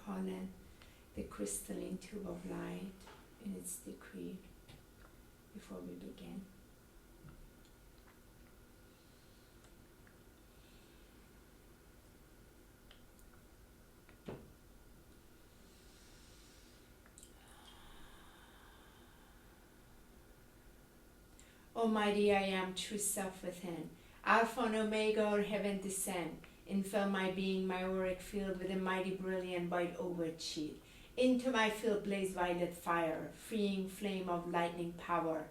call in the crystalline tube of light in its decree before we begin. Almighty I am, true self within, Alpha and Omega, or heaven descend, infill my being, my auric field with a mighty brilliant white overt sheet. Into my field blaze violet fire, freeing flame of lightning power,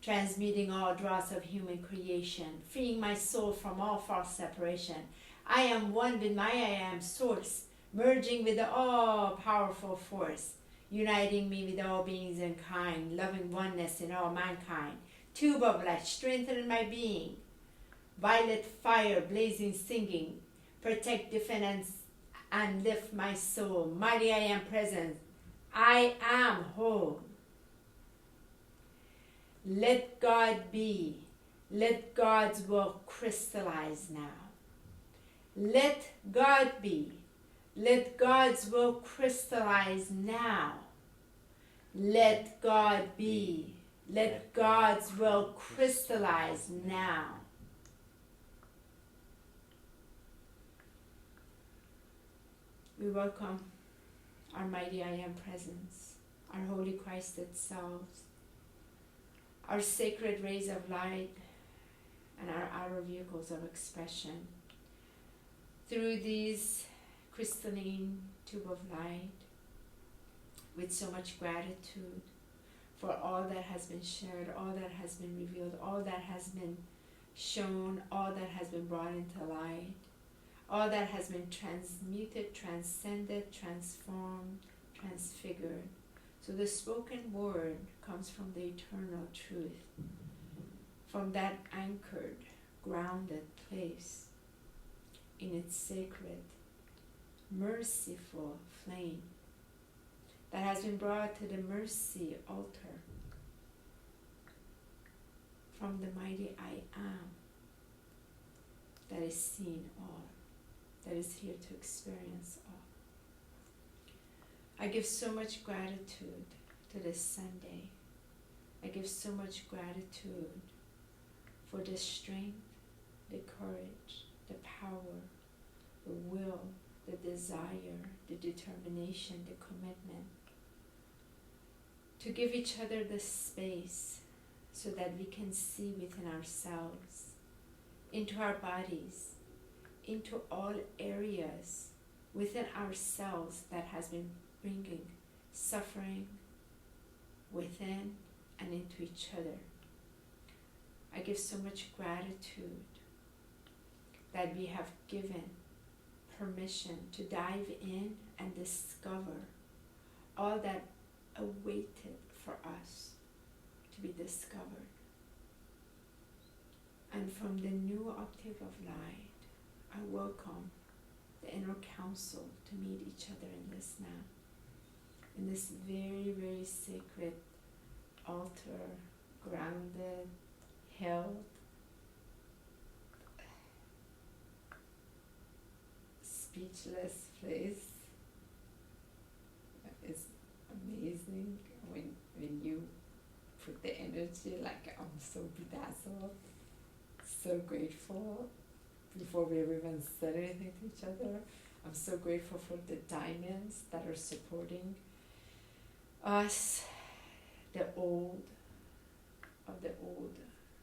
transmuting all dross of human creation, freeing my soul from all false separation. I am one with my I am source, merging with the all-powerful force, uniting me with all beings in kind, loving oneness in all mankind. Tube of light, strengthen my being. Violet fire, blazing, singing. Protect, defend, and lift my soul. Mighty I am present. I am whole. Let God be. Let God's will crystallize now. Let God be. Let God's will crystallize now. Let God be. Let God's will crystallize now. We welcome our mighty I am presence, our holy Christed selves, our sacred rays of light, and our outer vehicles of expression. Through these crystalline tube of light, with so much gratitude for all that has been shared, all that has been revealed, all that has been shown, all that has been brought into light, all that has been transmuted, transcended, transformed, transfigured. So the spoken word comes from the eternal truth, from that anchored, grounded place in its sacred, merciful flame that has been brought to the mercy altar from the mighty I am that is seeing all, that is here to experience all. I give so much gratitude to this Sunday. I give so much gratitude for the strength, the courage, the power, the will, the desire, the determination, the commitment to give each other the space so that we can see within ourselves, into our bodies, into all areas within ourselves that has been bringing suffering within and into each other. I give so much gratitude that we have given permission to dive in and discover all that awaited for us to be discovered. And from the new octave of light, I welcome the inner council to meet each other in this now, in this very, very sacred altar, grounded, held, speechless place. It's amazing when you put the energy, like I'm so bedazzled, so grateful. Before we ever even said anything to each other, I'm so grateful for the diamonds that are supporting us, the old of the old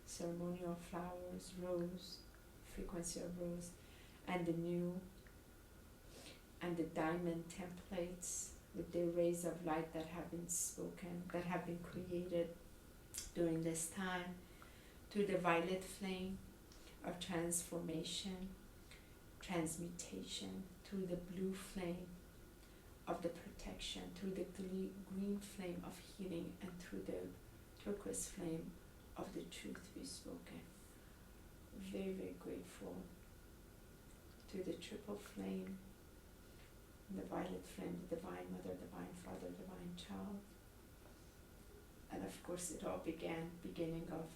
ceremonial flowers, rose, frequency of rose, and the new, and the diamond templates with the rays of light that have been spoken, that have been created during this time, through the violet flame of transformation, transmutation, through the blue flame of the protection, through the green flame of healing, and through the turquoise flame of the truth be spoken. Very, very grateful to the triple flame, the violet flame, the divine mother, divine father, divine child. And of course it all began beginning of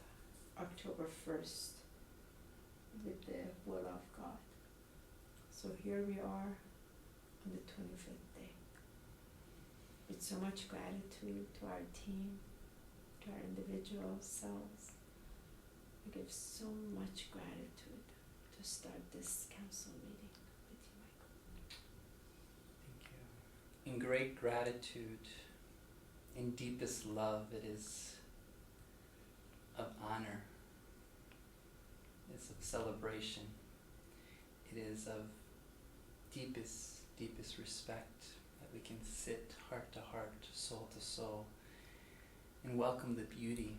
October 1st with the will of God. So here we are on the 25th day. with so much gratitude to our team, to our individual selves. I give so much gratitude to start this council meeting with you, Michael. Thank you. In great gratitude, in deepest love, it is of honor, it's of celebration, it is of deepest respect that we can sit heart to heart, soul to soul, and welcome the beauty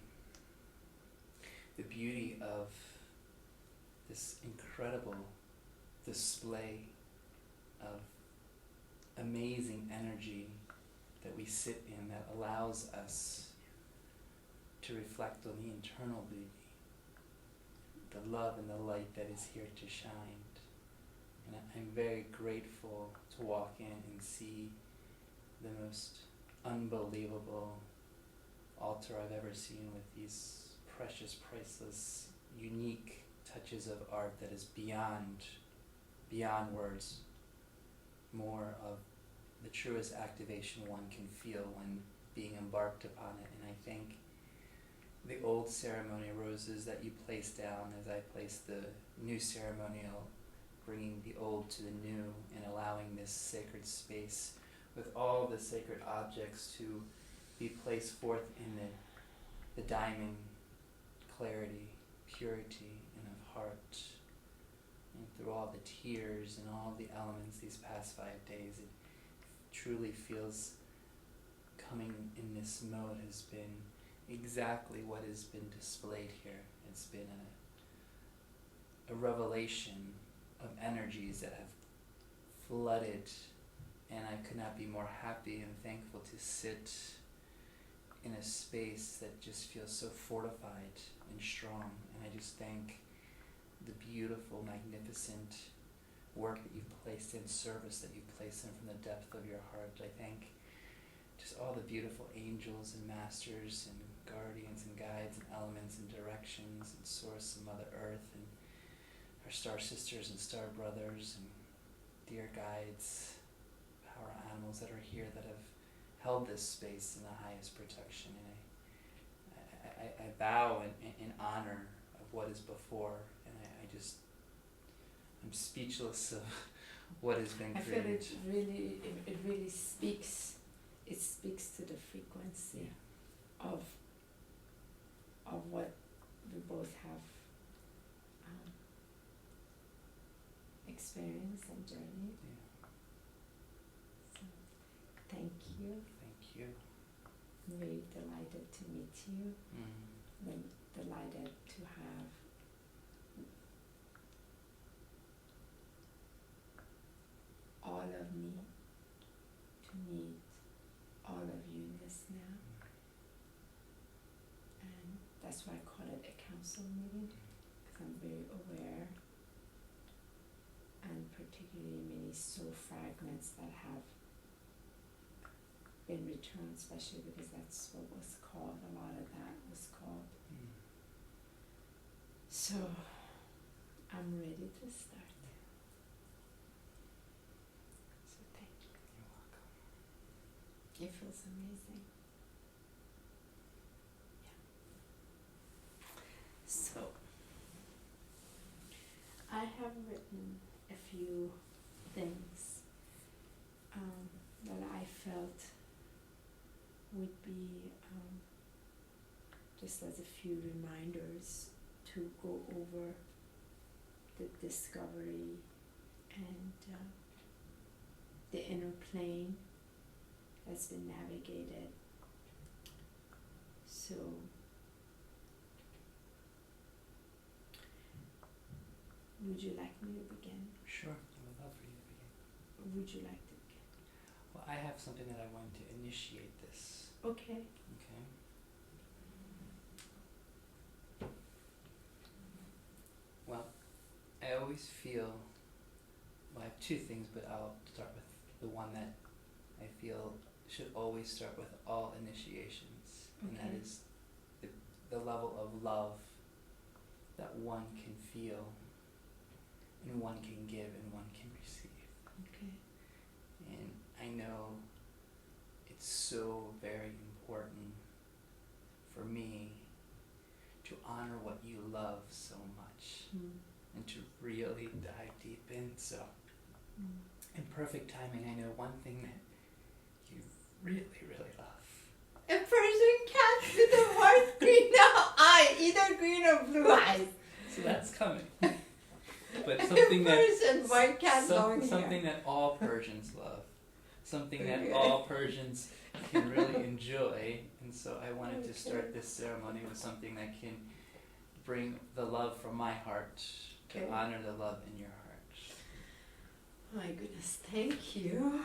of this incredible display of amazing energy that we sit in, that allows us to reflect on the internal beauty, the love and the light that is here to shine. And I'm very grateful to walk in and see the most unbelievable altar I've ever seen, with these precious, priceless, unique touches of art that is beyond words, more of the truest activation one can feel when being embarked upon it. And I think the old ceremonial roses that you place down as I place the new ceremonial, bringing the old to the new and allowing this sacred space with all the sacred objects to be placed forth in the diamond clarity, purity, and of heart. And through all the tears and all the elements these past 5 days, it truly feels coming in this mode has been exactly what has been displayed here. It's been a revelation of energies that have flooded, and I could not be more happy and thankful to sit in a space that just feels so fortified and strong. And I just thank the beautiful, magnificent work that you've placed in, service that you've placed in from the depth of your heart. I thank just all the beautiful angels and masters and guardians and guides and elements and directions and Source and Mother Earth and our star sisters and star brothers and dear guides, power animals that are here that have held this space in the highest protection. And I bow in honor of what is before, and I'm speechless of what has been created. I feel it really speaks. It speaks to the frequency of what we both have experienced and journeyed. Yeah. So, thank you. Thank you. I'm very delighted to meet you. I'm delighted to have all of me, to meet all of you in this now. And that's why I call it a council meeting, because I'm very aware, and particularly many soul fragments that have been returned, especially because that's what was called, a lot of that was called. So I'm ready to start. So thank you. You're welcome. It feels amazing. Yeah. So I have written a few things that I felt would be just as a few reminders to go over the discovery and the inner plane that's been navigated. So would you like me to begin? Sure, I would love for you to begin. Would you like to begin? Well, I have something that I want to initiate this. Okay. Okay. Well, I always feel, well, I have two things, but I'll start with the one that I feel should always start with all initiations, and that is the level of love that one can feel, and one can give, and one can receive. Okay. And I know it's so very important for me to honor what you love so much and to really dive deep in. So, in perfect timing, I know one thing that you really, really love. A Persian cat with a white green eye, either green or blue eyes. So that's coming. But something Persian white cat long something hair. that all Persians love. Something that all Persians can really enjoy. And so I wanted to start this ceremony with something that can bring the love from my heart to honor the love in your heart. My goodness, thank you.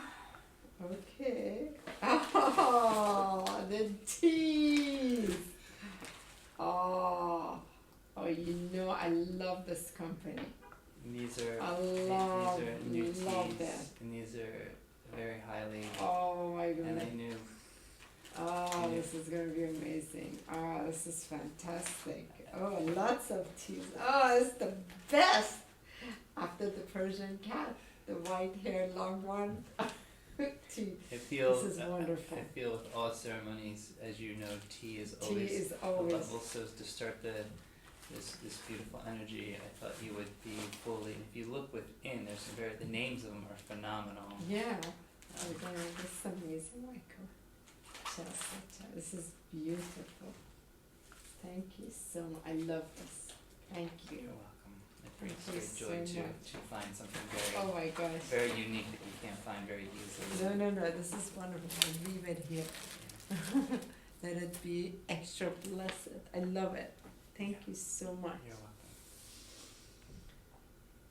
Okay. Oh, the teas. Oh, you know I love this company. And these are new teas, and these are very highly. Oh my goodness. And I knew. Oh, this is going to be amazing. Oh, this is fantastic. Oh, lots of teas. Oh, it's the best. After the Persian cat, the white hair long one. Tea. This is wonderful. I feel with all ceremonies, as you know, tea is always. So to start this beautiful energy, I thought you would be fully. If you look within, the names of them are phenomenal. Yeah. This is amazing, Michael. This is beautiful. Thank you so much. I love this. Thank you. You're welcome. It brings great joy to find something very very unique that you can't find very easily. No. This is wonderful. I leave it here. Let it be extra blessed. I love it. Thank you so much. You're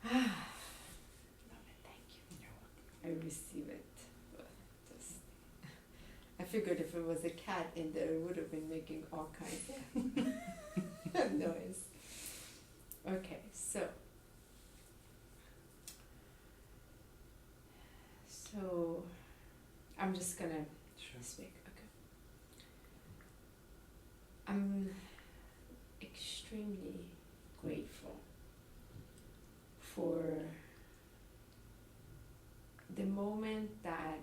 welcome. Love it. Thank you. You're welcome. I receive it. I figured if it was a cat in there, it would have been making all kinds of noise. Okay, so I'm just gonna speak. Okay. I'm extremely grateful for the moment that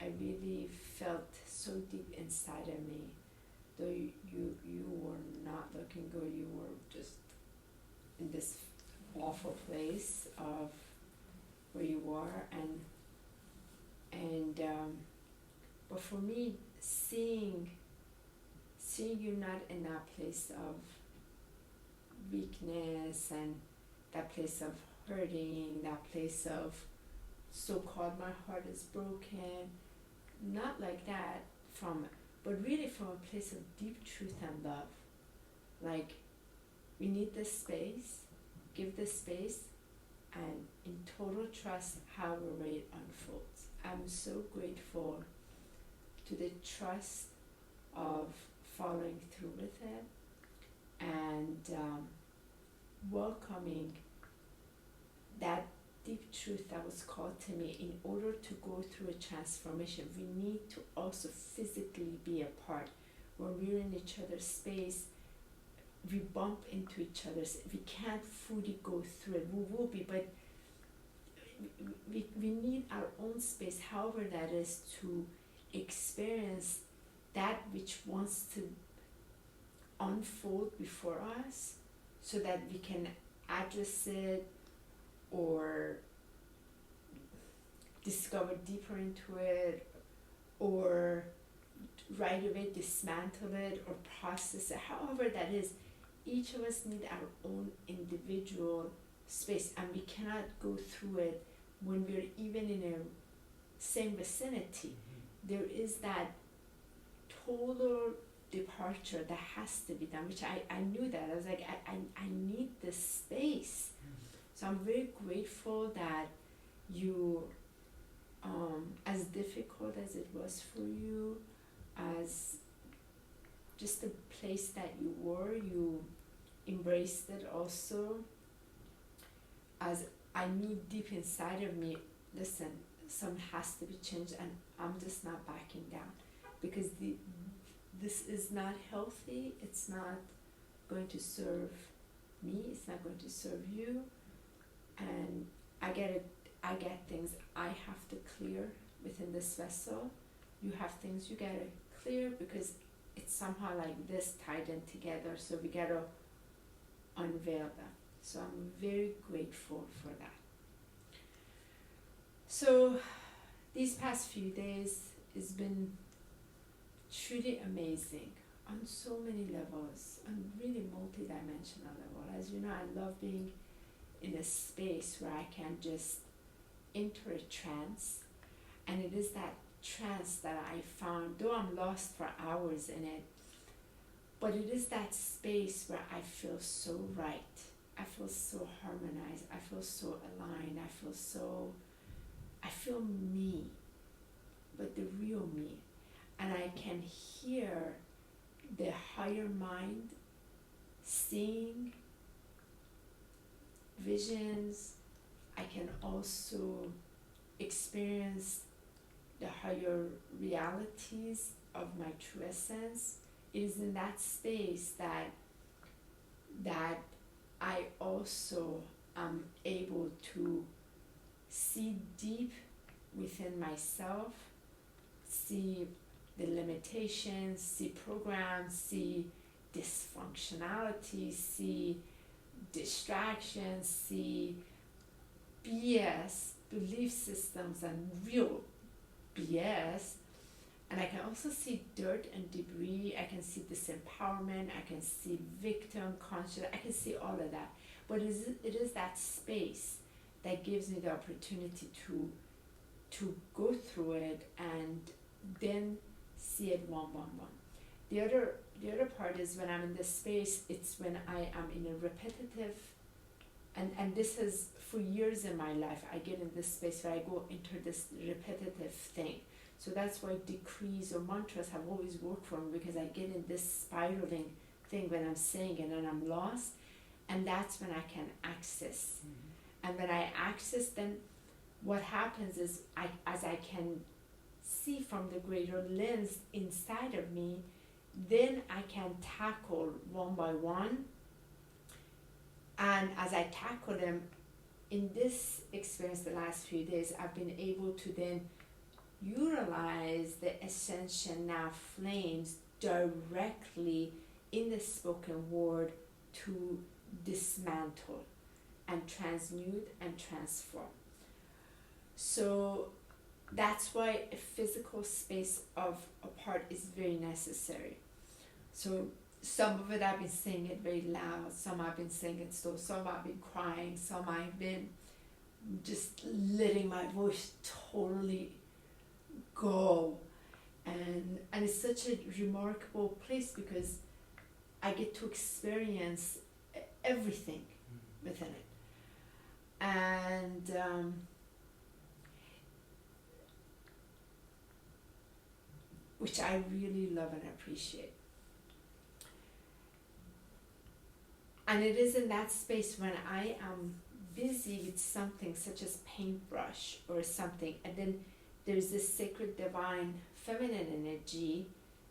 I really felt so deep inside of me, though you were not looking good, you were just in this awful place of where you were, and but for me, seeing you not in that place of weakness and that place of hurting, that place of so-called my heart is broken, not like that, but really from a place of deep truth and love. Like, we need this space, give this space, and in total trust however it unfolds. I'm so grateful to the trust of following through with it and welcoming that deep truth that was called to me. In order to go through a transformation, we need to also physically be apart. When we're in each other's space, we bump into each other's. We can't fully go through it. We will be, but we need our own space, however that is, to experience that which wants to unfold before us, so that we can address it or discover deeper into it, or right away dismantle it or process it, however that is. Each of us need our own individual space, and we cannot go through it when we're even in a same vicinity. There is that total departure that has to be done, which I knew that. I was like, I need this space. So I'm very grateful that you, as difficult as it was for you, as just the place that you were, you embraced it also. As I knew deep inside of me, listen, some has to be changed, and I'm just not backing down, because this is not healthy. It's not going to serve me. It's not going to serve you. And I get things I have to clear within this vessel, you have things you gotta clear because it's somehow like this tied in together, so we gotta unveil them. So I'm very grateful for that. So these past few days has been truly amazing on so many levels, on really multi-dimensional level. As you know, I love being in a space where I can just enter a trance, and it is that trance that I found, though I'm lost for hours in it, but it is that space where I feel so right, I feel so harmonized, I feel so aligned, I feel me, but the real me. And I can hear the higher mind seeing visions. I can also experience the higher realities of my true essence. It is in that space that I also am able to see deep within myself, see the limitations, see programs, see dysfunctionality, see distractions, see BS, belief systems and real BS. And I can also see dirt and debris, I can see disempowerment, I can see victim conscious, I can see all of that. But it is that space that gives me the opportunity to go through it and then see it one. The other part is when I'm in this space, it's when I am in a repetitive, and this is for years in my life, I get in this space where I go into this repetitive thing. So that's why decrees or mantras have always worked for me, because I get in this spiraling thing when I'm saying it and I'm lost, and that's when I can access. And when I access, then what happens is as I can see from the greater lens inside of me, then I can tackle one by one. And as I tackle them, in this experience the last few days, I've been able to then utilize the Ascension Flames directly in the spoken word to dismantle and transmute and transform. So that's why a physical space of a part is very necessary. So some of it I've been saying it very loud, some I've been saying it slow, some I've been crying, some I've been just letting my voice totally go. And it's such a remarkable place because I get to experience everything within it. And which I really love and appreciate. And it is in that space when I am busy with something such as paintbrush or something, and then there's this sacred divine feminine energy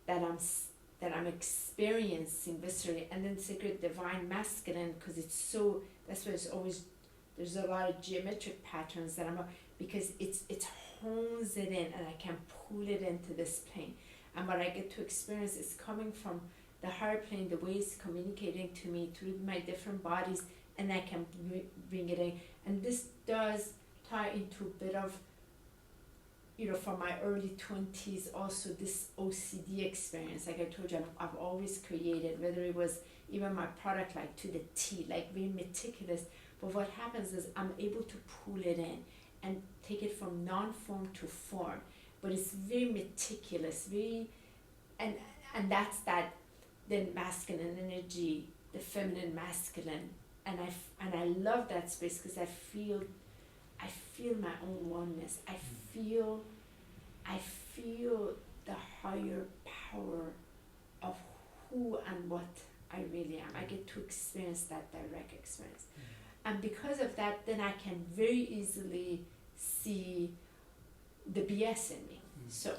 that I'm experiencing viscerally, and then sacred divine masculine, because it's so, that's why it's always, there's a lot of geometric patterns that because it hones it in, and I can pull it into this plane. And what I get to experience is coming from the higher plane, the way it's communicating to me through my different bodies, and I can bring it in. And this does tie into a bit of, from my early 20s, also this OCD experience. Like I told you, I've always created, whether it was even my product, like to the T, like very meticulous. But what happens is I'm able to pull it in and take it from non-form to form. But it's very meticulous, and that's that then masculine energy, the feminine masculine, and I love that space because I feel my own oneness. I feel the higher power of who and what I really am. I get to experience that direct experience. And because of that, then I can very easily see the BS in me. So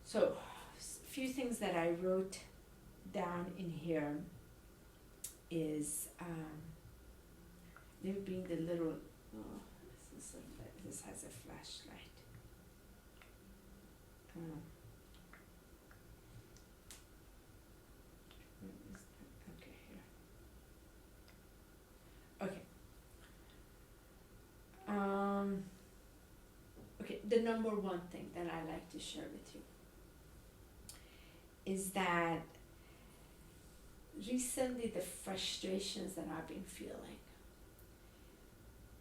a few things that I wrote down in here is there being the little, this has a flashlight. Okay, here. Okay. Okay, the number one thing that I like to share with you is that recently the frustrations that I've been feeling.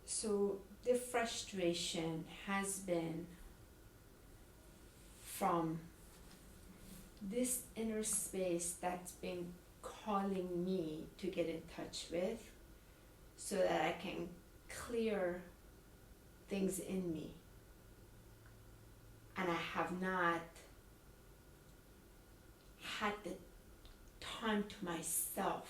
So the frustration has been from this inner space that's been calling me to get in touch with so that I can clear things in me. And I have not had the time to myself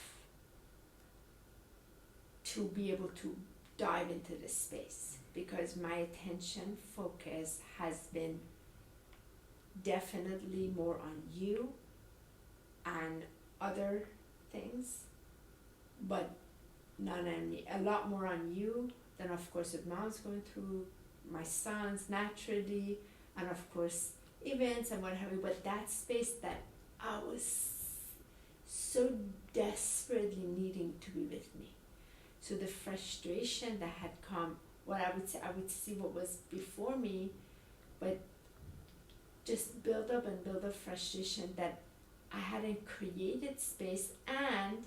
to be able to dive into this space because my attention focus has been definitely more on you and other things, but not on me. A lot more on you than, of course, what mom's going through, my sons naturally, and of course events and what have you. But that space that I was so desperately needing to be with me. So the frustration that had come, what I would say, I would see what was before me, but just build up frustration that I hadn't created space, and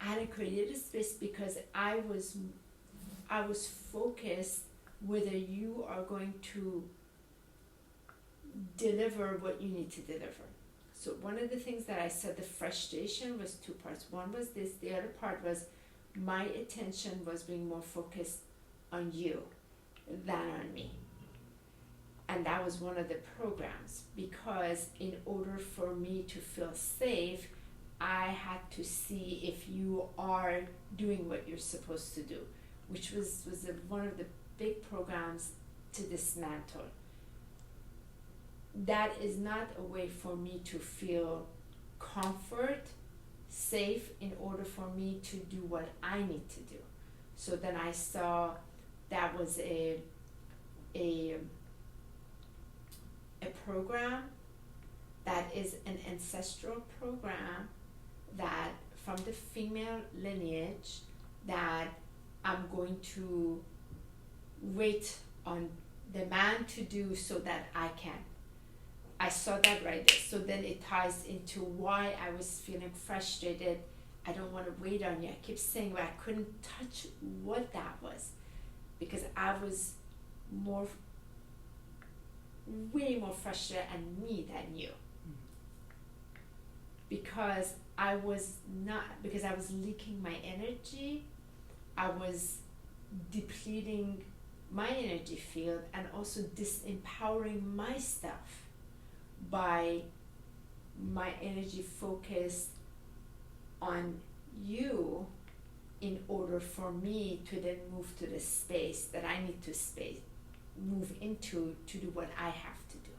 I hadn't created space because I was focused whether you are going to deliver what you need to deliver. So one of the things that I said, the frustration was two parts. One was this, the other part was my attention was being more focused on you than on me. And that was one of the programs, because in order for me to feel safe, I had to see if you are doing what you're supposed to do, which was one of the big programs to dismantle. That is not a way for me to feel comfort, safe, in order for me to do what I need to do. So then I saw that was a program that is an ancestral program that from the female lineage that I'm going to wait on the man to do so that I can. I saw that right there. So then it ties into why I was feeling frustrated. I don't want to wait on you. I keep saying, but I couldn't touch what that was because I was way more frustrated at me than you. Because I was leaking my energy, I was depleting my energy field and also disempowering my stuff by my energy focused on you in order for me to then move to the space that I need to move into to do what I have to do.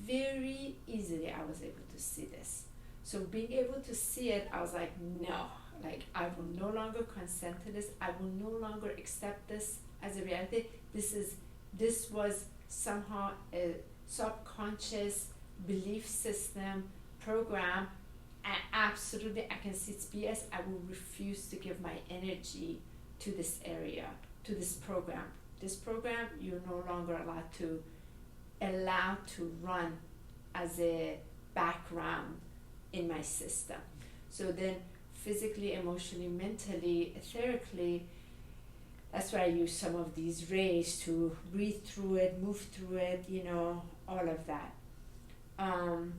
Very easily I was able to see this. So being able to see it, I was like, no, like I will no longer consent to this. I will no longer accept this as a reality. This was somehow a subconscious belief system program, and absolutely I can see it's BS. I will refuse to give my energy to this area, to this program. This program you're no longer allowed to run as a background in my system. So then physically, emotionally, mentally, etherically, that's why I use some of these rays to breathe through it, move through it, all of that. And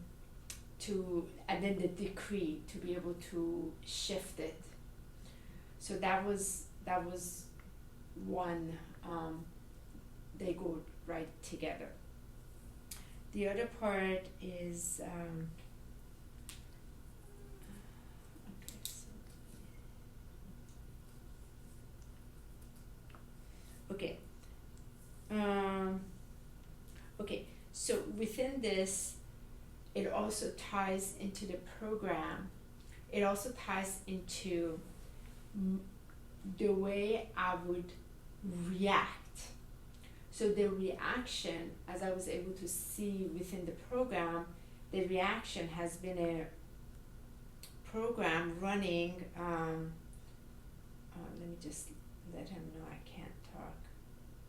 then the decree to be able to shift it. So that was one, they go right together. The other part is, okay, so within this, it also ties into the program. It also ties into the way I would react. So the reaction, as I was able to see within the program, the reaction has been a program running. Let me just let him know I can't talk.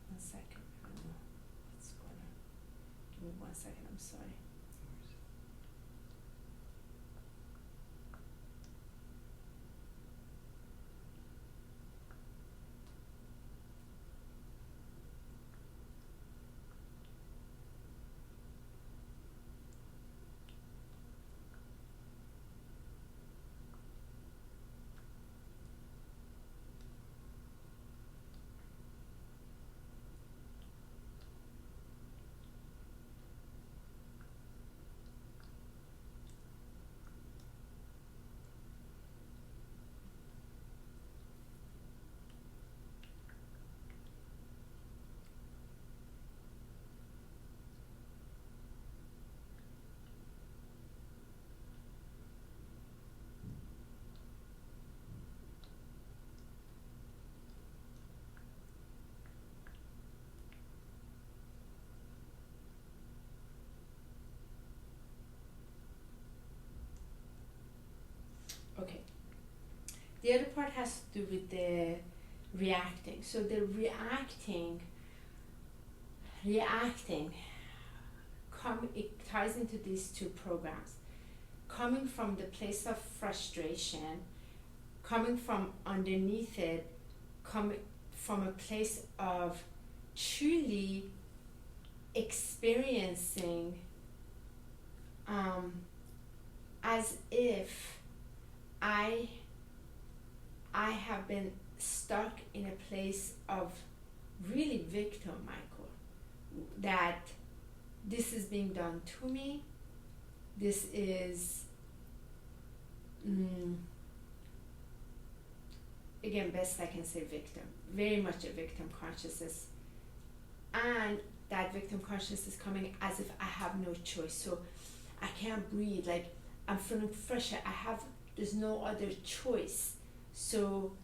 1 second. I don't know what's going on. Give me 1 second. I'm sorry. Okay. The other part has to do with the reacting. So the reacting, it ties into these two programs. Coming from the place of frustration, coming from underneath it, coming from a place of truly experiencing as if I have been stuck in a place of really victim, Michael, that this is being done to me. This is, again, best I can say victim, very much a victim consciousness. And that victim consciousness is coming as if I have no choice. So I can't breathe, like I'm feeling pressure. There's no other choice. So,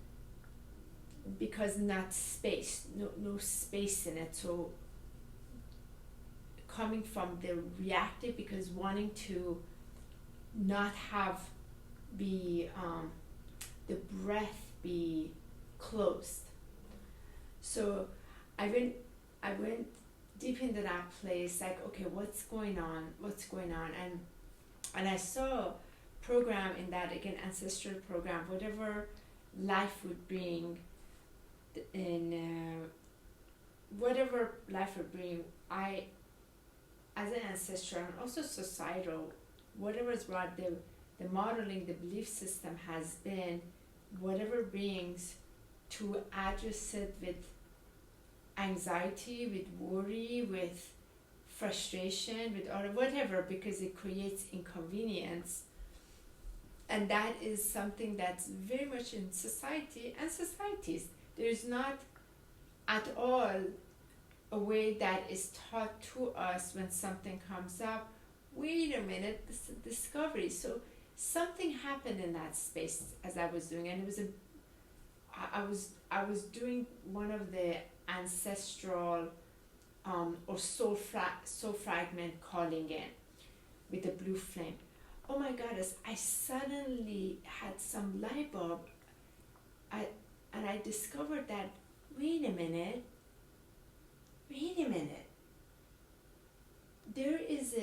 because not space, no space in it. So, coming from the reactive, because wanting to not have the breath be closed. So, I went deep into that place, like, okay, what's going on, and I saw program in that, again, ancestral program, whatever life would bring, whatever life would bring, I, as an ancestral and also societal, whatever is brought, the modeling, the belief system has been, whatever brings, to address it with anxiety, with worry, with frustration, with all whatever, because it creates inconvenience. And that is something that's very much in society and societies. There's not at all a way that is taught to us when something comes up. Wait a minute, this is a discovery. So something happened in that space as I was doing, and it was I was doing one of the ancestral or soul fragment calling in with the blue flame. Oh my goddess, I suddenly had some light bulb, and I discovered that, wait a minute, there is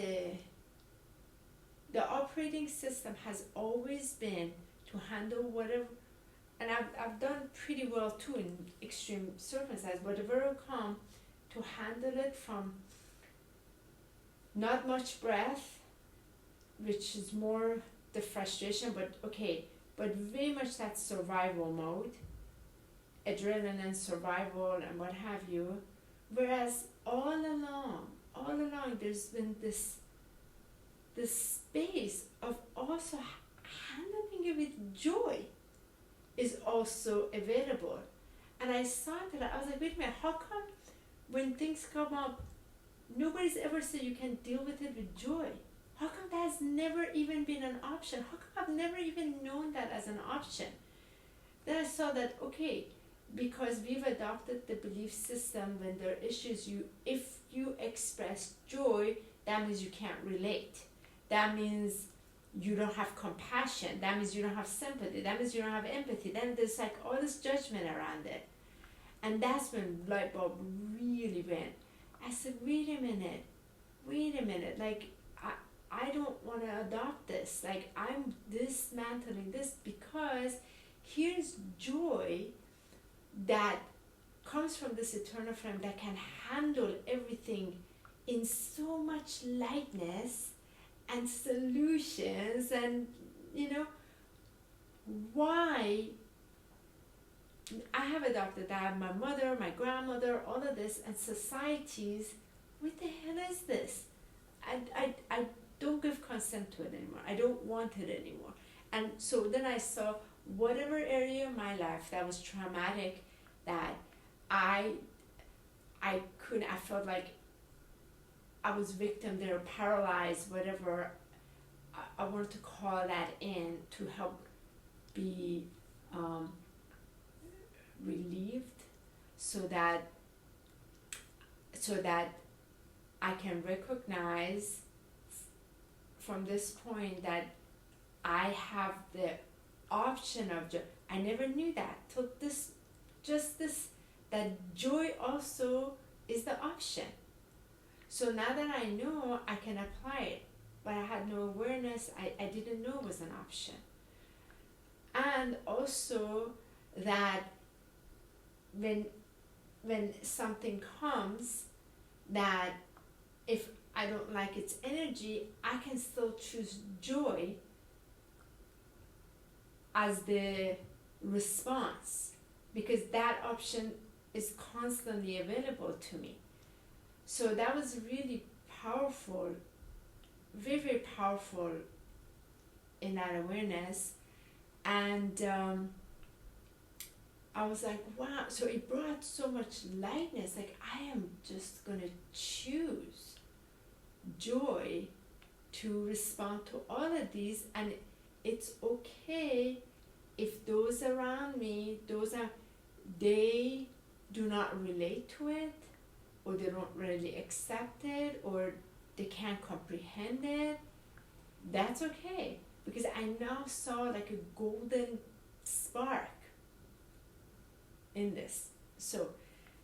the operating system has always been to handle whatever, and I've done pretty well too in extreme circumstances, whatever will come, to handle it from not much breath, which is more the frustration, but very much that survival mode, adrenaline and survival and what have you. Whereas all along there's been this space of also handling it with joy is also available. And I saw that, I was like, wait a minute, how come when things come up, nobody's ever said you can deal with it with joy? How come that has never even been an option? How come I've never even known that as an option? Then I saw that, okay, because we've adopted the belief system when there are issues, if you express joy, that means you can't relate. That means you don't have compassion. That means you don't have sympathy. That means you don't have empathy. Then there's like all this judgment around it. And that's when light bulb really went. I said, wait a minute, like I don't want to adopt this. Like I'm dismantling this because here's joy that comes from this eternal flame that can handle everything in so much lightness and solutions, and why I have adopted that. My mother, my grandmother, all of this, and societies, what the hell is this? I don't give consent to it anymore. I don't want it anymore. And so then I saw whatever area of my life that was traumatic, that I couldn't, I felt like I was victim there, paralyzed, whatever. I wanted to call that in to help be relieved, so that I can recognize from this point that I have the option of joy. I never knew that till this, that joy also is the option. So now that I know, I can apply it, but I had no awareness. I didn't know it was an option. And also that when something comes, that if I don't like its energy, I can still choose joy as the response, because that option is constantly available to me. So that was really powerful, very, very powerful in that awareness. And I was like, wow, so it brought so much lightness. Like, I am just going to choose joy to respond to all of these. And it's okay if those around me, they do not relate to it, or they don't really accept it, or they can't comprehend it. That's okay, because I now saw like a golden spark in this. So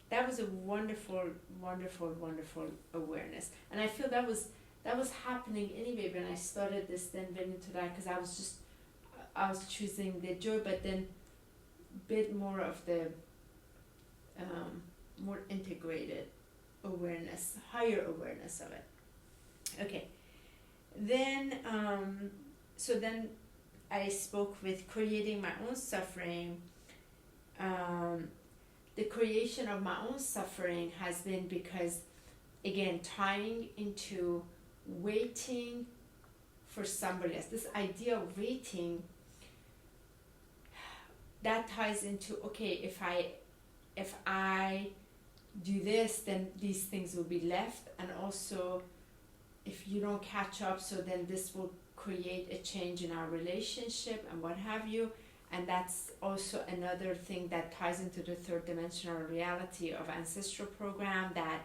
that was a wonderful, wonderful, wonderful awareness. And I feel that was happening anyway when I started this, then went into that, because I was choosing the joy, but then bit more of the more integrated awareness, higher awareness of it. Okay. Then so then I spoke with creating my own suffering. The creation of my own suffering has been because, again, tying into waiting for somebody else. This idea of waiting, that ties into, okay, if I do this, then these things will be left, and also if you don't catch up, so then this will create a change in our relationship and what have you. And that's also another thing that ties into the third dimensional reality of ancestral program, that,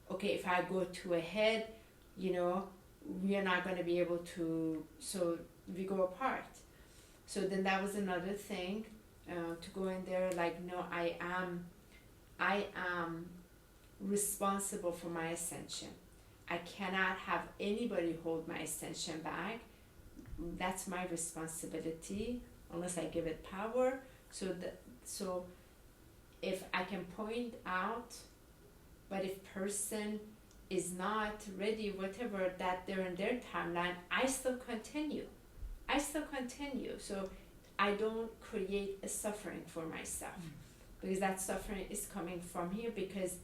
okay, if I go to a head, we are not going to be able to, so we go apart. So then that was another thing to go in there, like, no, I am responsible for my ascension. I cannot have anybody hold my ascension back. That's my responsibility, unless I give it power. So if I can point out, but if person is not ready, whatever, that they're in their timeline, I still continue. So I don't create a suffering for myself, because that suffering is coming from here, because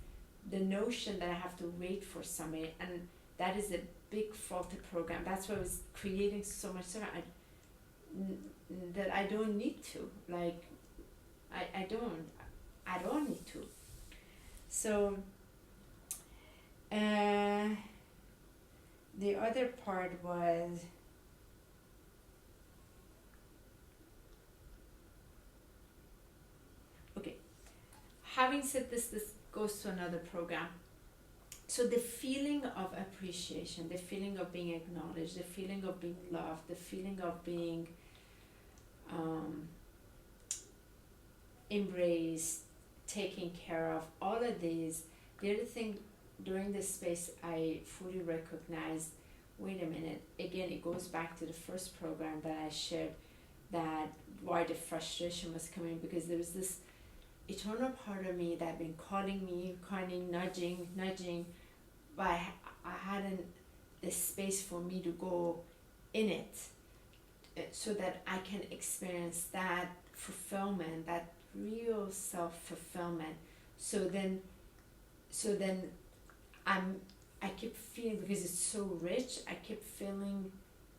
the notion that I have to wait for somebody, and that is a big faulty program. That's why I was creating so much suffering that I don't need to. Like, I don't need to. So the other part was, okay, having said this goes to another program. So the feeling of appreciation, the feeling of being acknowledged, the feeling of being loved, the feeling of being embraced, taken care of, all of these. The other thing during this space I fully recognized, wait a minute, again it goes back to the first program that I shared, that why the frustration was coming, because there was this eternal part of me that had been calling me, kind of nudging, but I hadn't the space for me to go in it, so that I can experience that fulfillment, that real self-fulfillment. So then I keep feeling, because it's so rich, I keep feeling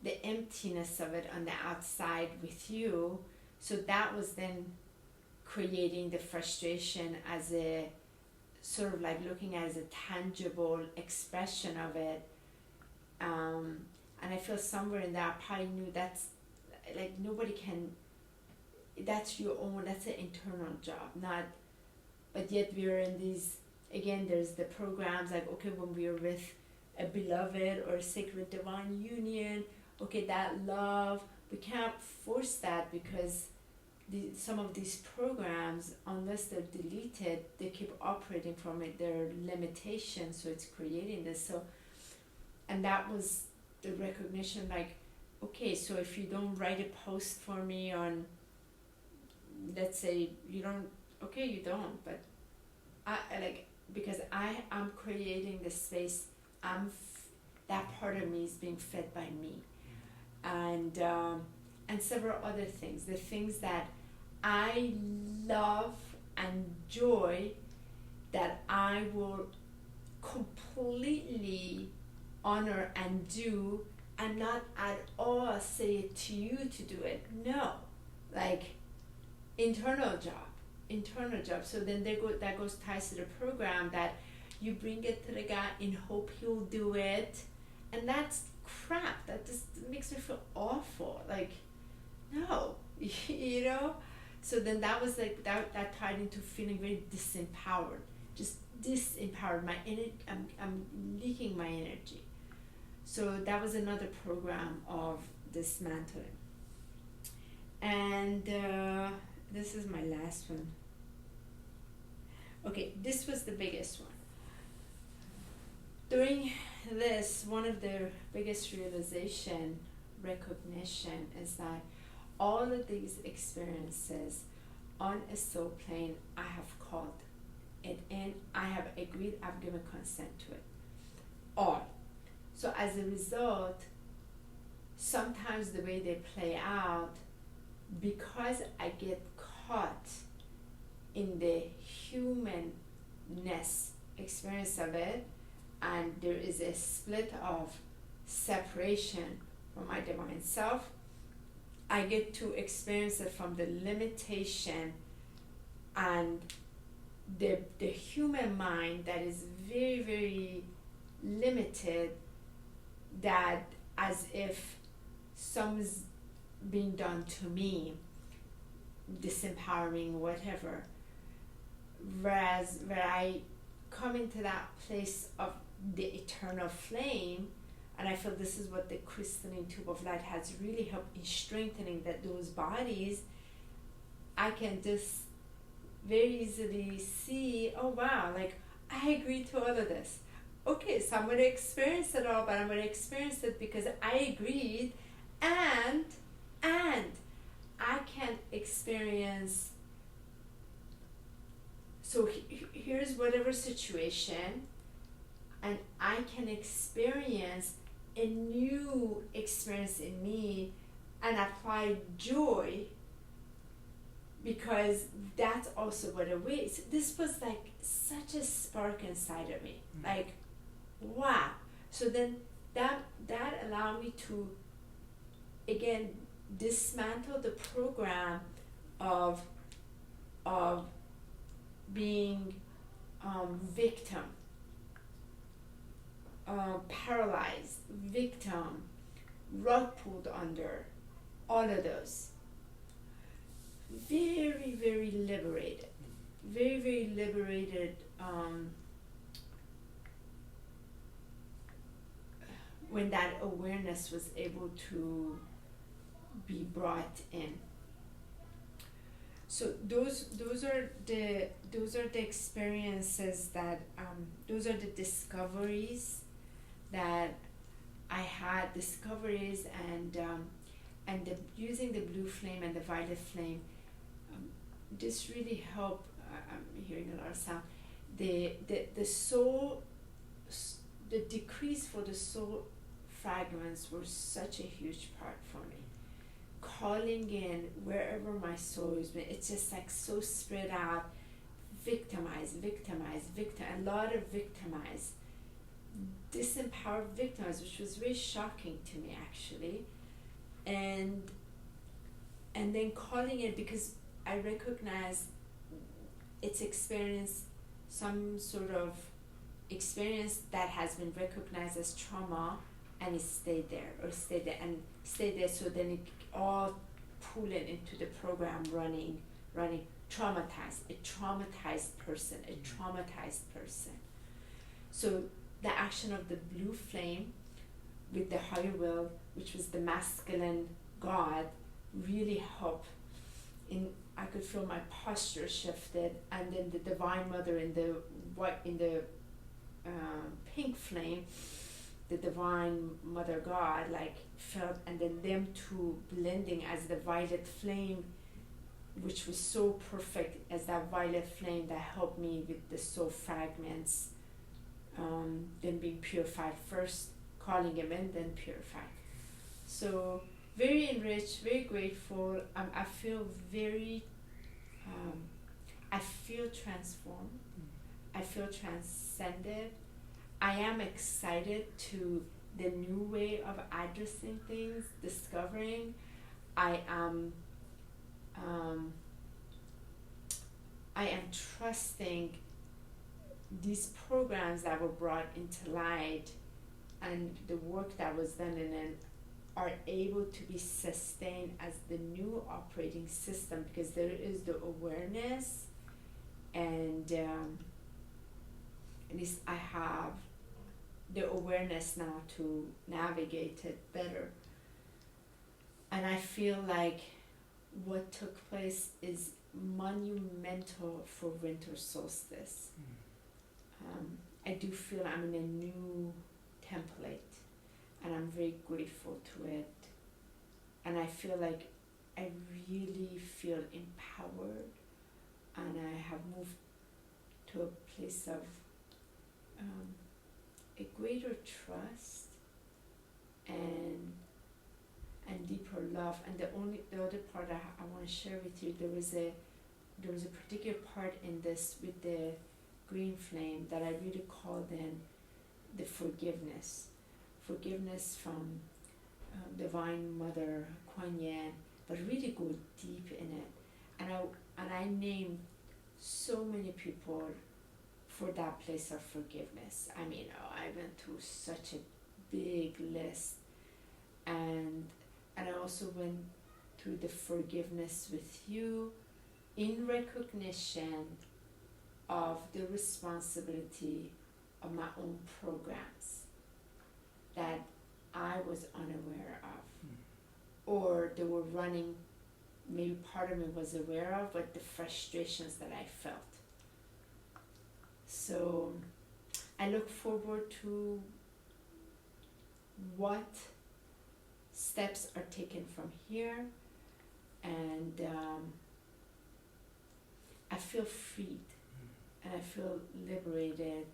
the emptiness of it on the outside with you. So that was then creating the frustration as a sort of like looking at it as a tangible expression of it. And I feel somewhere in there I probably knew that's like nobody can, that's your own, that's an internal job, not, but yet we're in these, again there's the programs like, okay, when we're with a beloved or a sacred divine union, okay, that love, we can't force that, because some of these programs, unless they're deleted, they keep operating from it, their limitations, so it's creating this. So, and that was the recognition, like, okay, so if you don't write a post for me on, let's say you don't, okay, you don't, but I like, because I'm creating this space, that part of me is being fed by me, and several other things, the things that I love and joy, that I will completely honor and do, and not at all say it to you to do it. No, like internal job. So then that goes ties to the program, that you bring it to the guy in hope he'll do it, and that's crap. That just makes me feel awful. Like, no, you know. So then that was like that tied into feeling very disempowered, just disempowered. My energy, I'm leaking my energy. So that was another program of dismantling. And this is my last one. Okay, this was the biggest one. During this, one of the biggest recognition is that all of these experiences on a soul plane, I have called it in, I have agreed, I've given consent to it. All. So as a result, sometimes the way they play out, because I get caught in the humanness experience of it, and there is a split of separation from my divine self, I get to experience it from the limitation and the human mind that is very, very limited, that as if something's being done to me, disempowering, whatever. Whereas where I come into that place of the eternal flame, and I feel this is what the crystalline tube of light has really helped in strengthening those bodies, I can just very easily see, oh wow, like I agree to all of this. Okay, so I'm going to experience it all, but I'm going to experience it because I agreed, and I can experience. So here's whatever situation, and I can experience a new experience in me and apply joy, because that's also what it was. This was like such a spark inside of me, like wow. So then that allowed me to again dismantle the program of being victim, paralyzed, victim, rug pulled under, all of those. Very, very liberated. very, very liberated when that awareness was able to be brought in. So those are the experiences that those are the discoveries that I had, and using the blue flame and the violet flame, this really helped. I'm hearing a lot of sound. The soul, the decrease for the soul fragments were such a huge part for me. Calling in wherever my soul is, it's just like so spread out, victimize, a lot of victimize, disempowered victimize, which was very shocking to me actually, and then calling it because I recognize it's experienced some sort of experience that has been recognized as trauma, and it stayed there, so then it all pull it into the program running, traumatized, a traumatized person. So the action of the blue flame with the higher will, which was the masculine God, really helped. I could feel my posture shifted, and then the Divine Mother in the pink flame, the Divine Mother God, like felt, and then them two blending as the violet flame, which was so perfect as that violet flame that helped me with the soul fragments, then being purified first, calling them in, then purified. So very enriched, very grateful. I feel very, I feel transformed. I feel transcended. I am excited to the new way of addressing things, discovering. I am trusting these programs that were brought into light and the work that was done in it are able to be sustained as the new operating system, because there is the awareness, and at least I have the awareness now to navigate it better. And I feel like what took place is monumental for Winter Solstice. I do feel I'm in a new template, and I'm very grateful to it. And I feel like I really feel empowered, and I have moved to a place of a greater trust and deeper love. And the other part I want to share with you, there was a particular part in this with the green flame that I really called in the forgiveness from Divine Mother Kuan Yin, but really go deep in it. And I named so many people for that place of forgiveness. I mean, I went through such a big list, and I also went through the forgiveness with you in recognition of the responsibility of my own programs that I was unaware of, or they were running, maybe part of me was aware of, but the frustrations that I felt. So I look forward to what steps are taken from here, and I feel freed, and I feel liberated,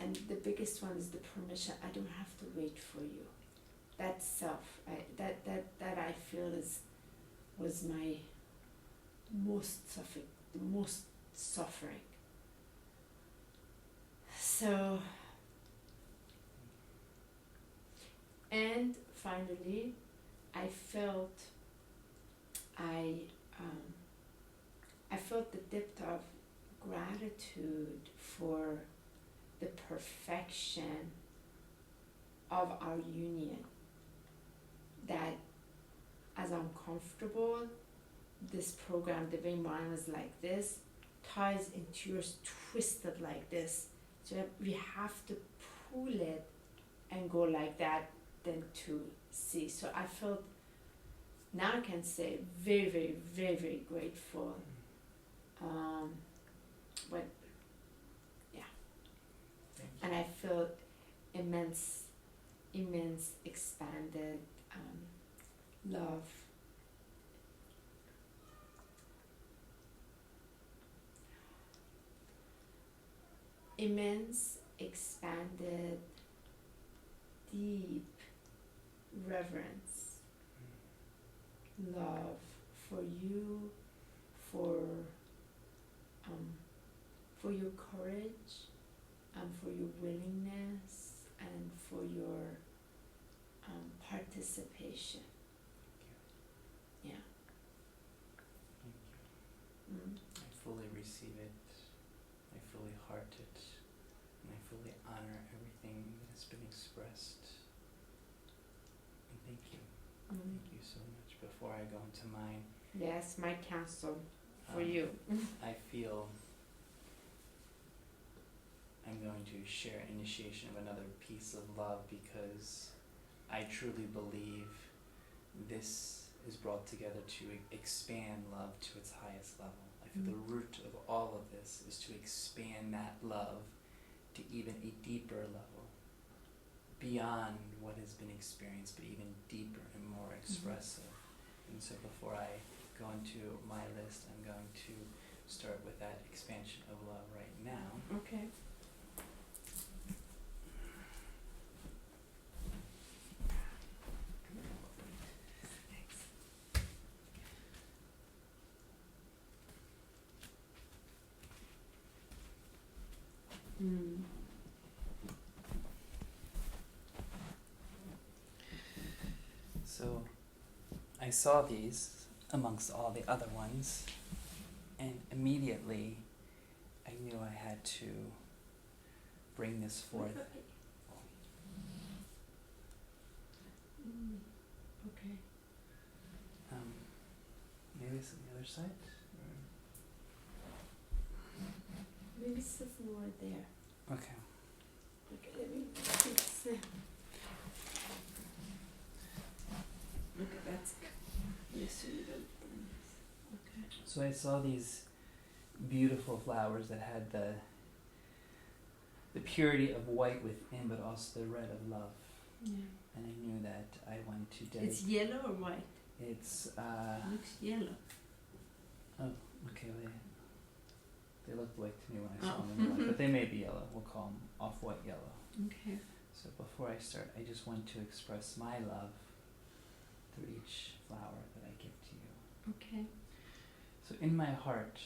and the biggest one is the permission. I don't have to wait for you. That self, that I feel was my most suffering. So, and finally, I felt the depth of gratitude for the perfection of our union. That as I'm comfortable this program, Divine Mind, was like this, ties into yours twisted like this. So we have to pull it and go like that then to see. So I felt, now I can say, very, very, very, very grateful. But yeah, and I feel immense expanded love. Immense expanded deep reverence, love for you, for your courage, and for your willingness, and for your participation. Yeah. Thank you. I fully receive it. I fully heart it. And I fully honor everything that has been expressed. And thank you. Thank you so much. Before I go into mine. Yes, my counsel for you. I feel I'm going to share initiation of another piece of love, because I truly believe this is brought together to expand love to its highest level. I feel the root of all of this is to expand that love to even a deeper level, beyond what has been experienced, but even deeper and more expressive. And so before I go into my list, I'm going to start with that expansion of love right now. Okay. So I saw these amongst all the other ones, and immediately I knew I had to bring this forth. Okay. Maybe it's on the other side? Maybe sit more there. Okay. Okay, let me fix it. Okay, that's good. Yes, you do. Okay. So I saw these beautiful flowers that had the purity of white within, but also the red of love. Yeah. And I knew that I wanted to dedicate. It's yellow or white? It's looks yellow. Oh, okay. They looked white to me when I saw them in the light, but they may be yellow. We'll call them off-white yellow. Okay. So before I start, I just want to express my love through each flower that I give to you. Okay. So in my heart,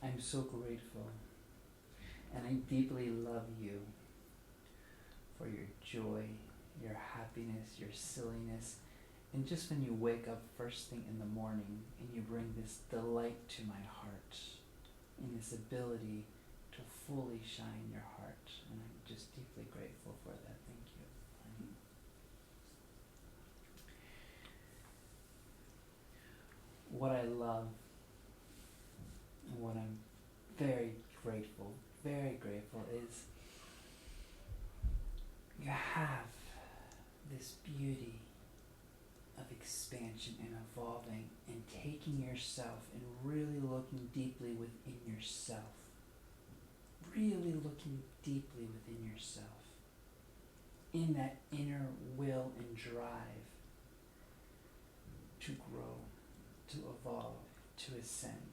I'm so grateful, and I deeply love you for your joy, your happiness, your silliness, and just when you wake up first thing in the morning and you bring this delight to my heart and this ability to fully shine your heart, and I'm just deeply grateful for that. Thank you, honey. What I love and what I'm very grateful is you have this beauty of expansion and evolving and taking yourself and really looking deeply within yourself. Really looking deeply within yourself. In that inner will and drive to grow, to evolve, to ascend.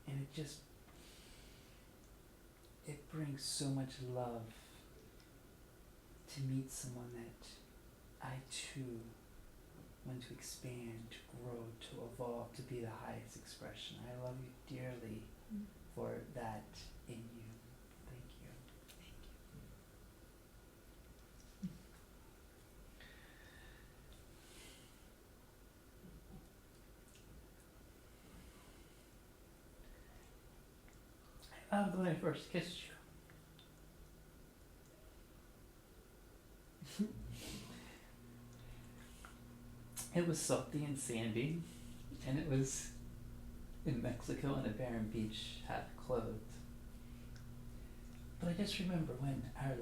And it brings so much love to meet someone that I too want to expand, to grow, to evolve, to be the highest expression. I love you dearly for that in you. Thank you. I loved when I first kissed you. It was salty and sandy, and it was in Mexico on a barren beach, half clothed. But I just remember when our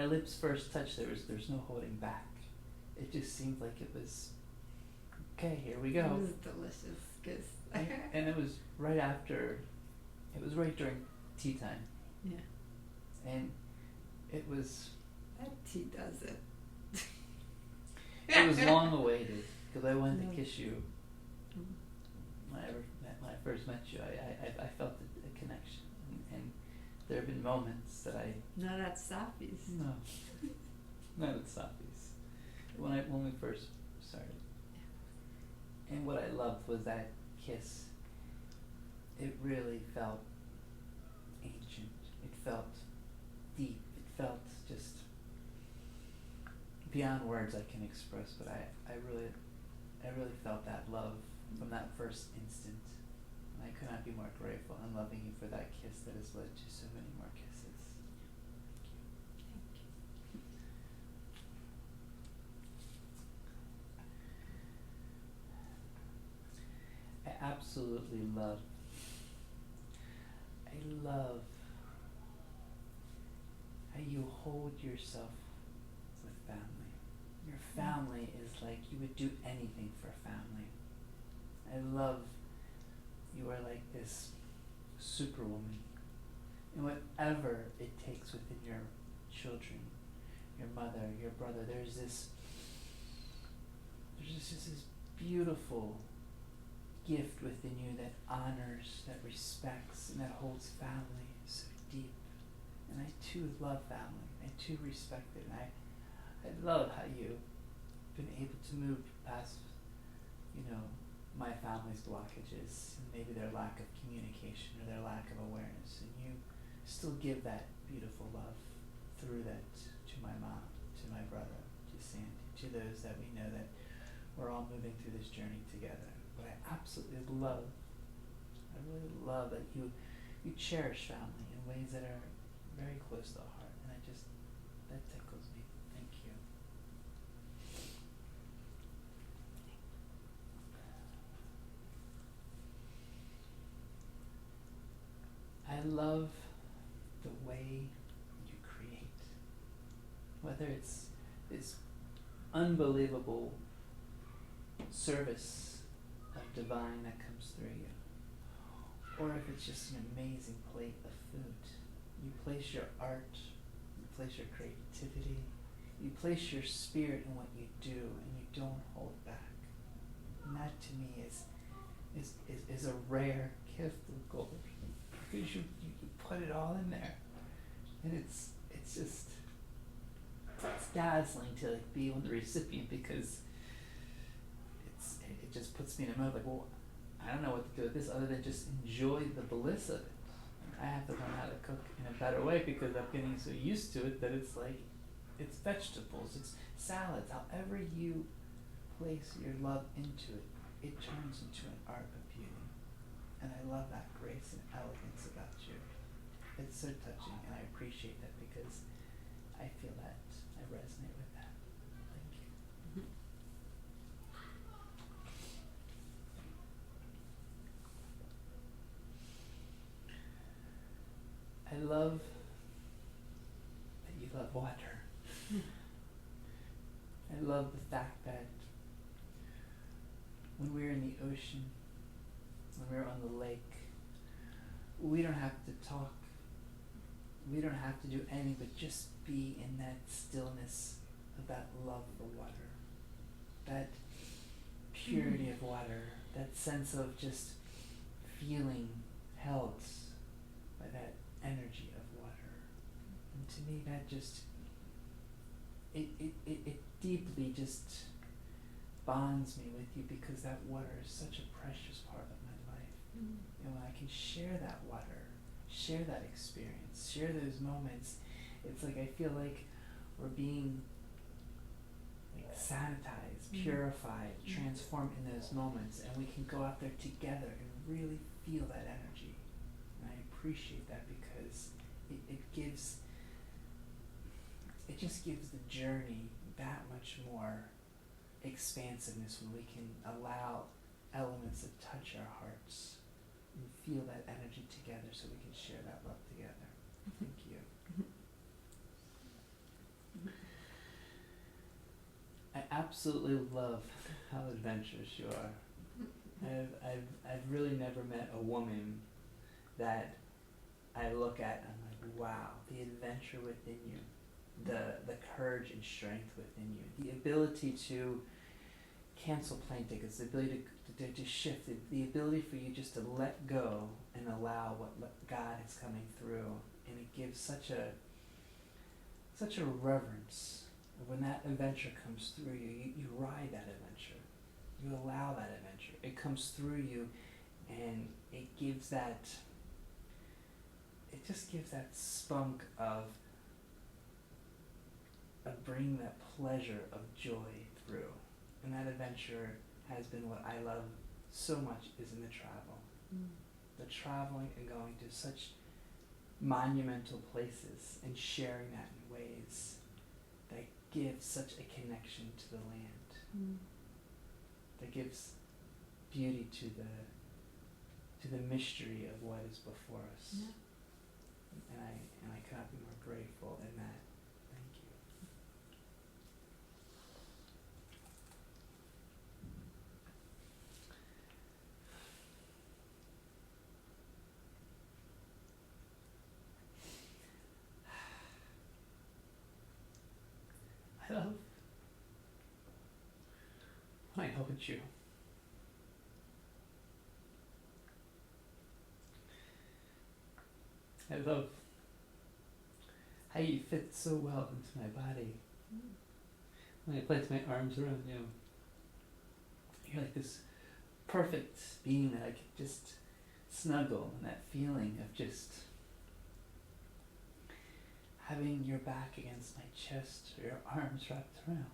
lips first touched, there's no holding back. It just seemed like it was, okay, here we go. It was delicious, cause and it was right during tea time. yeah, And it was that tea does it. it was long awaited, because I wanted to kiss you. When I first met you, I felt a connection, and there have been moments that I Not at Safi's. no, not at Safi's, when we first started. And what I loved was that kiss. It really felt ancient. It felt deep. It felt just beyond words I can express. But I really felt that love from that first instant. And I could not be more grateful and loving you for that kiss that has led to so many more kisses. Thank you. I absolutely love how you hold yourself with family. Your family is like you would do anything for family. I love you are like this superwoman. And whatever it takes within your children, your mother, your brother, there's just this beautiful gift within you that honors, that respects, and that holds family so deep. And I too love family. I too respect it. And I love how you've been able to move past, my family's blockages, and maybe their lack of communication or their lack of awareness. And you still give that beautiful love through that to my mom, to my brother, to Sandy, to those that we know that we're all moving through this journey together. But I absolutely love, I really love that you cherish family in ways that are very close to the heart. And that tickles me. Thank you. I love the way you create. Whether it's this unbelievable service of divine that comes through you, or if it's just an amazing plate of food. You place your art, you place your creativity, you place your spirit in what you do, and you don't hold back. And that to me is a rare gift of gold, because you put it all in there, and it's dazzling to be on the recipient, because it just puts me in a mode like, well, I don't know what to do with this other than just enjoy the bliss of it. I have to learn how to cook in a better way, because I'm getting so used to it that it's like, it's vegetables, it's salads, however you place your love into it, it turns into an art of beauty. And I love that grace and elegance about you. It's so touching, and I appreciate that, because I feel that, I resonate with that. Thank you. I love that you love water. I love the fact that when we're in the ocean, when we're on the lake, we don't have to talk. We don't have to do anything but just be in that stillness of that love for water, that purity of water, that sense of just feeling held by that energy of water. And to me, that just, it deeply just bonds me with you, because that water is such a precious part of my life. And when I can share that water, share that experience, share those moments, it's like I feel like we're being like sanitized, purified, transformed in those moments, and we can go out there together and really feel that energy. And I appreciate that, because it just gives the journey that much more expansiveness when we can allow elements that touch our hearts and feel that energy together so we can share that love together. Thank you. I absolutely love how adventurous you are. I've really never met a woman that I look at and I'm like, wow, the adventure within you, the courage and strength within you, the ability to cancel plane tickets, the ability to shift, the ability for you just to let go and allow what God is coming through, and it gives such a reverence. When that adventure comes through you, you ride that adventure, you allow that adventure, it comes through you, and it just gives that spunk of bringing that pleasure of joy through. And that adventure has been what I love so much, is in the travel. The traveling and going to such monumental places and sharing that in ways that give such a connection to the land, that gives beauty to the mystery of what is before us. Yeah. And I cannot be more grateful in that. Thank you. I love you. I love how you fit so well into my body. When I place my arms around you, you're like this perfect being that I could just snuggle, and that feeling of just having your back against my chest or your arms wrapped around.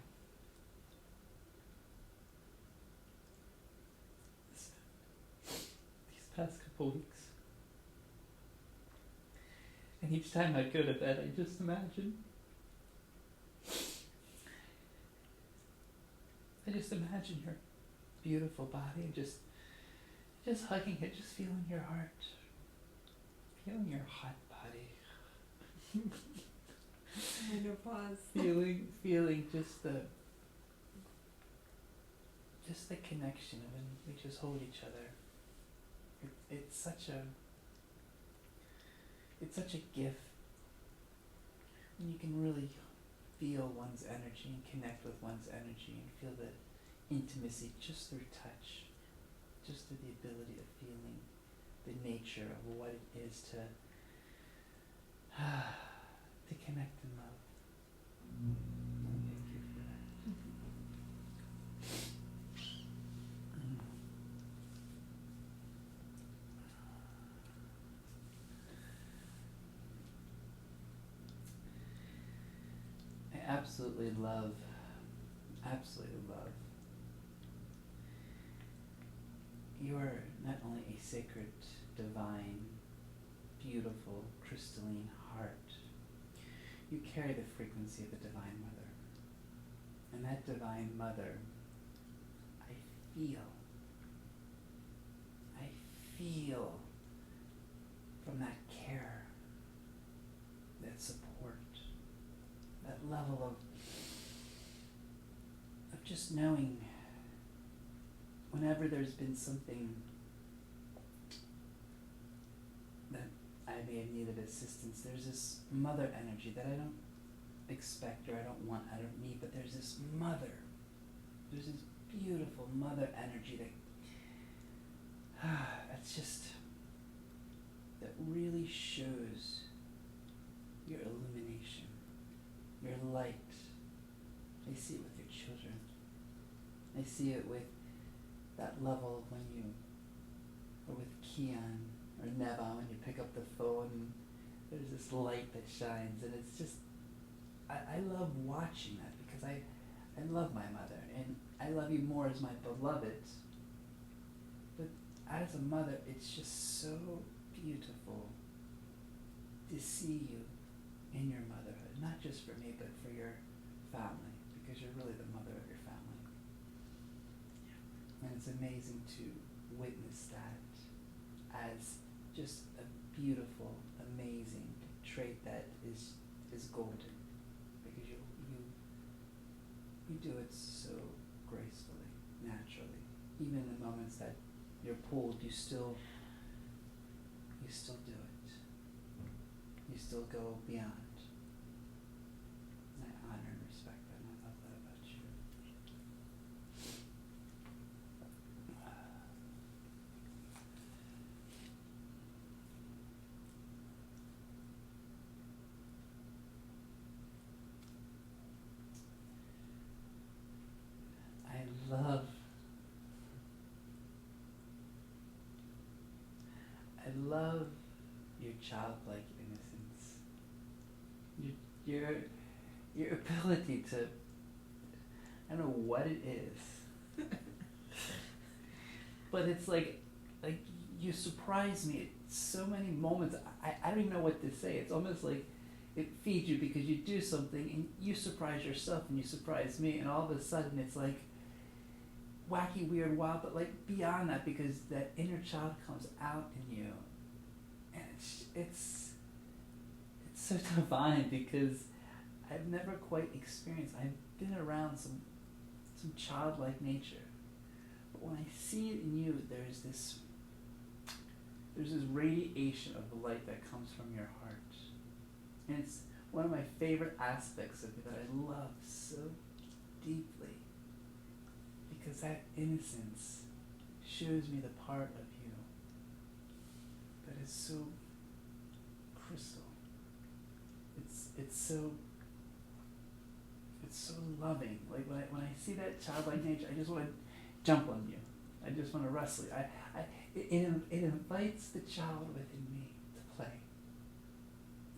These past couple weeks, and each time I'd go to bed, I just imagine your beautiful body, and just hugging it, just feeling your heart, feeling your hot body. Menopause. feeling just the connection of when we just hold each other. It's such a gift when you can really feel one's energy and connect with one's energy and feel the intimacy just through touch, just through the ability of feeling the nature of what it is to connect in love. Thank you for that. I absolutely love you're not only a sacred, divine, beautiful, crystalline heart, you carry the frequency of the Divine Mother. And that Divine Mother, I feel from that care, that support, that level of just knowing whenever there's been something that I may have needed assistance, there's this mother energy that I don't expect or I don't want out of me, but there's this beautiful mother energy that really shows your illumination, your light. I see it with your children. I see it with that level of or with Kian or Neva, when you pick up the phone and there's this light that shines, and it's just, I love watching that because I love my mother, and I love you more as my beloved, but as a mother, it's just so beautiful to see you in your motherhood, not just for me, but for your family, because you're really the mother of your family. And it's amazing to witness that as just a beautiful, amazing trait that is golden, because you do it so gracefully, naturally. Even in the moments that you're pulled, you still do it. You still go beyond. And I honor and respect that, and I love that about you. I love your childlike innocence. Your ability to, I don't know what it is, but it's like you surprise me at so many moments. I don't even know what to say. It's almost like it feeds you because you do something and you surprise yourself and you surprise me, and all of a sudden it's like wacky, weird, wild, but like beyond that, because that inner child comes out in you, and it's so divine, because I've never quite experienced. I've been around some childlike nature, but when I see it in you, there's this radiation of the light that comes from your heart, and it's one of my favorite aspects of you that I love so deeply. Because that innocence shows me the part of you that is so crystal. It's so loving. Like when I see that childlike nature, I just want to jump on you. I just want to wrestle you. It invites the child within me to play,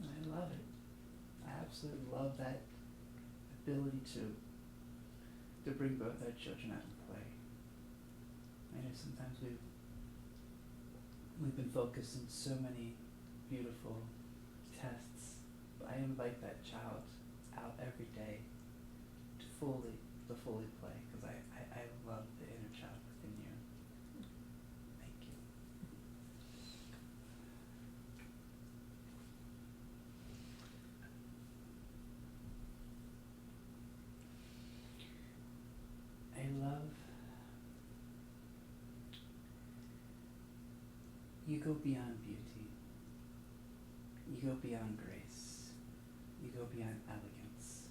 and I love it. I absolutely love that ability to bring both our children out and play. I know sometimes we've been focused on so many beautiful tests, but I invite that child out every day to fully play, because I love the inner child within you. Thank you. I love you go beyond beauty. You go beyond grace. You go beyond elegance.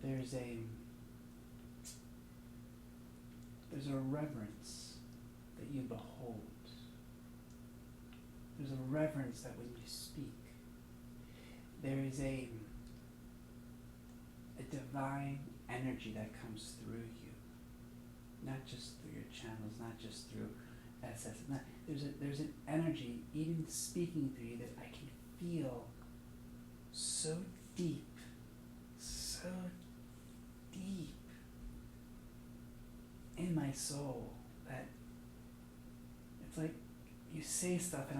There's a reverence that you behold. There's a reverence that when you speak, there is a divine energy that comes through you, not just through your channels, not just through SS. There's an energy, even speaking through you, that I can feel so deep in my soul, that it's like you say stuff and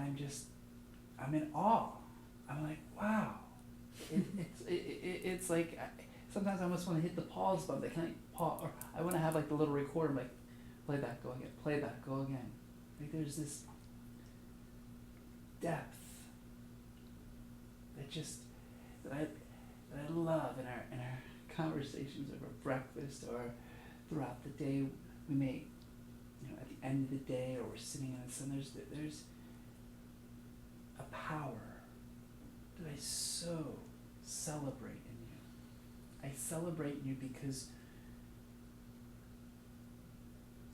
I'm in awe. I'm like, wow. It's like, sometimes I almost want to hit the pause button. Can I pause? Or I want to have like the little recorder, like, play back, go again, play back, go again. Like there's this depth that I love in our conversations over breakfast, or throughout the day. We may, at the end of the day, or we're sitting in the sun. There's a power that I so celebrate in you. I celebrate you because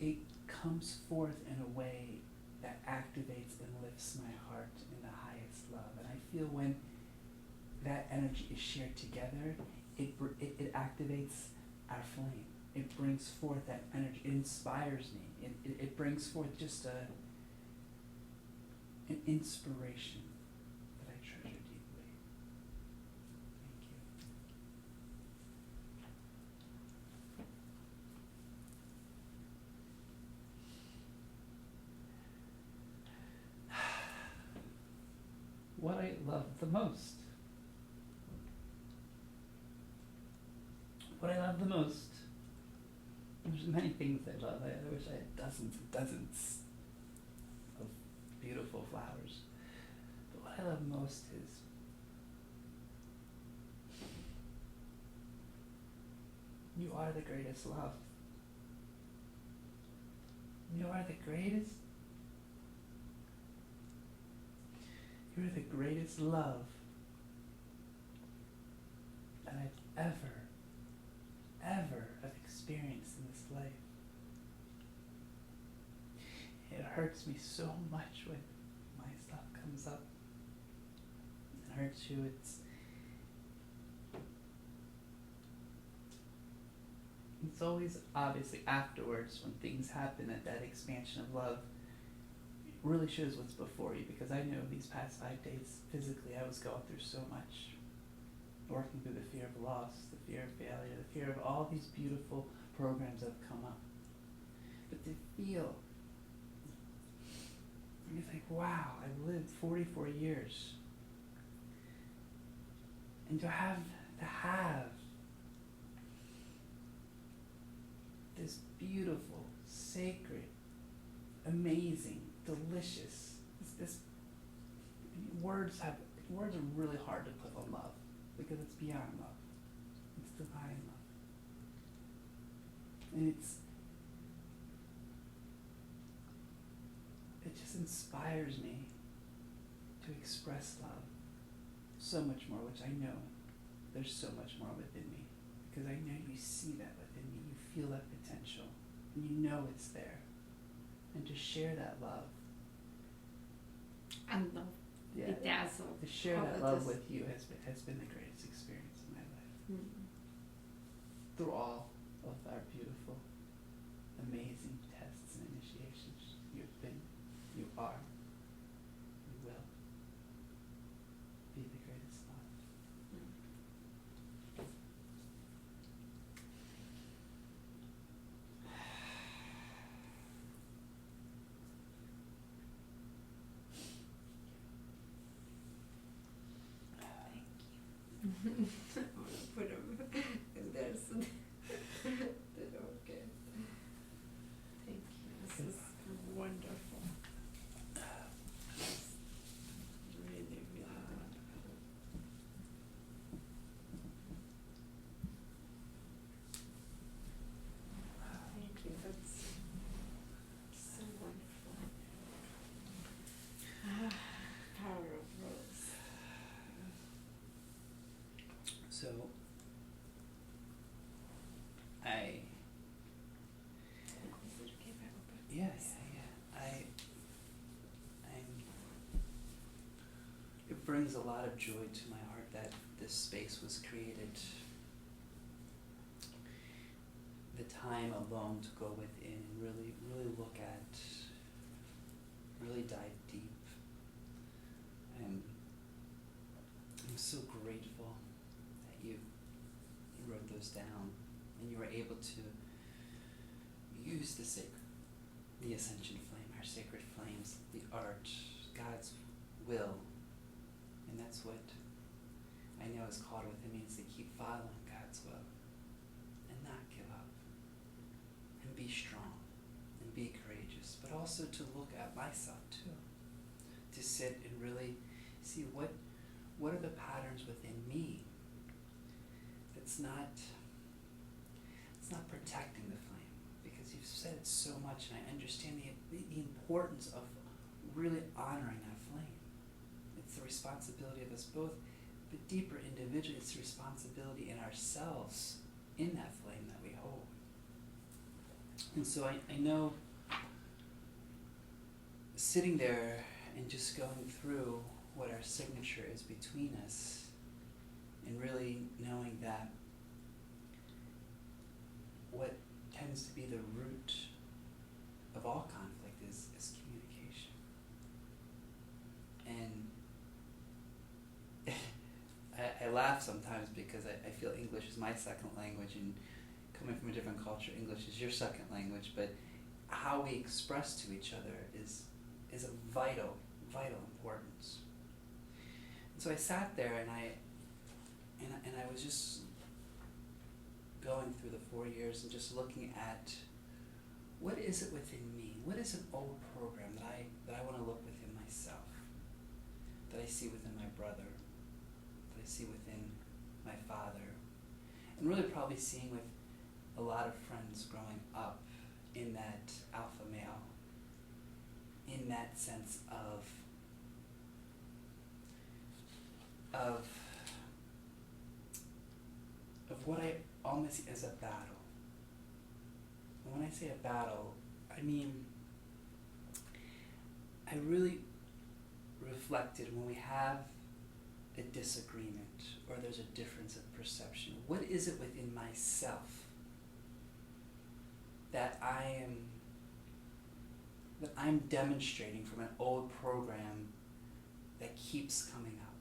it comes forth in a way that activates and lifts my heart in the highest love. And I feel when that energy is shared together, it activates our flame. It brings forth that energy. It inspires me. It brings forth just an inspiration that I treasure deeply. Thank you. What I love the most. what I love the most, there's many things I love. I wish I had dozens and dozens of beautiful flowers. But what I love most is you are the greatest love. You are the greatest. You're the greatest love that I've ever have experienced in this life. It hurts me so much when my stuff comes up. It hurts you. It's always obviously afterwards when things happen that expansion of love really shows what's before you, because I know these past 5 days physically I was going through so much, working through the fear of loss, the fear of failure, the fear of all these beautiful programs that have come up. But to feel, you think, wow, I've lived 44 years, and to have this beautiful, sacred, amazing, delicious, words are really hard to put on love, because it's beyond love. It's divine love. And it just inspires me to express love so much more, which I know there's so much more within me, because I know you see that within me, you feel that potential, and you know it's there. And to share that love, And love. yeah, It dazzles. to share that love with you has been the greatest experience in my life. Mm. Through all of our beautiful, amazing tests and initiations, you've been, you are, you will be the greatest love. Put them in there so they don't get. Thank you. This is wonderful. Really, really wonderful. Thank you. That's so wonderful. Power of rose. So, Is it okay if I open? yeah. It brings a lot of joy to my heart that this space was created. The time alone to go within and really look at, really dive deep. And I'm so grateful that you wrote those down and you were able to use the Ascension Flame, our sacred flames, the art, God's will. And that's what I know is called within me, is to keep following God's will and not give up and be strong and be courageous, but also to look at myself too, to sit and really see what are the patterns within me that's not protecting the flame, because you've said it so much, and I understand the importance of really honoring that flame. It's the responsibility of us both, but deeper individually, it's the responsibility in ourselves, in that flame that we hold. And so I know sitting there and just going through what our signature is between us, and really knowing that what tends to be the root of all conflict is communication. And I laugh sometimes because I feel English is my second language, and coming from a different culture, English is your second language, but how we express to each other is of vital importance. And so I sat there and I was just going through the 4 years and just looking at what is it within me? What is an old program that I want to look within myself, that I see within my brother, that I see within my father, and really probably seeing with a lot of friends growing up in that alpha male, in that sense of what I almost see as a battle. And when I say a battle, I mean, I really reflected when we have a disagreement or there's a difference of perception, what is it within myself that I'm demonstrating from an old program that keeps coming up.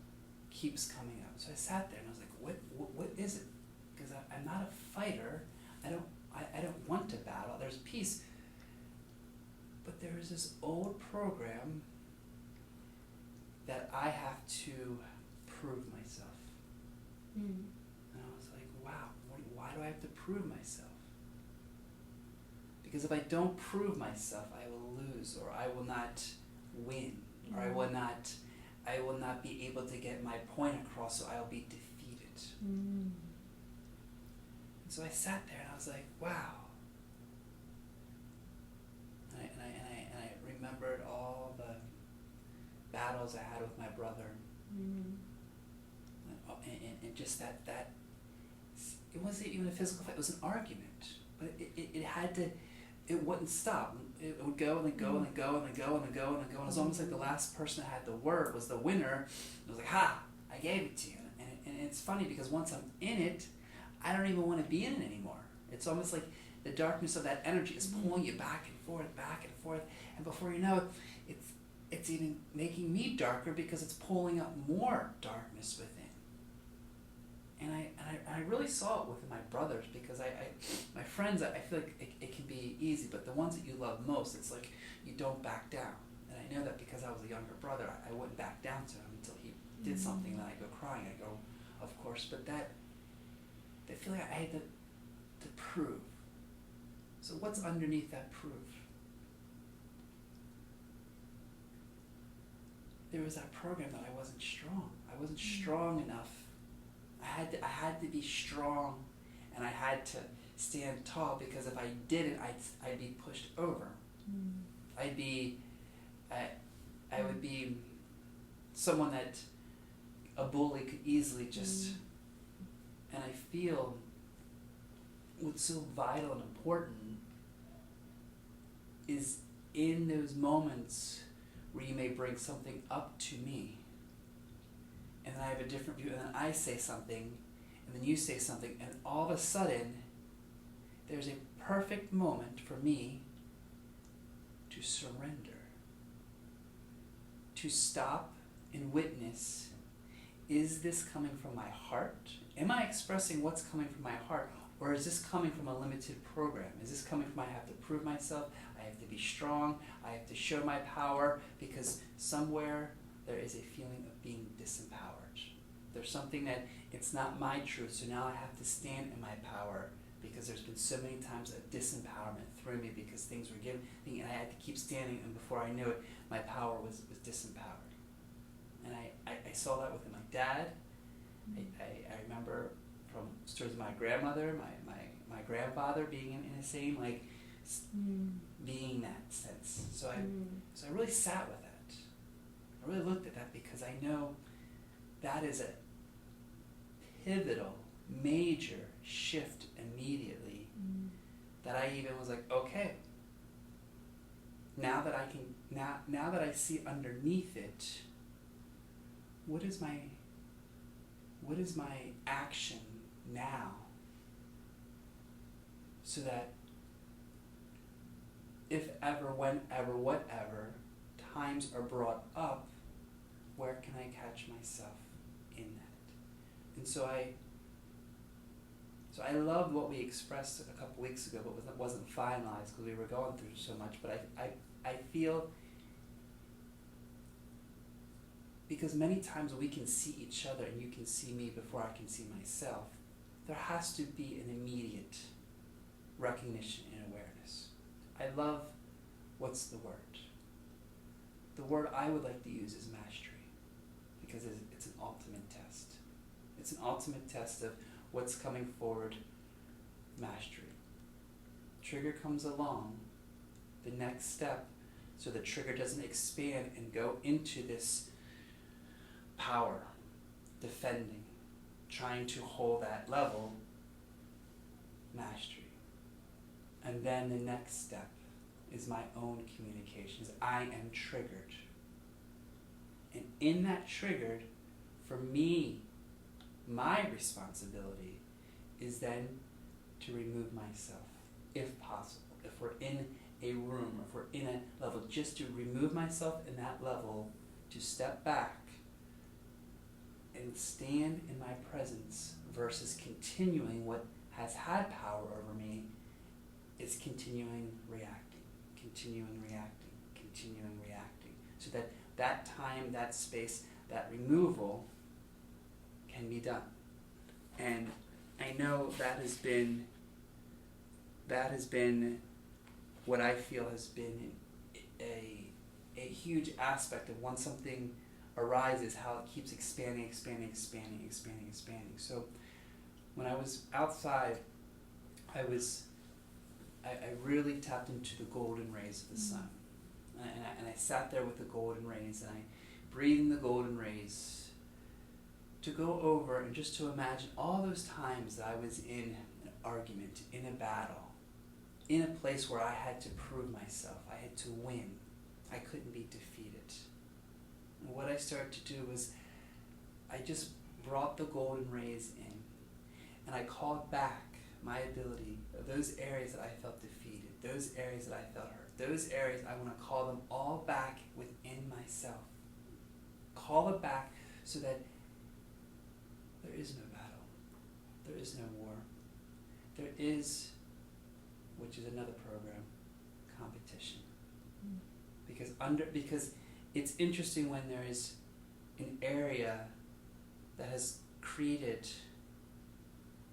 So I sat there and I was like, what is it? Because I'm not a fighter. I don't want to battle. There's peace. But there is this old program that I have to prove myself. And I was like, wow, why do I have to prove myself? Because if I don't prove myself, I will lose, or I will not win, or I will not be able to get my point across, so I'll be defeated. And so I sat there and I was like, wow. And I remembered all the battles I had with my brother. And just that it wasn't even a physical fight, it was an argument. But it wouldn't stop. It would go and then go and then go and then go and then go and then go. And it was almost like the last person that had the word was the winner. It was like, ha, I gave it to you. And it's funny because once I'm in it, I don't even want to be in it anymore. It's almost like the darkness of that energy is pulling you back and forth. And before you know it, it's even making me darker because it's pulling up more darkness within. And I really saw it with my brothers because my friends, I feel like it can be easy, but the ones that you love most, it's like you don't back down. And I know that because I was a younger brother, I wouldn't back down to him until he did something, and then I go crying. I go, of course, but that feeling I had to prove. So what's underneath that proof? There was that program that I wasn't strong. I wasn't strong enough. I had to be strong, and I had to stand tall, because if I didn't, I'd be pushed over. I would be someone that a bully could easily just. And I feel what's so vital and important is in those moments where you may bring something up to me, and then I have a different view, and then I say something, and then you say something, and all of a sudden, there's a perfect moment for me to surrender, to stop and witness, is this coming from my heart? Am I expressing what's coming from my heart, or is this coming from a limited program? Is this coming from I have to prove myself, I have to be strong, I have to show my power, because somewhere there is a feeling of being disempowered. There's something that it's not my truth, so now I have to stand in my power, because there's been so many times of disempowerment through me because things were given, and I had to keep standing, and before I knew it, my power was disempowered. And I saw that within my dad. I remember from stories of my grandmother, my grandfather being in the same, being that sense. So I really sat with that. I really looked at that, because I know that is a pivotal, major shift immediately, that I even was like, okay, now that I see underneath it, what is my action now, so that if ever, whenever, whatever times are brought up, where can I catch myself in that? And so I loved what we expressed a couple weeks ago, but wasn't finalized because we were going through so much. But I feel, because many times we can see each other, and you can see me before I can see myself, there has to be an immediate recognition and awareness. I love, what's the word? The word I would like to use is mastery, because it's an ultimate test. It's an ultimate test of what's coming forward, mastery. Trigger comes along, the next step, so the trigger doesn't expand and go into this power, defending, trying to hold that level, mastery. And then the next step is my own communications. I am triggered. And in that triggered, for me, my responsibility is then to remove myself, if possible. If we're in a room, if we're in a level, just to remove myself in that level, to step back and stand in my presence versus continuing what has had power over me, is continuing reacting, continuing reacting, continuing reacting. So that that time, that space, that removal can be done. And I know that has been what I feel has been a huge aspect of when something arises, how it keeps expanding. So when I was outside, I really tapped into the golden rays of the sun. And I sat there with the golden rays, and I breathed in the golden rays to go over and just to imagine all those times that I was in an argument, in a battle, in a place where I had to prove myself, I had to win, I couldn't be defeated. And what I started to do was I just brought the golden rays in, and I called back my ability of those areas that I felt defeated, those areas that I felt hurt, those areas I want to call them all back within myself. Call it back so that there is no battle, there is no war, there is, which is another program, competition. Because it's interesting when there is an area that has created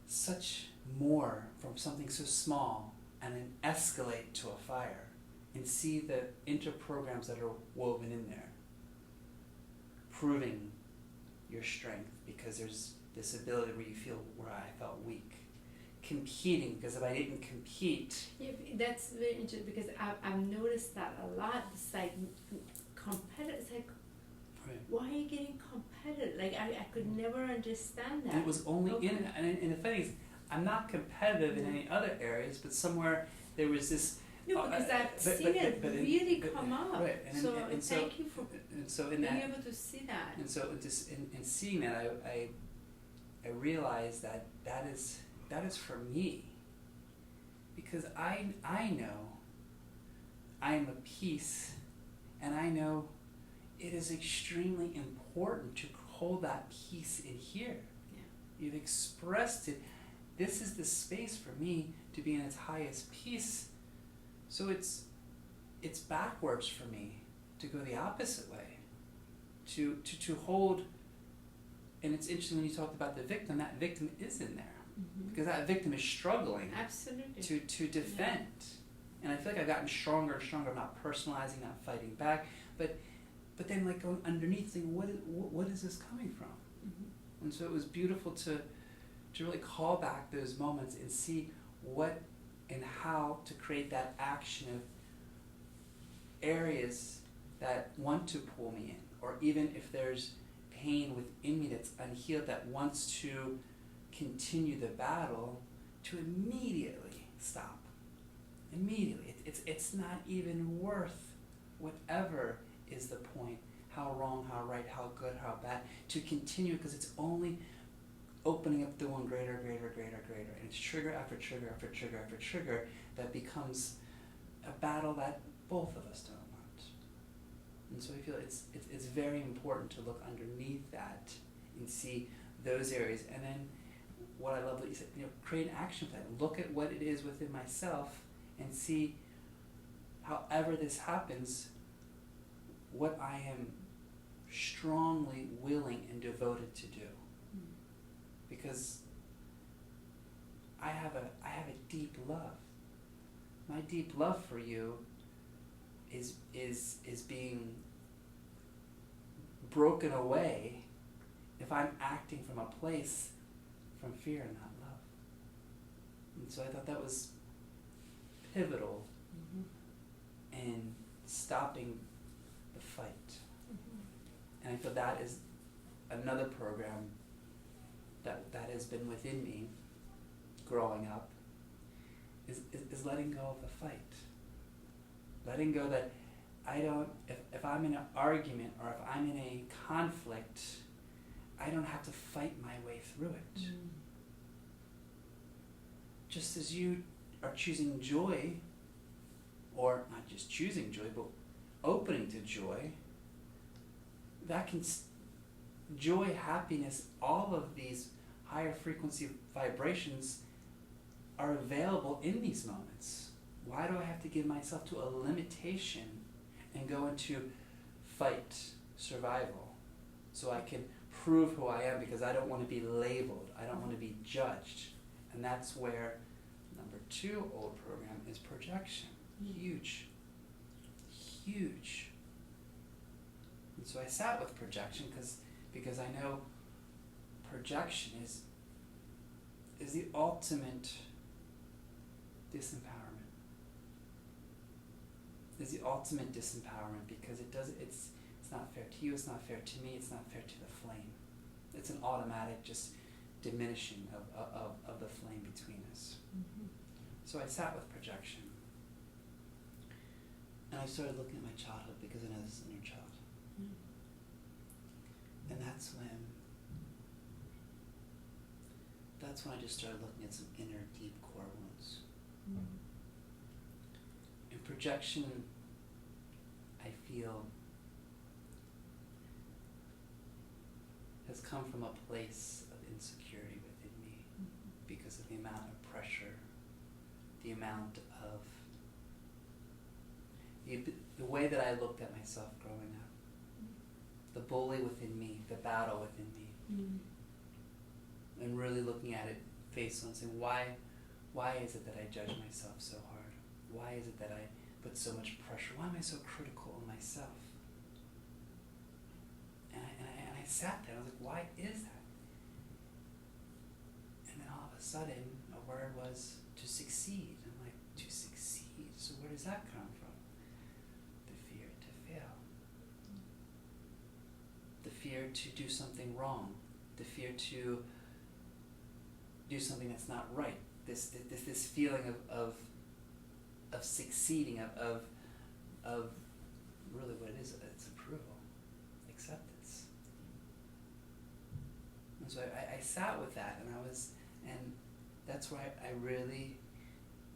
such more from something so small and then escalate to a fire, and see the inter-programs that are woven in there, proving your strength, because there's this ability where you feel where I felt weak. Competing, because if I didn't compete... Yeah, that's very interesting, because I've noticed that a lot. It's like competitive. It's like, right. Why are you getting competitive? Like, I could never understand that. And it was only okay. and the thing is, I'm not competitive in any other areas, but somewhere there was this... No, because I've seen it really come up. Right. And thank you for being able to see that. And so just in seeing that, I realized that is for me, because I know I am a piece, and I know it is extremely important to hold that piece in here. Yeah. You've expressed it. This is the space for me to be in its highest peace. So it's backwards for me to go the opposite way, to hold. And it's interesting when you talked about the victim. That victim is in there. Mm-hmm. Because that victim is struggling absolutely to defend. Yeah. And I feel like I've gotten stronger and stronger, not personalizing, not fighting back, but then like going underneath, saying what is this coming from? Mm-hmm. And so it was beautiful to really call back those moments and see what and how to create that action of areas that want to pull me in, or even if there's pain within me that's unhealed that wants to continue the battle, to immediately stop. Immediately. It's not even worth whatever is the point, how wrong, how right, how good, how bad, to continue, because it's only opening up the one greater. And it's trigger after trigger after trigger after trigger that becomes a battle that both of us don't want. And so I feel it's very important to look underneath that and see those areas. And then what I love that you said, create an action plan. Look at what it is within myself and see, however this happens, what I am strongly willing and devoted to do. Because deep love. My deep love for you is being broken away if I'm acting from a place from fear and not love. And so I thought that was pivotal in stopping the fight. And I feel that is another program that has been within me growing up, is letting go of the fight. Letting go that I don't, if I'm in an argument or if I'm in a conflict, I don't have to fight my way through it. Just as you are choosing joy, or not just choosing joy, but opening to joy, that can, joy, happiness, all of these higher frequency vibrations are available in these moments. Why do I have to give myself to a limitation and go into fight, survival, so I can prove who I am because I don't want to be labeled, I don't want to be judged? And that's where number 2 old program is projection. Huge. Huge. And so I sat with projection because I know projection is the ultimate disempowerment. Is the ultimate disempowerment because it's not fair to you, it's not fair to me, it's not fair to the flame. It's an automatic just diminishing of the flame between us. So I sat with projection. And I started looking at my childhood because I know this is inner child. And that's when I just started looking at some inner deep core wounds. And projection, I feel, has come from a place of insecurity within me because of the amount of pressure, the amount of the way that I looked at myself growing up, the bully within me, the battle within me, and really looking at it face on, saying, why is it that I judge myself so hard? Why is it that I put so much pressure? Why am I so critical of myself? And I sat there, I was like, why is that? And then all of a sudden, a word was to succeed. I'm like, to succeed? So where does that come from? The fear to fail. The fear to do something wrong. The fear to do something that's not right. This feeling of succeeding, of really what it is, it's approval, acceptance. And so I sat with that, and that's why I really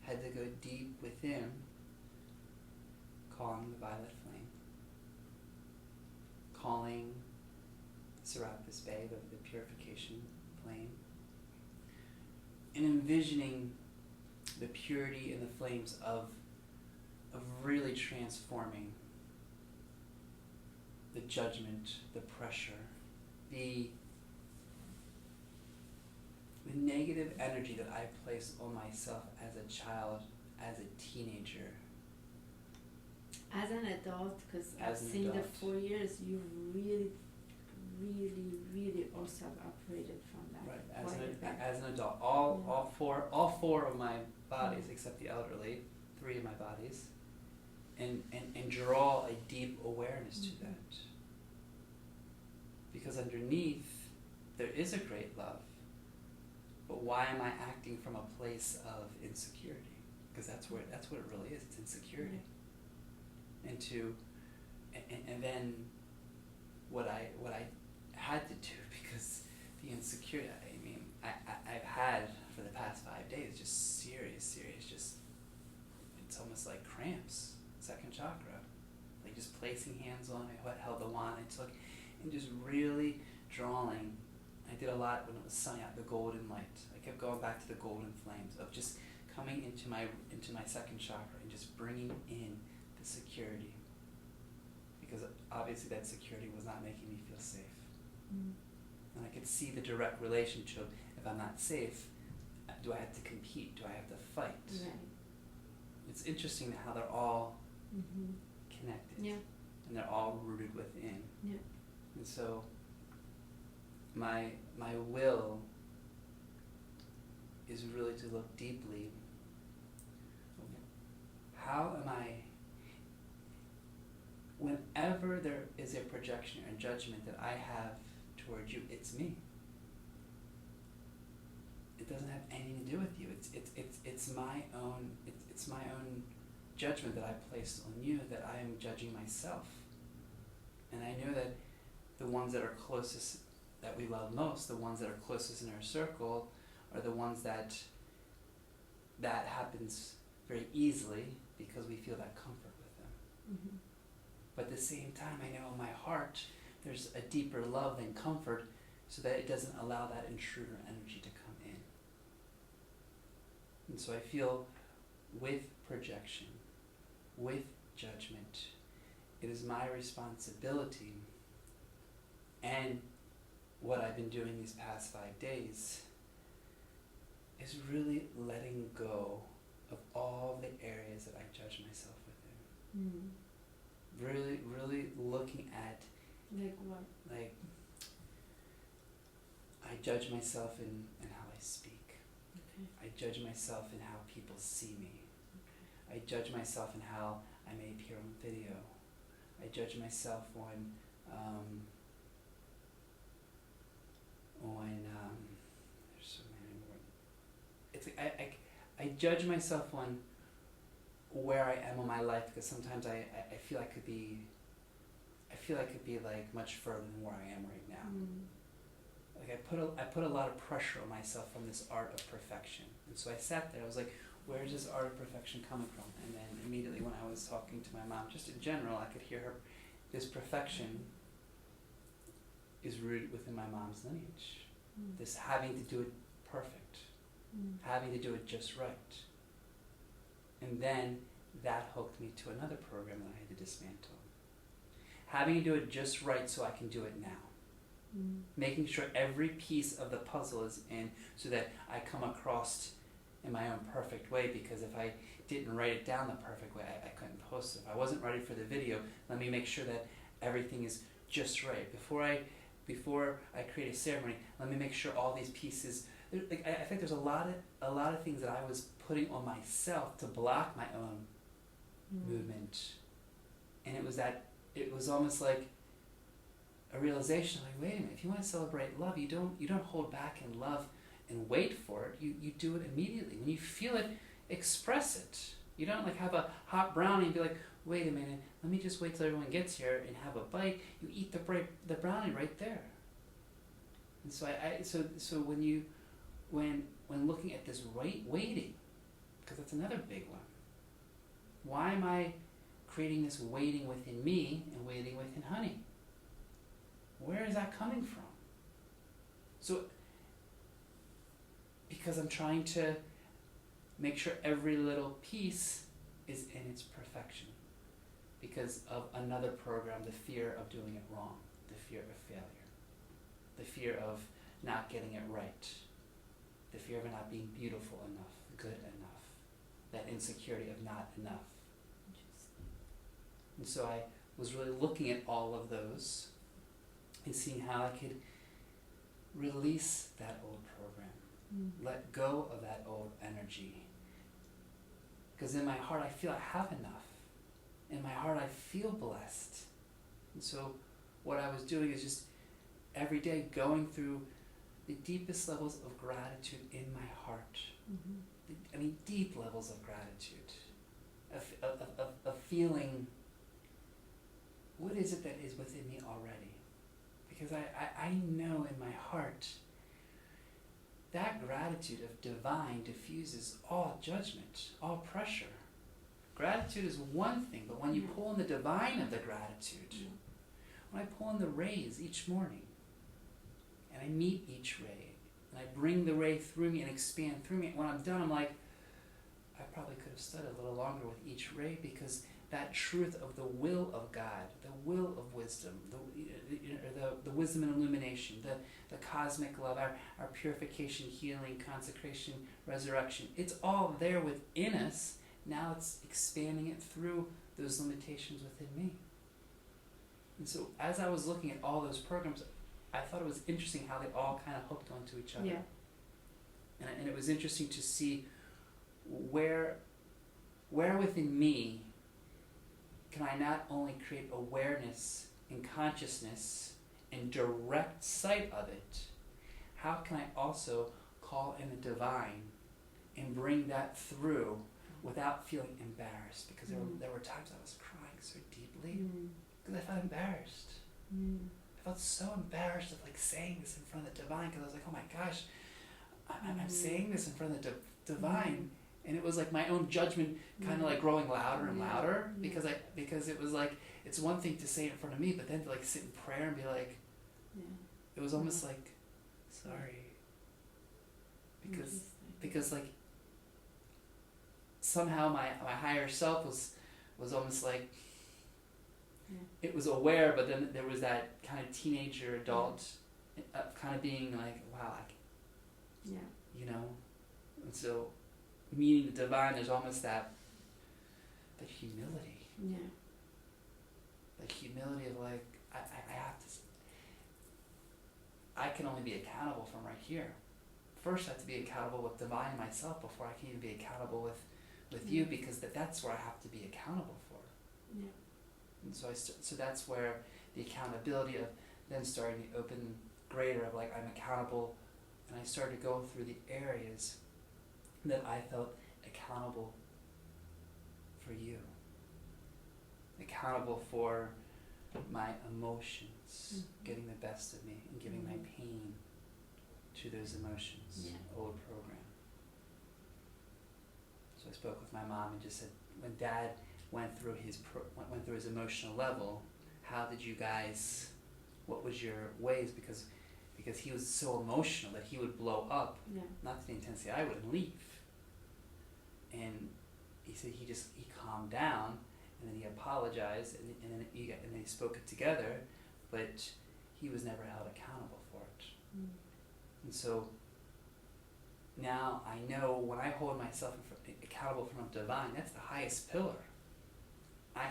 had to go deep within, calling the violet flame, calling Serapis Bey, the purification flame, and envisioning the purity and the flames of really transforming the judgment, the pressure, the negative energy that I placed on myself as a child, as a teenager. As an adult, because I've seen the 4 years, you really also have operated from that. Right, as an adult, all four of my bodies, except the elderly, 3 of my bodies, and draw a deep awareness to that. Because underneath, there is a great love. But why am I acting from a place of insecurity? Because that's what it really is. It's insecurity. And then what I had to do, because the insecurity, I mean, I've had for the past 5 days just serious, just, it's almost like cramps, second chakra. Like just placing hands on it, I held the wand, I took, and just really drawing. I did a lot when it was sunny out, the golden light. I kept going back to the golden flames of just coming into my second chakra and just bringing in the security. Because obviously that security was not making me feel safe. And I could see the direct relationship. If I'm not safe, do I have to compete? Do I have to fight? Right. It's interesting how they're all Mm-hmm. connected. Yeah. And they're all rooted within. Yeah. And so my will is really to look deeply. How am I, whenever there is a projection or judgment that I have towards you, it's me. It doesn't have anything to do with you. It's my own judgment that I placed on you, that I am judging myself. And I know that the ones that are closest, that we love most, the ones that are closest in our circle, are the ones that happens very easily because we feel that comfort with them. Mm-hmm. But at the same time, I know in my heart there's a deeper love than comfort, so that it doesn't allow that intruder energy to come in. And so I feel with projection, with judgment, it is my responsibility, and what I've been doing these past 5 days is really letting go of all the areas that I judge myself within. Mm. Really, really looking at, Like what? like, I judge myself in how I speak. Okay. I judge myself in how people see me. Okay. I judge myself in how I may appear on video. I judge myself on there's so many more. It's like I judge myself on where I am in my life, because sometimes I feel I could be like much further than where I am right now. Mm. Like I put a lot of pressure on myself from this art of perfection. And so I sat there, I was like, where's this art of perfection coming from? And then immediately when I was talking to my mom, just in general, I could hear her, this perfection is rooted within my mom's lineage. Mm. This having to do it perfect, having to do it just right. And then that hooked me to another program that I had to dismantle. Having to do it just right so I can do it now. Mm. Making sure every piece of the puzzle is in so that I come across in my own perfect way, because if I didn't write it down the perfect way, I couldn't post it. If I wasn't ready for the video, let me make sure that everything is just right. Before I create a ceremony, let me make sure all these pieces, like, I think there's a lot of things that I was putting on myself to block my own movement. And it was almost like a realization, like, wait a minute, if you want to celebrate love, you don't hold back in love and wait for it. You do it immediately. When you feel it, express it. You don't like have a hot brownie and be like, wait a minute, let me just wait till everyone gets here and have a bite. You eat the brownie right there. And so so when looking at this waiting, because that's another big one. Why am I creating this waiting within me and waiting within honey? Where is that coming from? So, because I'm trying to make sure every little piece is in its perfection. Because of another program, the fear of doing it wrong, the fear of failure, the fear of not getting it right, the fear of it not being beautiful enough, good enough, that insecurity of not enough. And so I was really looking at all of those and seeing how I could release that old program, let go of that old energy. Because in my heart I feel I have enough. In my heart I feel blessed. And so what I was doing is just every day going through the deepest levels of gratitude in my heart. I mean, deep levels of gratitude. Of feeling, what is it that is within me already? Because I know in my heart that gratitude of divine diffuses all judgment, all pressure. Gratitude is one thing, but when you pull in the divine of the gratitude, when I pull in the rays each morning, and I meet each ray, and I bring the ray through me and expand through me, when I'm done, I'm like, I probably could have stood a little longer with each ray, because that truth of the will of God, the will of wisdom, the wisdom and illumination, the cosmic love, our purification, healing, consecration, resurrection. It's all there within us. Now it's expanding it through those limitations within me. And so as I was looking at all those programs, I thought it was interesting how they all kind of hooked onto each other. Yeah. And it was interesting to see where within me can I not only create awareness and consciousness and direct sight of it, how can I also call in the divine and bring that through without feeling embarrassed? Because there were times I was crying so deeply because I felt embarrassed. I felt so embarrassed of like saying this in front of the divine, because I was like, oh my gosh, I'm saying this in front of the divine. And it was like my own judgment kind of like growing louder and louder, because it was like, it's one thing to say it in front of me, but then to like sit in prayer and be like, it was almost like, sorry, because like somehow my higher self was almost like, it was aware, but then there was that kind of teenager adult kind of being like, wow, you know, and so meeting the divine, there's almost that humility. Yeah. The humility of like, I have to, I can only be accountable from right here. First I have to be accountable with divine myself before I can even be accountable with you, because that's where I have to be accountable for. Yeah. And so so that's where the accountability of then starting to open greater of like, I'm accountable, and I started to go through the areas that I felt accountable for you. Accountable for my emotions getting the best of me and giving my pain to those emotions. Old program. So I spoke with my mom and just said, when Dad went through his emotional level, how did you guys, what was your ways, because he was so emotional that he would blow up, not to the intensity I would, and leave. And he said he calmed down, and then he apologized, and then they spoke it together, but he was never held accountable for it. And so now I know when I hold myself accountable from the divine, that's the highest pillar. I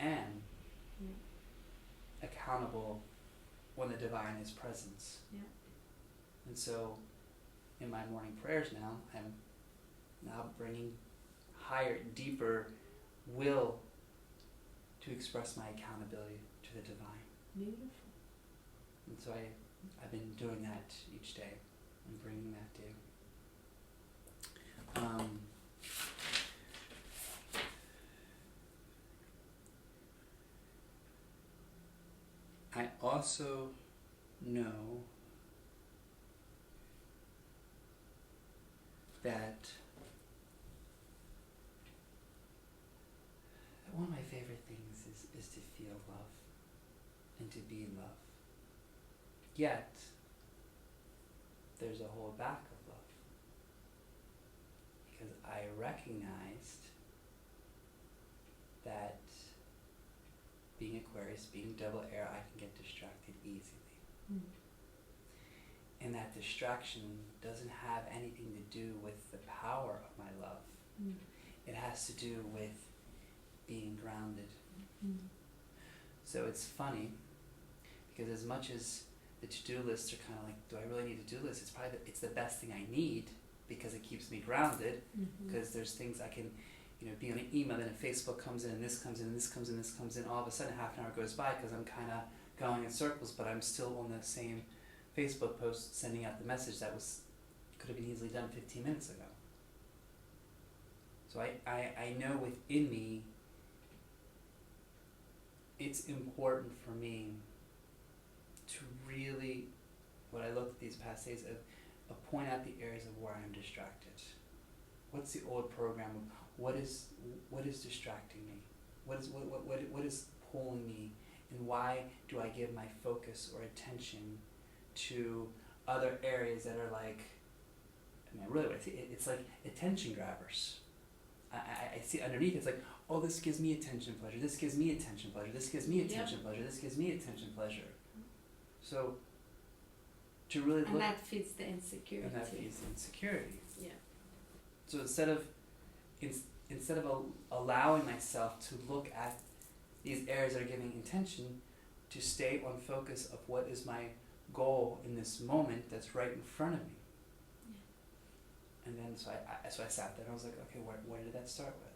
am accountable when the divine is present. And so in my morning prayers now, I'm now bringing higher, deeper will to express my accountability to the divine. Beautiful. And so I've been doing that each day and bringing that to I also know that one of my favorite things is to feel love and to be love. Yet, there's a hold back of love. Because I recognized that being Aquarius, being double air, I can get distracted easily. And that distraction doesn't have anything to do with the power of my love. It has to do with being grounded. So it's funny, because as much as the to-do lists are kind of like, do I really need a to-do list? It's the best thing I need, because it keeps me grounded, because there's things I can, be on an email, then a Facebook comes in, and this comes in, and this comes in, this comes in, all of a sudden half an hour goes by because I'm kind of going in circles, but I'm still on the same Facebook post sending out the message that could have been easily done 15 minutes ago. So I know within me, it's important for me to really, what I looked at these past days, of point out the areas of where I'm distracted. What's the old program? What is distracting me? What is pulling me? And why do I give my focus or attention to other areas that are like, really what it's like attention grabbers. I see underneath it's like, oh, this gives me attention, pleasure, this gives me attention, pleasure, this gives me attention, pleasure, this gives me attention, pleasure. So to really and look, that feeds the insecurity. and that feeds the insecurity. Yeah. So instead of allowing myself to look at these areas that are giving intention, to stay on focus of what is my goal in this moment that's right in front of me. Yeah. And then so I sat there and I was like, okay, where did that start with?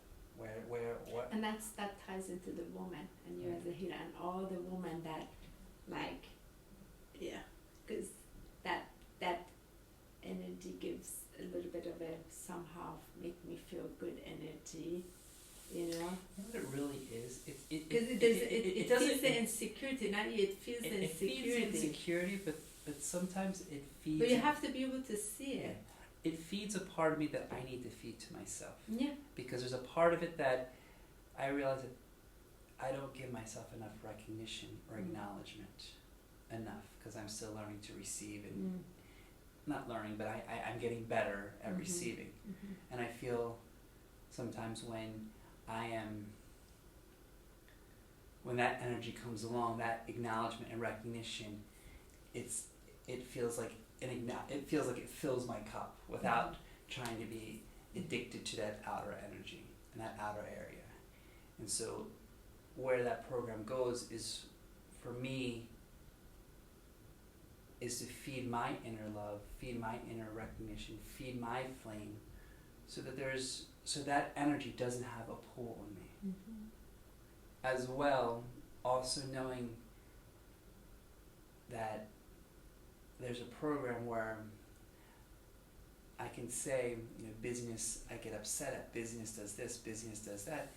What? And that ties into the woman, and you as a healer, and all the women that, like, yeah, because that energy gives a little bit of a somehow make me feel good energy, you know. You know what it really is? Because it feels the insecurity. Not it feels the insecurity. It feeds insecurity, but sometimes it feeds. But you have to be able to see it. Yeah. It feeds a part of me that I need to feed to myself. Yeah. Because there's a part of it that I realize that I don't give myself enough recognition or acknowledgement enough, because I'm still learning to receive and not learning, but I'm getting better at receiving. And I feel sometimes when that energy comes along, that acknowledgement and recognition, it feels like it fills my cup without trying to be addicted to that outer energy and that outer area. And so where that program goes is, for me, is to feed my inner love, feed my inner recognition, feed my flame, so that energy doesn't have a pull on me. As well, also knowing that there's a program where I can say, busyness, I get upset at, busyness does this, busyness does that.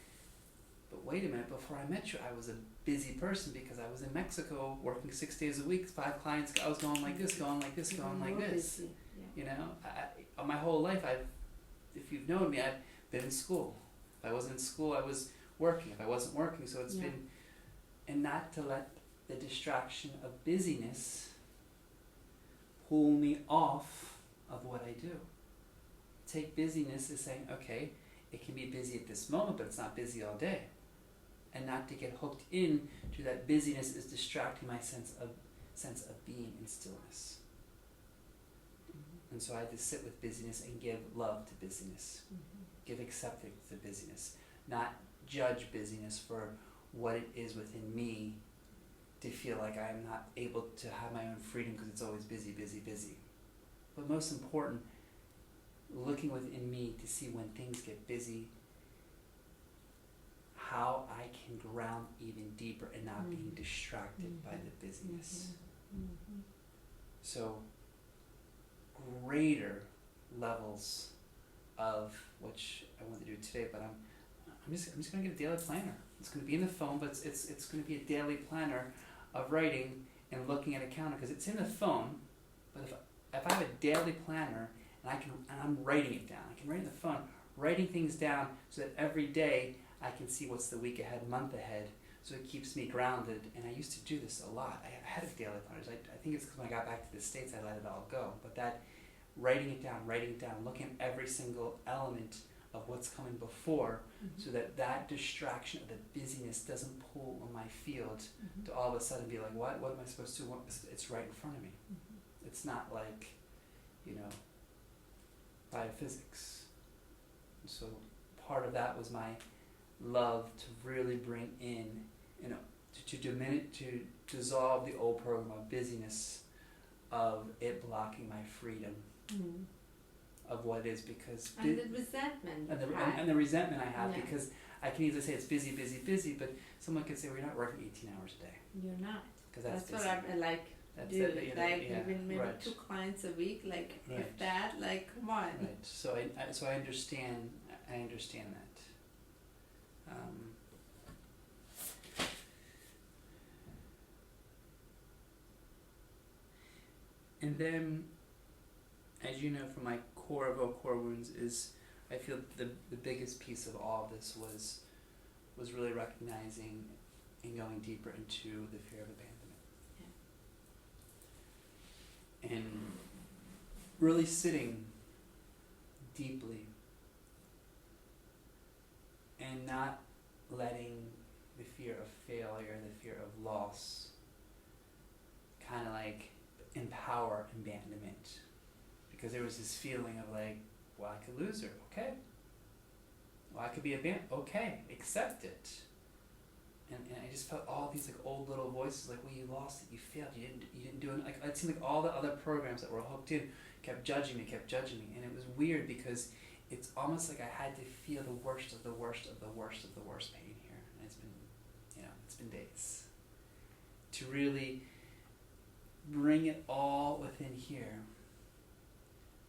But wait a minute, before I met you, I was a busy person because I was in Mexico working 6 days a week, 5 clients, I was going like this, going like this, going like this. Yeah. My whole life, if you've known me, I've been in school. If I wasn't in school, I was working. If I wasn't working, so it's been, and not to let the distraction of busyness pull me off of what I do. Take busyness as saying, okay, it can be busy at this moment, but it's not busy all day. And not to get hooked in to that busyness is distracting my sense of being in stillness. And so I had to sit with busyness and give love to busyness. Give acceptance to busyness. Not judge busyness for what it is within me to feel like I am not able to have my own freedom because it's always busy, busy, busy. But most important, looking within me to see when things get busy, how I can ground even deeper and not being distracted by the busyness. So greater levels of, which I want to do today, but I'm just going to get a daily planner. It's going to be in the phone, but it's going to be a daily planner of writing and looking at a calendar, because it's in the phone. But if I have a daily planner and I'm writing it down, I can write it in the phone, writing things down so that every day I can see what's the week ahead, month ahead, so it keeps me grounded. And I used to do this a lot. I had a daily planners. I think it's because when I got back to the States, I let it all go. But that writing it down, looking at every single element of what's coming before, so that distraction of the busyness doesn't pull on my field to all of a sudden be like, what am I supposed to do? It's right in front of me. It's not like, biophysics. And so part of that was my love to really bring in, to dissolve the old program of busyness, of it blocking my freedom of what it is, because and the resentment and the resentment I have, because I can easily say it's busy, busy, busy, but someone could say, well, you're not working 18 hours a day. You're not. Because that's busy. what I like. That's do it, even maybe 2 clients a week, if that, come on. Right. So I understand. I understand that. And then, as you know, from my core of all core wounds is, I feel the biggest piece of all of this was really recognizing and going deeper into the fear of abandonment. And really sitting deeply and not letting the fear of failure, the fear of loss, kind of like empower abandonment. Because there was this feeling of like, well, I could lose her, okay. Well, I could be abandoned, okay, accept it. And I just felt all these like old little voices like, well, you lost it, you failed, you didn't do it. Like it seemed like all the other programs that were hooked in kept judging me, and it was weird because it's almost like I had to feel the worst of the worst of the worst of the worst pain here. And it's been days to really bring it all within here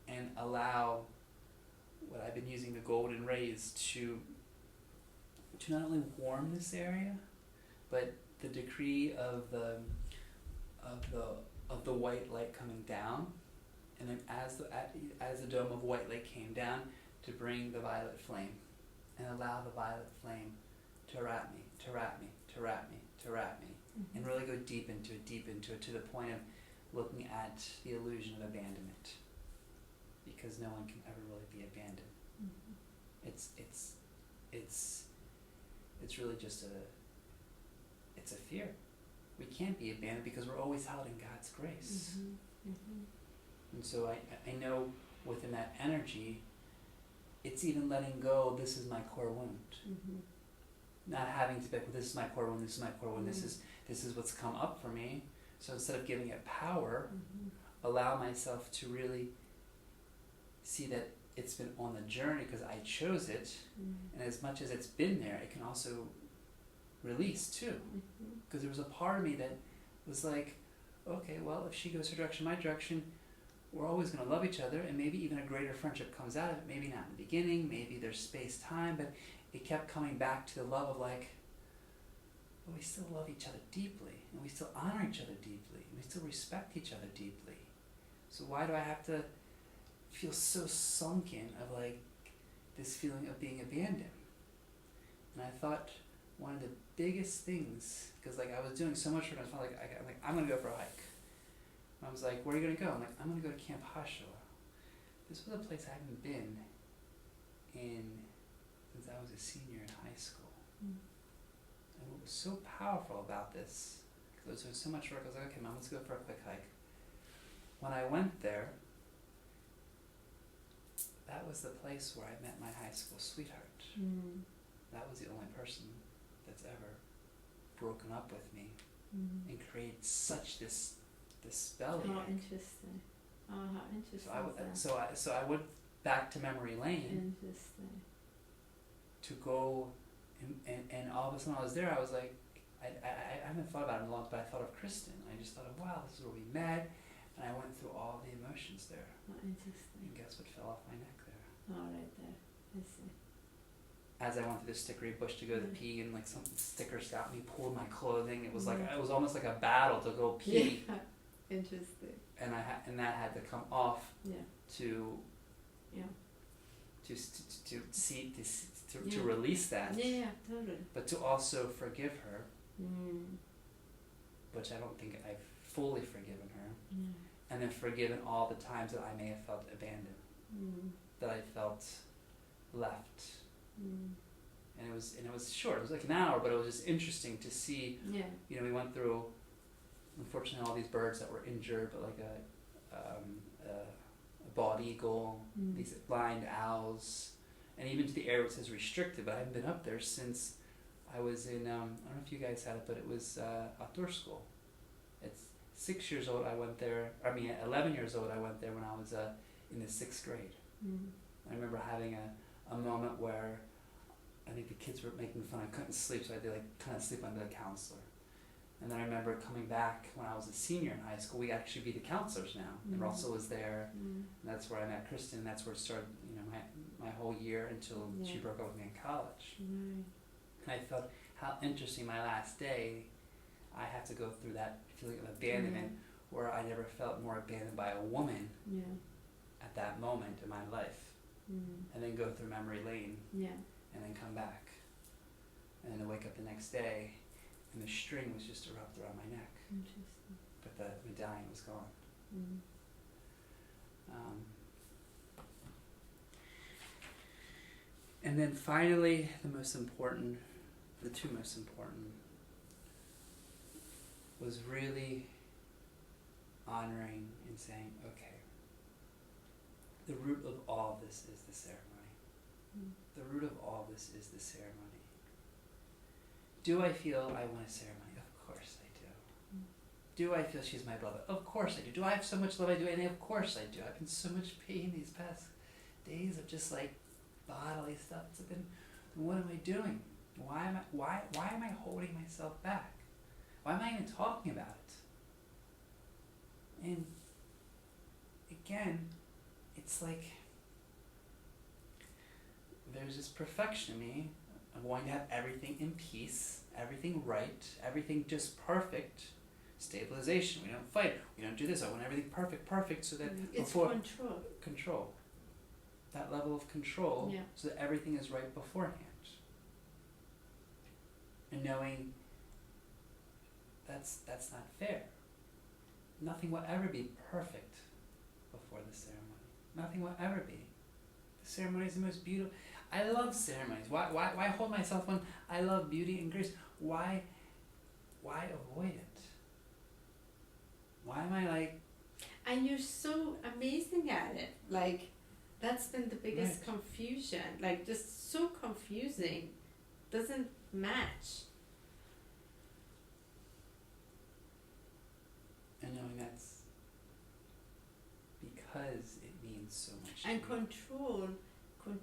and allow what I've been using the golden rays to not only warm this area, but the decree of the white light coming down, and then as the dome of white light came down, to bring the violet flame, and allow the violet flame to wrap me, Mm-hmm. and really go deep into it, to the point of looking at the illusion of abandonment, because no one can ever really be abandoned. Mm-hmm. It's really just it's a fear. We can't be abandoned because we're always held in God's grace. Mm-hmm. Mm-hmm. And so I know within that energy, it's even letting go, this is my core wound. Mm-hmm. Not having to be, well, this is my core wound, this is my core wound, Mm-hmm. this is what's come up for me. So instead of giving it power, Mm-hmm. allow myself to really see that it's been on the journey because I chose it, Mm-hmm. and as much as it's been there, it can also release too. Mm-hmm. Because there was a part of me that was like, okay, well, if she goes her direction, my direction, we're always going to love each other, and maybe even a greater friendship comes out of it. Maybe not in the beginning, maybe there's space, time, but it kept coming back to the love of like, but we still love each other deeply, and we still honor each other deeply, and we still respect each other deeply. So why do I have to feel so sunken of like this feeling of being abandoned? And I thought one of the biggest things, because like I was doing so much work, I was like, I'm gonna go for a hike. And I was like, where are you gonna go? I'm like, I'm gonna go to Camp Hashoah. This was a place I haven't been in since I was a senior in high school. Mm. And what was so powerful about this, because I was doing so much work, I was like, okay, Mom, let's go for a quick hike. When I went there, that was the place where I met my high school sweetheart. Mm. That was the only person that's ever broken up with me Mm. and created such this spell here. How interesting. Oh, how interesting. So I went back to memory lane Interesting. to go, and all of a sudden I was there. I was like, I haven't thought about it in a long time, but I thought of Kristen. I just thought of, wow, this is where we met, and I went through all the emotions there. How interesting. And guess what fell off my neck there? Oh, right there. I see. As I went through the stickery bush to go to Mm. pee, and like some stickers got me, pulled my clothing. It was like, Mm. it was almost like a battle to go pee. Yeah. Interesting. And that had to come off Yeah. to Yeah. to Yeah. release that, Yeah, totally. but to also forgive her, Mm. which I don't think I've fully forgiven her, Yeah. and then forgiven all the times that I may have felt abandoned, Mm. that I felt left, Mm. and it was short. It was like an hour, but it was just interesting to see. Yeah. You know, we went through, unfortunately, all these birds that were injured, but like a bald eagle, Mm. these blind owls, and even to the area which says restricted, but I haven't been up there since I was in, I don't know if you guys had it, but it was outdoor school. It's 6 years old, 11 years old, I went there when I was in the 6th grade. Mm. I remember having a moment where I think the kids were making fun, I couldn't sleep, so I had to like kind of sleep under the counselor. And then I remember coming back when I was a senior in high school, we actually be the counselors now. And Mm. Russell was there, Mm. and that's where I met Kristen, and that's where it started, you know, my whole year until she Yeah. broke up with me in college. Right. And I felt how interesting my last day, I had to go through that feeling of abandonment, where I never felt more abandoned by a woman Yeah. at that moment in my life, Mm. and then go through memory lane, Yeah. and then come back, and then to wake up the next day, and the string was just wrapped around my neck, Interesting. but the medallion was gone. Mm. And then finally, the two most important, was really honoring and saying, okay, the root of all this is the ceremony. The root of all this is the ceremony. Do I feel I want a ceremony? Of course I do. Do I feel she's my beloved? Of course I do. Do I have so much love? I do. And of course I do. I've been so much pain these past days of just like bodily stuff. It's been, what am I doing? Why am I holding myself back? Why am I even talking about it? And again, it's like there's this perfection in me of wanting to have everything in peace, everything right, everything just perfect. Stabilization. We don't fight. We don't do this. I want everything perfect, so that it's before control. That level of control, yeah. So that everything is right beforehand. And knowing that's not fair. Nothing will ever be perfect before the ceremony. Nothing will ever be. The ceremony is the most beautiful. I love ceremonies. Why hold myself when I love beauty and grace? Why avoid it? Why am I like... And you're so amazing at it. Like, that's been the biggest confusion. Like, just so confusing. Doesn't match. And knowing that's because it means so much. And control, I'm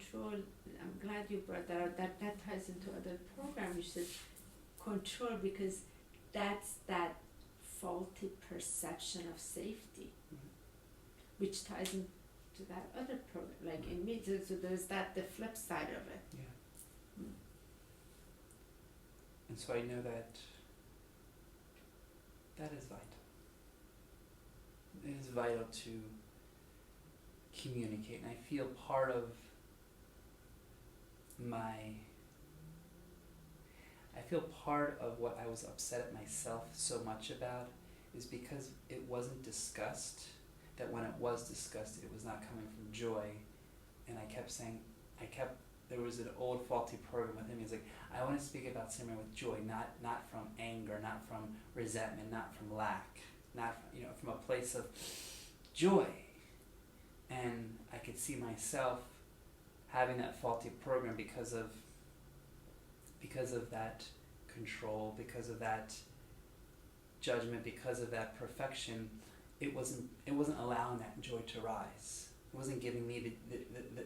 glad you brought that up. That ties into other program. You said control, because that's that faulty perception of safety, which ties into that other program, like in MEETUP. So there's the flip side of it. Yeah. And so I know that is vital. It is vital to communicate, and I feel part of what I was upset at myself so much about is because it wasn't discussed, that when it was discussed it was not coming from joy, and I kept saying, there was an old faulty program with him. He's like, I want to speak about ceremony with joy, not from anger, not from resentment, not from lack, not from, from a place of joy. And I could see myself having that faulty program because of that control, because of that judgment, because of that perfection. It wasn't allowing that joy to rise. It wasn't giving me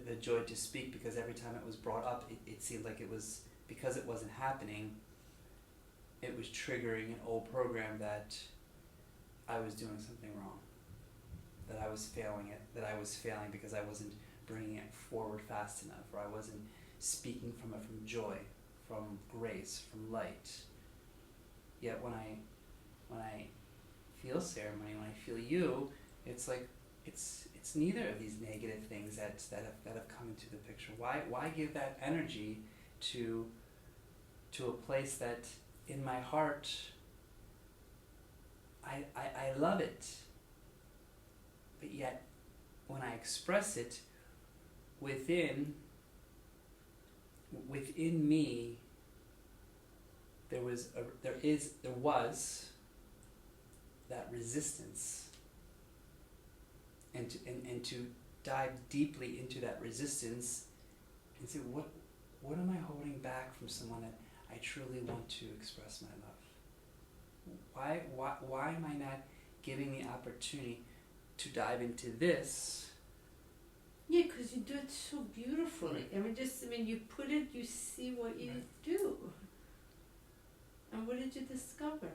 the joy to speak, because every time it was brought up, it seemed like it was, because it wasn't happening, it was triggering an old program that I was doing something wrong, that I was failing because I wasn't bringing it forward fast enough, or I wasn't speaking from joy, from grace, from light. Yet when I feel ceremony, when I feel you, it's like it's neither of these negative things that have come into the picture. Why give that energy to a place that in my heart I love it, but yet when I express it within me, there was that resistance, and to dive deeply into that resistance and say, what am I holding back from someone that I truly want to express my love? Why am I not giving the opportunity to dive into this? Yeah, because you do it so beautifully. You put it, you see what you do. And what did you discover?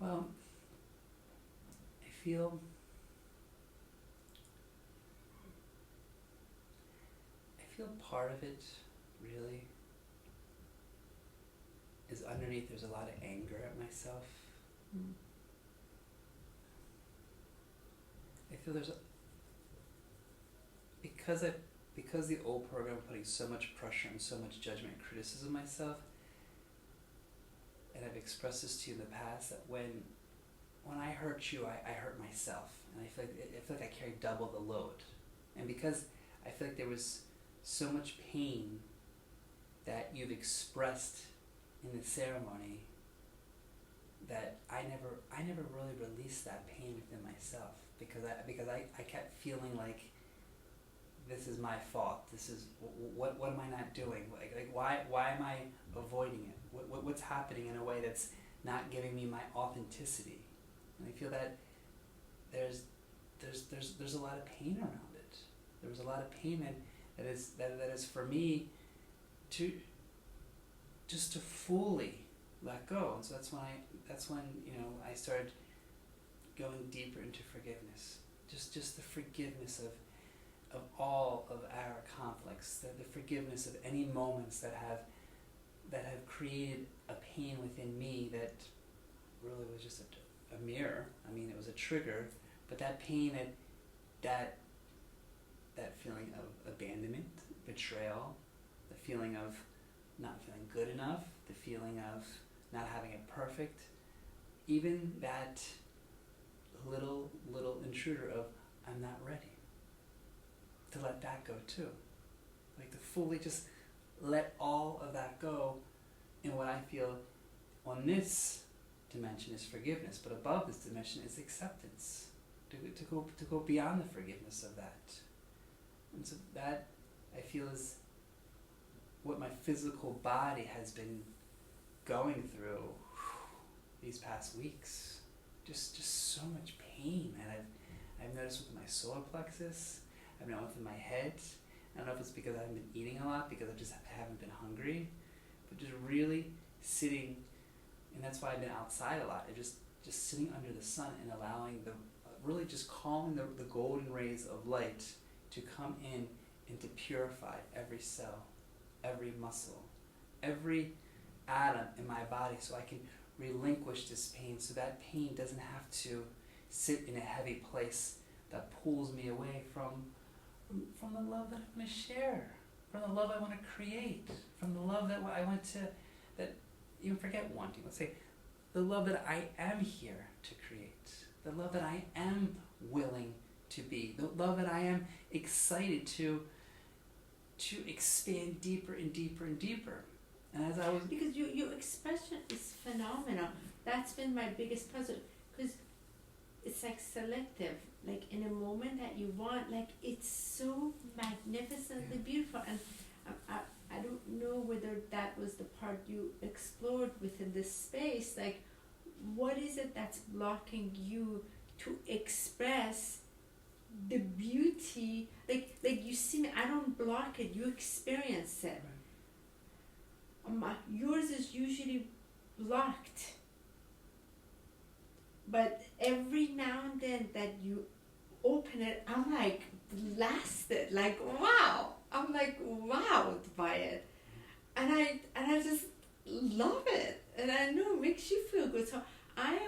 Well, I feel part of it, really, is underneath there's a lot of anger at myself. I feel there's because the old program putting so much pressure and so much judgment and criticism of myself, and I've expressed this to you in the past, that when I hurt you, I hurt myself, and I feel like I carry double the load. And because I feel like there was so much pain that you've expressed in the ceremony, that I never really released that pain within myself, because I kept feeling like this is my fault. This is what am I not doing? Like why am I avoiding it? What's happening in a way that's not giving me my authenticity? And I feel that there's a lot of pain around it. There was a lot of pain that is for me to just to fully let go. And so that's when I started going deeper into forgiveness. Just the forgiveness of all of our conflicts, the forgiveness of any moments that have created a pain within me that really was just a mirror. I mean, it was a trigger, but that pain, that feeling of abandonment, betrayal, the feeling of not feeling good enough, the feeling of not having it perfect, even that little intruder of I'm not ready, to let that go too. Like to fully just let all of that go. And what I feel on this dimension is forgiveness, but above this dimension is acceptance. To go beyond the forgiveness of that. And so that I feel is what my physical body has been going through these past weeks. Just so much pain, and I've noticed with my solar plexus. I've noticed with my head. I don't know if it's because I haven't been eating a lot, because I haven't been hungry, but just really sitting, and that's why I've been outside a lot. And just sitting under the sun and allowing really just calling the golden rays of light to come in and to purify every cell, every muscle, every atom in my body, so I can relinquish this pain, so that pain doesn't have to sit in a heavy place that pulls me away from the love that I want to share, from the love I want to create, from the love that I want to, that even forget wanting, let's say, the love that I am here to create, the love that I am willing to be, the love that I am excited to expand deeper and deeper and deeper. And as I was... Because your expression is phenomenal. That's been my biggest puzzle. Because it's like selective. Like in a moment that you want, like it's so magnificently beautiful. And I don't know whether that was the part you explored within this space. Like, what is it that's blocking you to express the beauty? Like you see me, I don't block it, you experience it. Right. Yours is usually blocked, but every now and then that you open it, I'm like blasted, like wow. I'm like wowed by it, and I just love it, and I know it makes you feel good. So I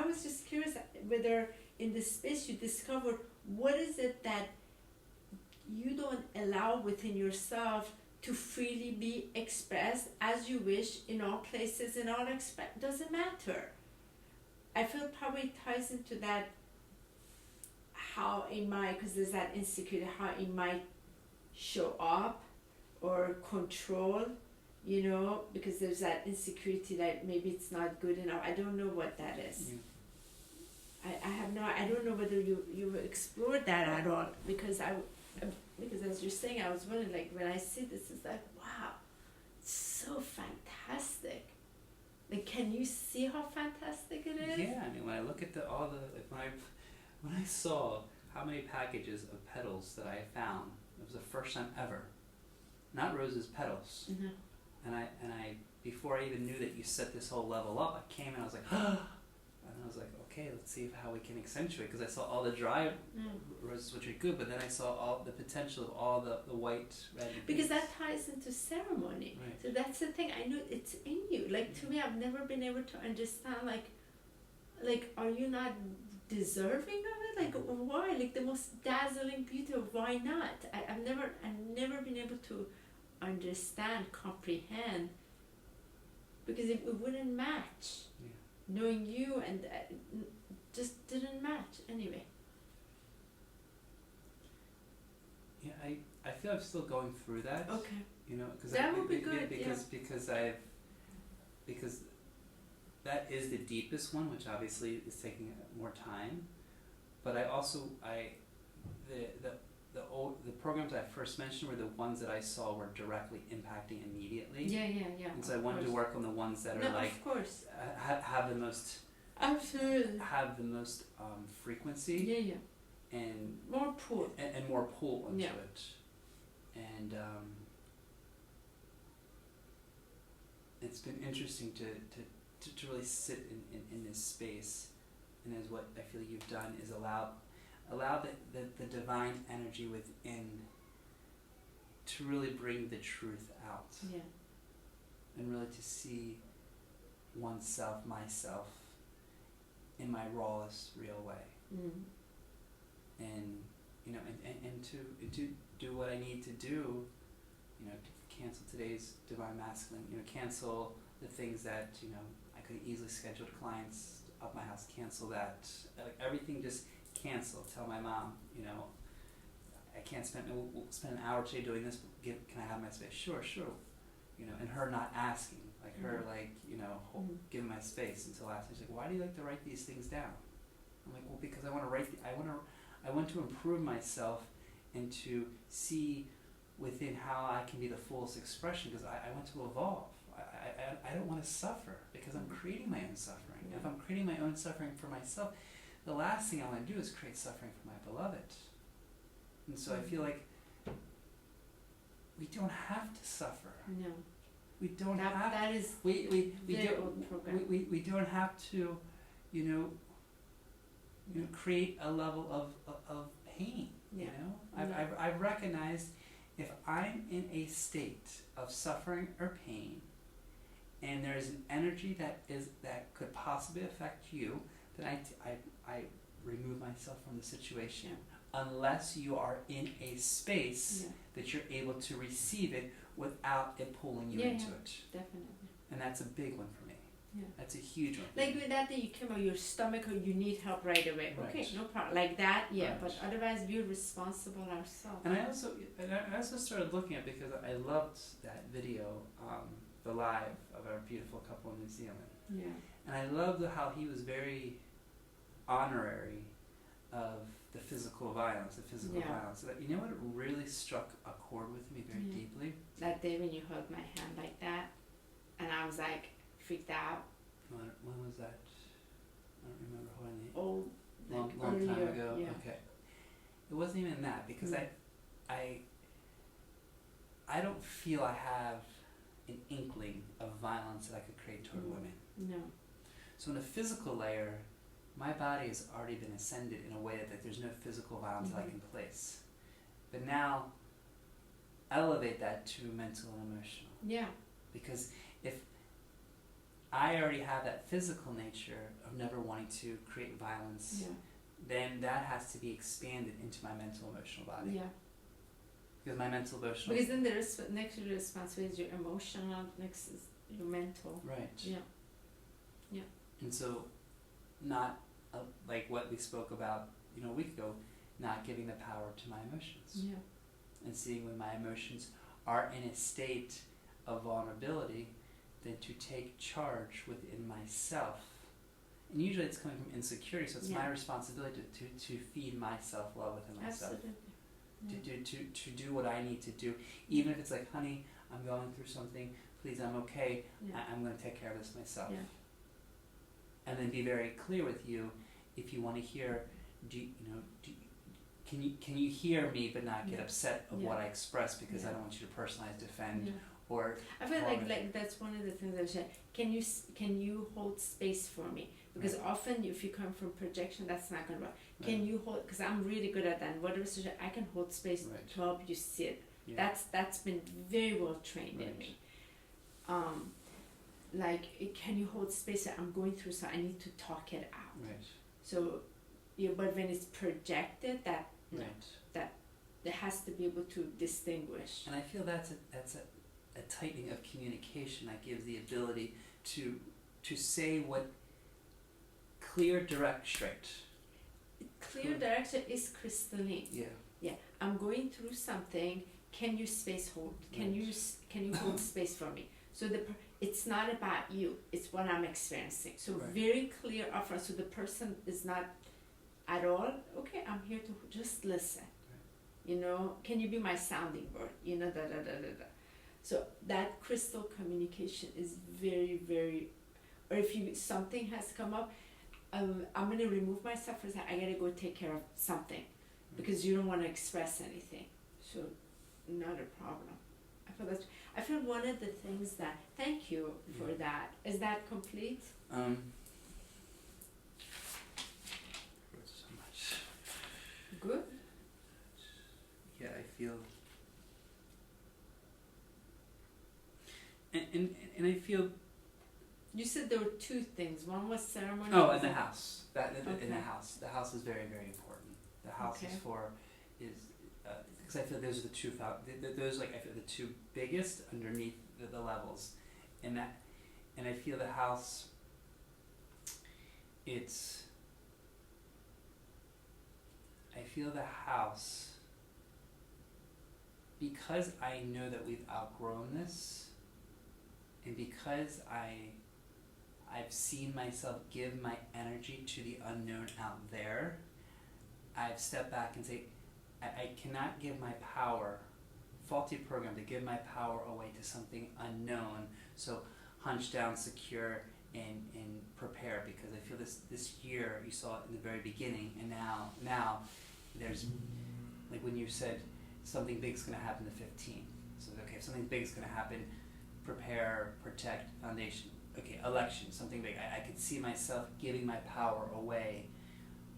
was just curious whether in this space you discovered what is it that you don't allow within yourself to freely be expressed as you wish in all places, in all doesn't matter. I feel probably ties into that, how it might, because there's that insecurity, how it might show up or control, because there's that insecurity that maybe it's not good enough. I don't know what that is. I don't know whether you explored that at all, because as you're saying, I was wondering, like, when I see this, it's like, wow, it's so fantastic. Like, can you see how fantastic it is? Yeah, I mean, when I look at when I saw how many packages of petals that I found, it was the first time ever, not roses, petals. Mm-hmm. And I before I even knew that you set this whole level up, I came and I was like, and I was like, okay, let's see how we can accentuate, because I saw all the dry roses, which are good, but then I saw all the potential of all the white, red. Because that ties into ceremony. Right. So that's the thing. I know it's in you. Like, to me, I've never been able to understand, like, are you not deserving of it? Like, why? Like, the most dazzling beauty of why not? I've never been able to understand, comprehend, because it wouldn't match. Yeah. Knowing you, and just didn't match anyway. Yeah, I feel I'm still going through that. Okay. You know, because That would be good, because that is the deepest one, which obviously is taking more time. But the programs I first mentioned were the ones that I saw were directly impacting immediately. Yeah. And so I wanted to work on the ones that are like, of course, have the most, absolutely, have the most frequency. Yeah. And more pull. And more pull into Yeah. it. And it's been interesting to really sit in this space, and as what I feel you've done is allow the divine energy within to really bring the truth out. Yeah. And really to see oneself, myself, in my rawest, real way. And you know, and to do what I need to do, you know, to cancel today's divine masculine, you know, cancel the things that, you know, I could easily schedule to clients up my house, cancel that, like everything just cancel, tell my mom, you know, I can't we'll spend an hour today doing this, but can I have my space? Sure, you know, and her not asking, like her like, you know, giving my space until last night, she's like, why do you like to write these things down? I'm like, well, because I want to improve myself and to see within how I can be the fullest expression, because I want to evolve. I don't want to suffer because I'm creating my own suffering. Yeah. If I'm creating my own suffering for myself, the last thing I want to do is create suffering for my beloved. And so I feel like we don't have to suffer. No. We don't have that is we don't have to, you know, create a level of pain. Yeah. You know, I've recognized if I'm in a state of suffering or pain, and there's an energy that could possibly affect you, then I remove myself from the situation. Yeah. Unless you are in a space that you're able to receive it without it pulling you into it. Definitely. And that's a big one for me. Yeah. That's a huge one. Like with that you came out your stomach or you need help right away. Right. Okay, no problem. Like that, Right. But otherwise we're responsible ourselves. And I also started looking at, because I loved that video, the live of our beautiful couple in New Zealand. Yeah. And I loved how he was very honorary of the physical violence. So that, you know what really struck a chord with me very deeply? That day when you held my hand like that, and I was like freaked out. When was that? I don't remember when. Oh, like long time earlier, ago. Yeah. Okay. It wasn't even that, because I don't feel I have an inkling of violence that I could create toward women. No. So in a physical layer, my body has already been ascended in a way that there's no physical violence that I can place. But now, elevate that to mental and emotional. Yeah. Because if I already have that physical nature of never wanting to create violence, then that has to be expanded into my mental emotional body. Yeah. Because my mental emotional... Because then next to the responsibility is your emotional, next is your mental. Right. Yeah. Yeah. And so, not like what we spoke about, you know, a week ago, not giving the power to my emotions. Yeah. And seeing when my emotions are in a state of vulnerability, then to take charge within myself. And usually it's coming from insecurity, so it's my responsibility to feed myself love within myself. Absolutely. Yeah. To do what I need to do. Even if it's like, honey, I'm going through something, please, I'm okay, I'm going to take care of this myself. Yeah. And then be very clear with you, if you want to hear, can you hear me but not get upset of what I express, because I don't want you to personalize, defend, or... I feel like that's one of the things I was saying. Can you hold space for me? Because often if you come from projection, that's not going to work. Can you hold, because I'm really good at that. Whatever situation, I can hold space to help you sit. Yeah. That's been very well trained in me. Can you hold space? I'm going through, so I need to talk it out. Right. So, but when it's projected, that it has to be able to distinguish. And I feel that's a tightening of communication that gives the ability to say what clear, direct, straight. clear Cool. direction is crystalline. Yeah. Yeah, I'm going through something. Can you space hold? Can Right. can you hold space for me? So it's not about you. It's what I'm experiencing. So Right. very clear upfront. So the person is not at all okay. I'm here to just listen. Right. You know, can you be my sounding board? You know, da da da da da. So that crystal communication is very very. Or if you something has come up, I'm gonna remove myself for a second. I gotta go take care of something, because you don't want to express anything. So, not a problem. I feel one of the things that. Thank you for Yeah. that. Is that complete? So much. Good. Yeah, I feel. And I feel. You said there were two things. One was ceremony. Oh, and the house. In the Okay. house. The house is very, very important. The house Okay. is because I feel those are the two those like I feel the two biggest underneath the levels, and I feel the house. I feel the house because I know that we've outgrown this, and because I've seen myself give my energy to the unknown out there, I've stepped back and say, I cannot give my power, faulty program, to give my power away to something unknown. So hunch down, secure, and prepare, because I feel this year, you saw it in the very beginning, and now there's, like when you said something big's going to happen the 15th. So okay, if something big's going to happen, prepare, protect, foundation. Okay, election, something big. I could see myself giving my power away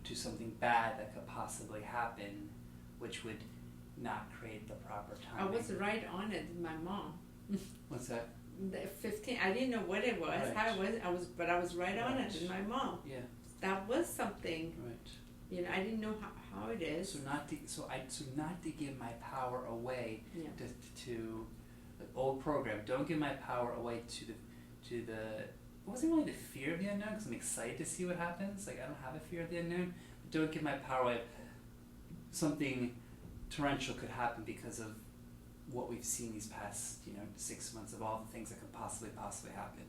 to something bad that could possibly happen, which would not create the proper I timing. was right on it with my mom. What's that? The 15. I didn't know what it was. Right. How it was. But I was right on it Right. with my mom. Yeah. That was something. Right. You know, I didn't know how it is. So not to give my power away Yeah. to the old program. Don't give my power away to the. It wasn't really the fear of the unknown, because I'm excited to see what happens. Like, I don't have a fear of the unknown. But don't give my power away. Something torrential could happen because of what we've seen these past 6 months, of all the things that could possibly happen.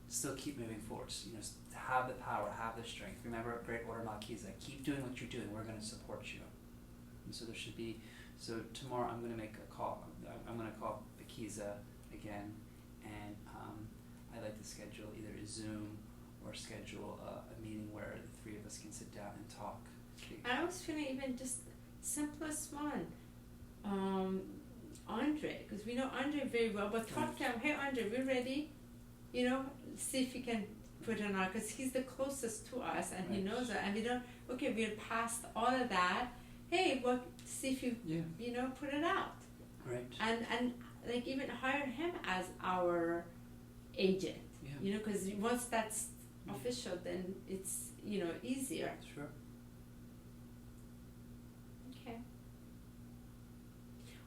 Still keep moving forward. Have the power, have the strength. Remember, great order Malkiza. Keep doing what you're doing. We're going to support you. And so there should be. So tomorrow I'm going to make a call. I'm going to call Malkiza again, and I'd like to schedule either a Zoom or schedule a meeting where the three of us can sit down and talk. I was feeling even just simplest one. Andre, because we know Andre very well, but talk to him. Hey, Andre, we ready? See if you can put it on, because he's the closest to us, and he knows it. And we don't. Okay, we're past all of that. Hey, see if you put it out. Right. And like even hire him as our agent. Yeah. Because once that's official, then it's easier. Sure. Okay.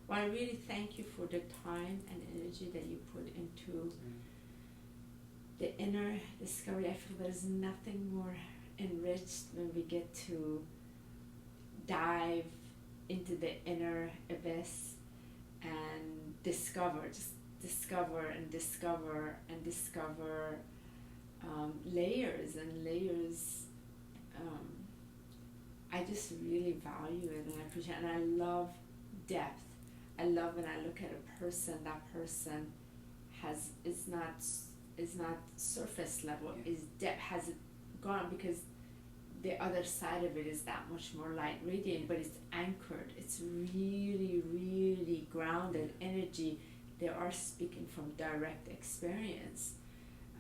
Well, I really thank you for the time and energy that you put into the inner discovery. I feel there's nothing more enriched when we get to dive into the inner abyss and discover layers and layers. I just really value it, and I appreciate it, and I love depth. I love when I look at a person, that person is not surface level, is depth, has gone, because the other side of it is that much more light radiant, but it's anchored. It's really, really grounded energy. They are speaking from direct experience,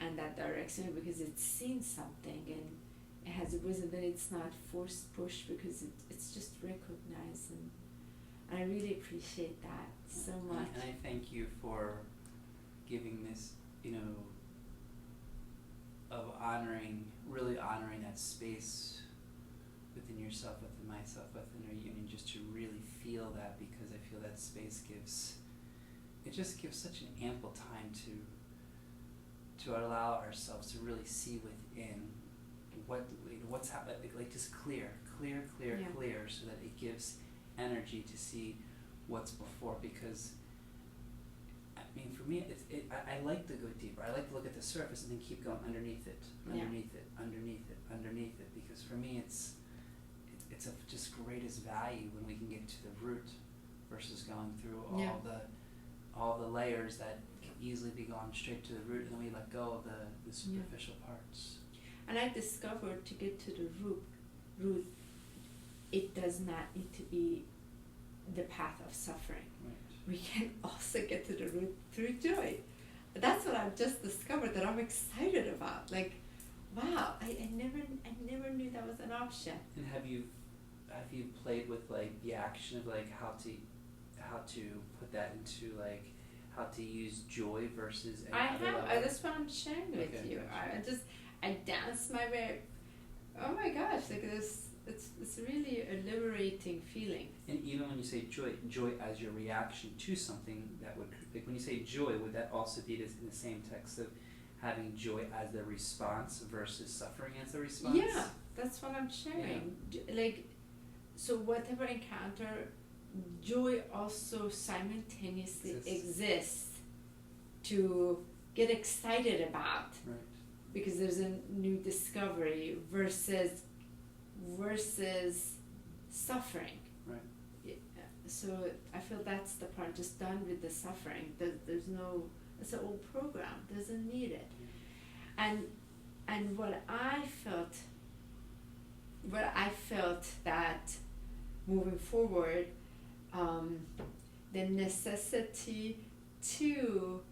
and that direct experience, because it's seen something and it has a wisdom, that it's not forced push, because it's just recognized, and I really appreciate that so much. And I thank you for giving this, of really honoring that space within yourself, within myself, within our union, just to really feel that, because I feel that space gives such an ample time to allow ourselves to really see within what's happening, like just clear clear, Yeah. clear, so that it gives energy to see what's before. Because I mean, for me, I like to go deeper. I like to look at the surface and then keep going underneath it, underneath it. Because for me, it's of just greatest value when we can get to the root, versus going through all the layers that can easily be gone straight to the root, and then we let go of the superficial parts. And I discovered to get to the root, it does not need to be the path of suffering. Right. We can also get to the root through joy. That's what I've just discovered that I'm excited about. Like, wow, I never knew that was an option. And have you played with like the action of like how to put that into like how to use joy versus any other level? That's what I'm sharing with you. I dance my way. Oh my gosh, like this, it's really a liberating feeling. And even when you say joy as your reaction to something, that would, like when you say joy, would that also be this in the same text of having joy as the response versus suffering as the response? Yeah, that's what I'm sharing. Yeah. Like, so whatever encounter, joy also simultaneously exists to get excited about. Right. Because there's a new discovery versus suffering. Right. Yeah. So I feel that's the part, just done with the suffering. There's no, it's an old program, doesn't need it. Yeah. And what I felt that moving forward, the necessity to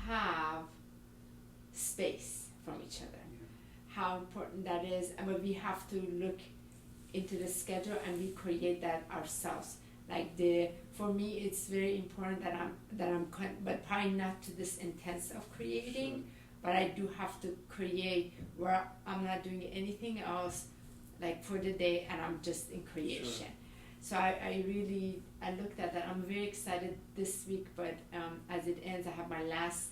have space from each other, how important that is, and but we have to look into the schedule and we create that ourselves. Like for me, it's very important that I'm but probably not to this intense of creating, Sure. but I do have to create where I'm not doing anything else, like for the day, and I'm just in creation. Sure. So I looked at that. I'm very excited this week, but as it ends, I have my last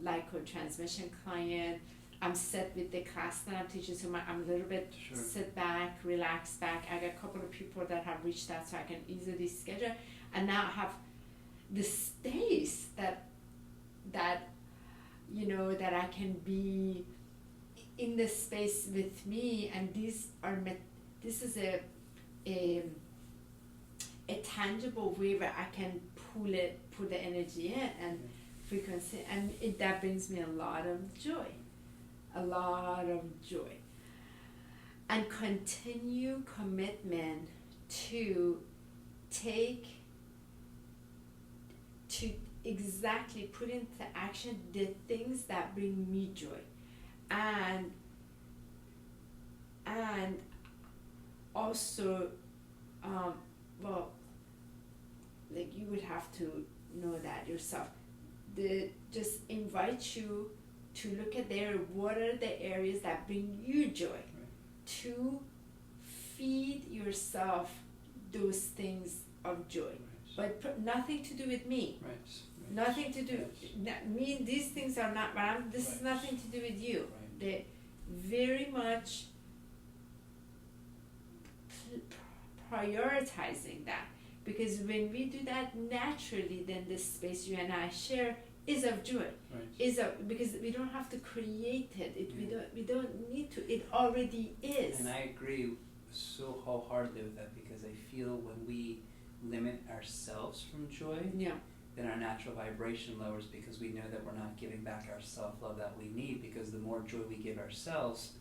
light code transmission client. I'm set with the class that I'm teaching, so I'm a little bit sit back, relax back. I got a couple of people that have reached out, so I can easily schedule. And now I have the space that you know, that I can be in the space with me, and this is a tangible way where I can pull the energy in and frequency, and that brings me a lot of joy. And continue commitment to exactly put into action the things that bring me joy, and also like you would have to know that yourself. Just invite you to look at what are the areas that bring you joy, to feed yourself those things of joy, but nothing to do with me. Nothing to do me. These things are not. This is nothing to do with you. They very much prioritizing that, because when we do that naturally, then this space you and I share is of joy, because we don't have to create it. We don't need to. It already is. And I agree so wholeheartedly with that, because I feel when we limit ourselves from joy, then our natural vibration lowers, because we know that we're not giving back our self-love that we need. Because the more joy we give ourselves,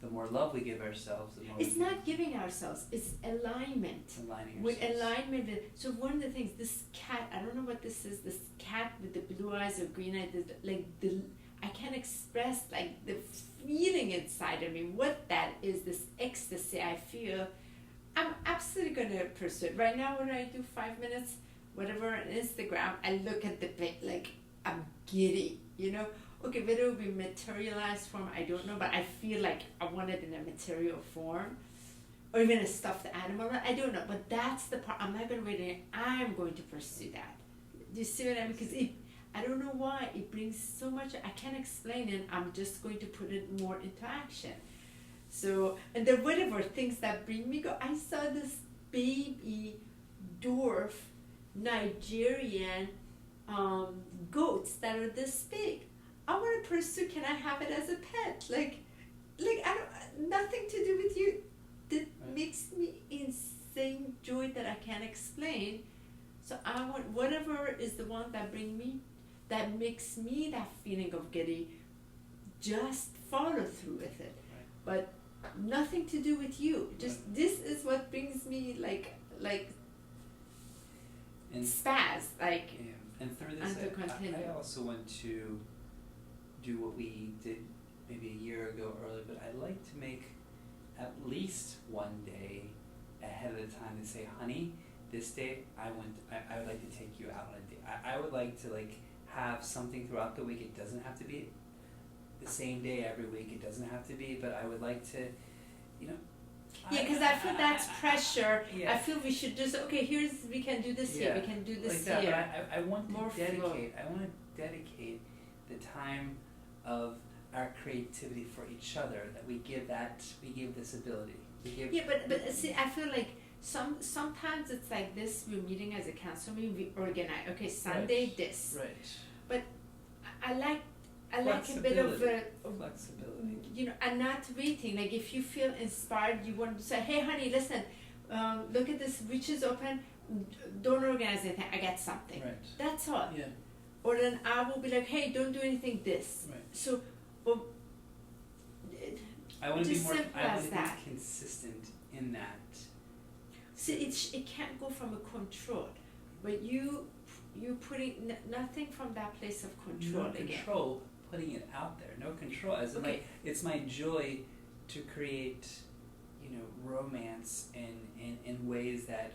the more love we give ourselves, the more it's not giving ourselves, it's alignment. Aligning with ourselves. Alignment with, so one of the things, this cat, I don't know what this is, this cat with the blue eyes or green eyes, I can't express like the feeling inside of me, what that is, this ecstasy I feel. I'm absolutely going to pursue it. Right now when I do 5 minutes, whatever on Instagram, I look at the pic, like I'm giddy, you know. Okay, whether it will be materialized form, I don't know, but I feel like I want it in a material form, or even a stuffed animal, I don't know, but that's the part. I'm not going to wait, I'm going to pursue that. Do you see what I mean? Because I don't know why, it brings so much, I can't explain it, I'm just going to put it more into action. So, and there whatever things that bring me go. I saw this baby dwarf Nigerian goats that are this big. I want to pursue. Can I have it as a pet? Like I don't. Nothing to do with you. That makes me insane joy that I can't explain. So I want whatever is the one that that makes me that feeling of getting. Just follow through with it, but nothing to do with you. Just this is what brings me like and spaz, like. Yeah. And through and to this, continue. I also want to do what we did maybe a year ago earlier, but I'd like to make at least one day ahead of the time to say, honey, this day I would like to take you out on a date. I would like to have something throughout the week. It doesn't have to be the same day every week. It doesn't have to be, but I would like to, Yeah, because I feel that's pressure. Yeah. I feel we should just we can do this here. We can do this that, here. But I want More to dedicate. flow. I want to dedicate the time of our creativity for each other. That we give this ability. Yeah, but see, I feel like sometimes it's like this. We're meeting as a council meeting. We organize. Okay, Sunday this. Right. But I like a bit of flexibility. And not waiting. Like if you feel inspired, you want to say, "Hey, honey, listen, look at this. Reach is open. Don't organize anything. I got something." Right. That's all. Yeah. Or then I will be like, "Hey, don't do anything. This." Right. So, well, I want to be just more. simple I want as to that. be consistent in that. See, it can't go from a control, but you putting nothing from that place of control No again. control, putting it out there. No control. As Okay. it's my joy to create, romance in ways that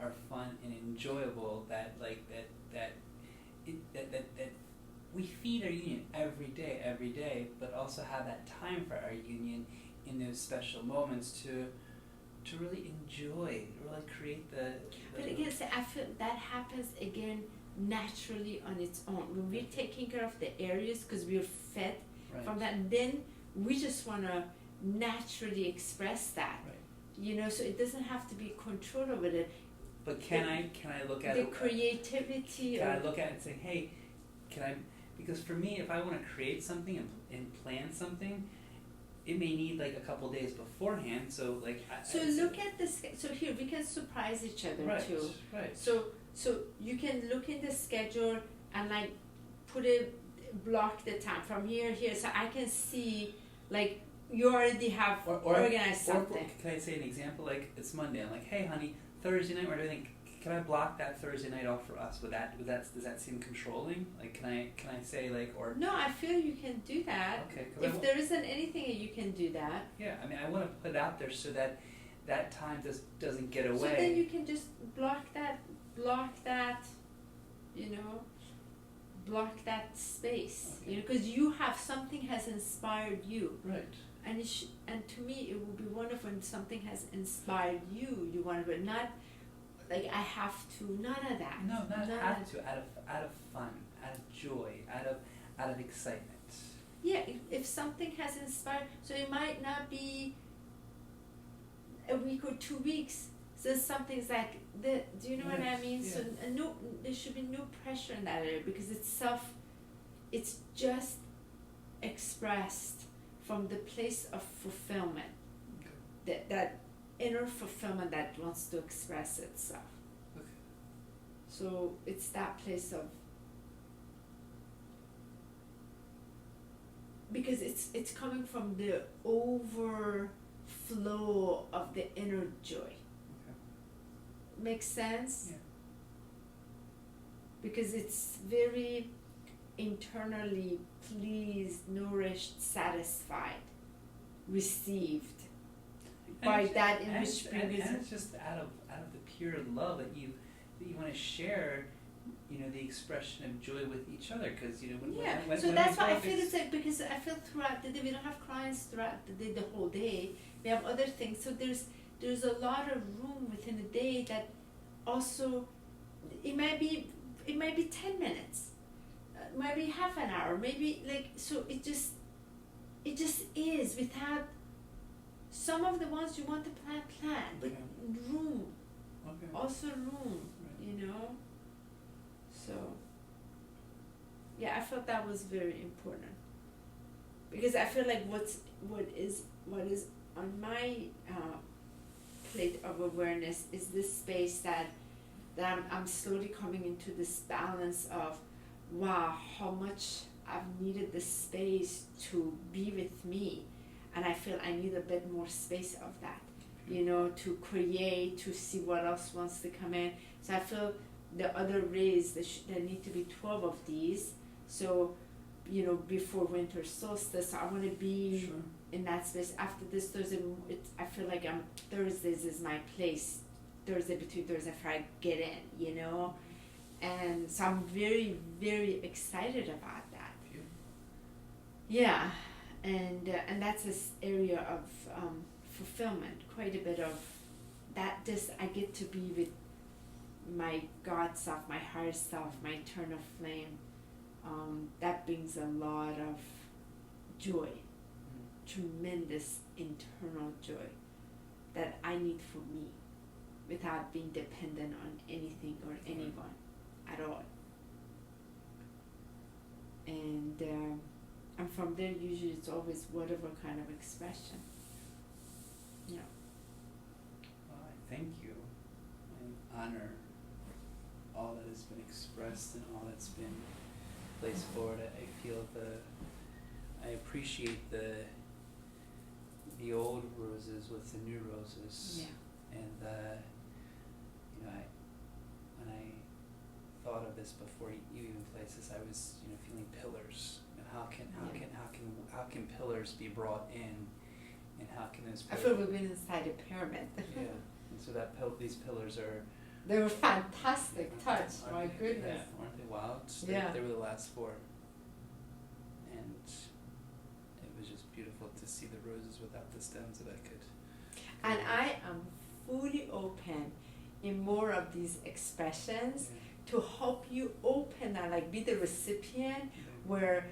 are fun and enjoyable. That we feed our union every day, but also have that time for our union in those special moments to really enjoy, really create the But again, see, I feel that happens again naturally on its own. When we're taking care of the areas because we're fed from that, then we just want to naturally express that. Right. So it doesn't have to be control over it. But can I look at the it? creativity? Can I look at it and say, hey, because for me, if I want to create something and plan something, it may need a couple days beforehand. So look at this. So here we can surprise each other too. Right. So you can look in the schedule and block the time from here, so I can see you already have organized something. Or can I say an example? It's Monday. I'm like, hey, honey, Thursday night we're doing. Can I block that Thursday night off for us? Does that seem controlling? Can I say or? No, I feel you can do that. Okay. If there isn't anything, you can do that. Yeah, I want to put it out there so that time doesn't get away. So then you can just block that, block that space. Okay. Because you have something has inspired you. Right. And and to me, it would be wonderful when something has inspired you. You want to, not I have to. None of that. No, not have to. Out of fun, out of joy, out of excitement. Yeah, if something has inspired, so it might not be a week or 2 weeks. So something's do you know what I mean? Yeah. So there should be no pressure in that area because it's just expressed from the place of fulfillment. Okay. That inner fulfillment that wants to express itself. Okay. So it's that place of, because it's coming from the overflow of the inner joy. Okay. Makes sense? Yeah. Because it's very internally pleased, nourished, satisfied, received by that in which brings. And it's just out of the pure love that you want to share, the expression of joy with each other, because when so that's why I feel because I feel throughout the day we don't have clients throughout the day, the whole day. We have other things, so there's a lot of room within the day that also it might be 10 minutes, maybe half an hour, maybe so it just is without Some of the ones you want to plant, like room, also room, you know. So, yeah, I felt that was very important, because I feel like what is on my plate of awareness is this space that I'm slowly coming into this balance of, wow, how much I've needed this space to be with me, and I feel I need a bit more space of that, you know, to create, to see what else wants to come in. So I feel the other rays, there need to be 12 of these. So, you know, before Winter Solstice, I want to be in that space. After this Thursday, I feel like Thursdays is my place. Between Thursday and Friday, get in, you know. And so I'm very, very excited about that. Yeah, and that's this area of fulfillment. Quite a bit of that. Just I get to be with my God self, my higher self, my eternal flame. That brings a lot of joy, tremendous internal joy that I need for me, without being dependent on anything or anyone at all. And from there, usually it's always whatever kind of expression. Yeah. Well, I thank you and honor all that has been expressed and all that's been placed forward. I feel I appreciate the old roses with the new roses. Yeah. And you know, when I thought of this before you even placed this, I was, you know, feeling pillars. And how can pillars be brought in, and how can those I pillars? feel we've been inside a pyramid. Yeah, and so these pillars are. They were fantastic touch. My goodness. Yeah, weren't they wild? Yeah. They were the last four, and it was just beautiful to see the roses without the stems that I could. And I am fully open in more of these expressions to help you open that, like be the recipient, where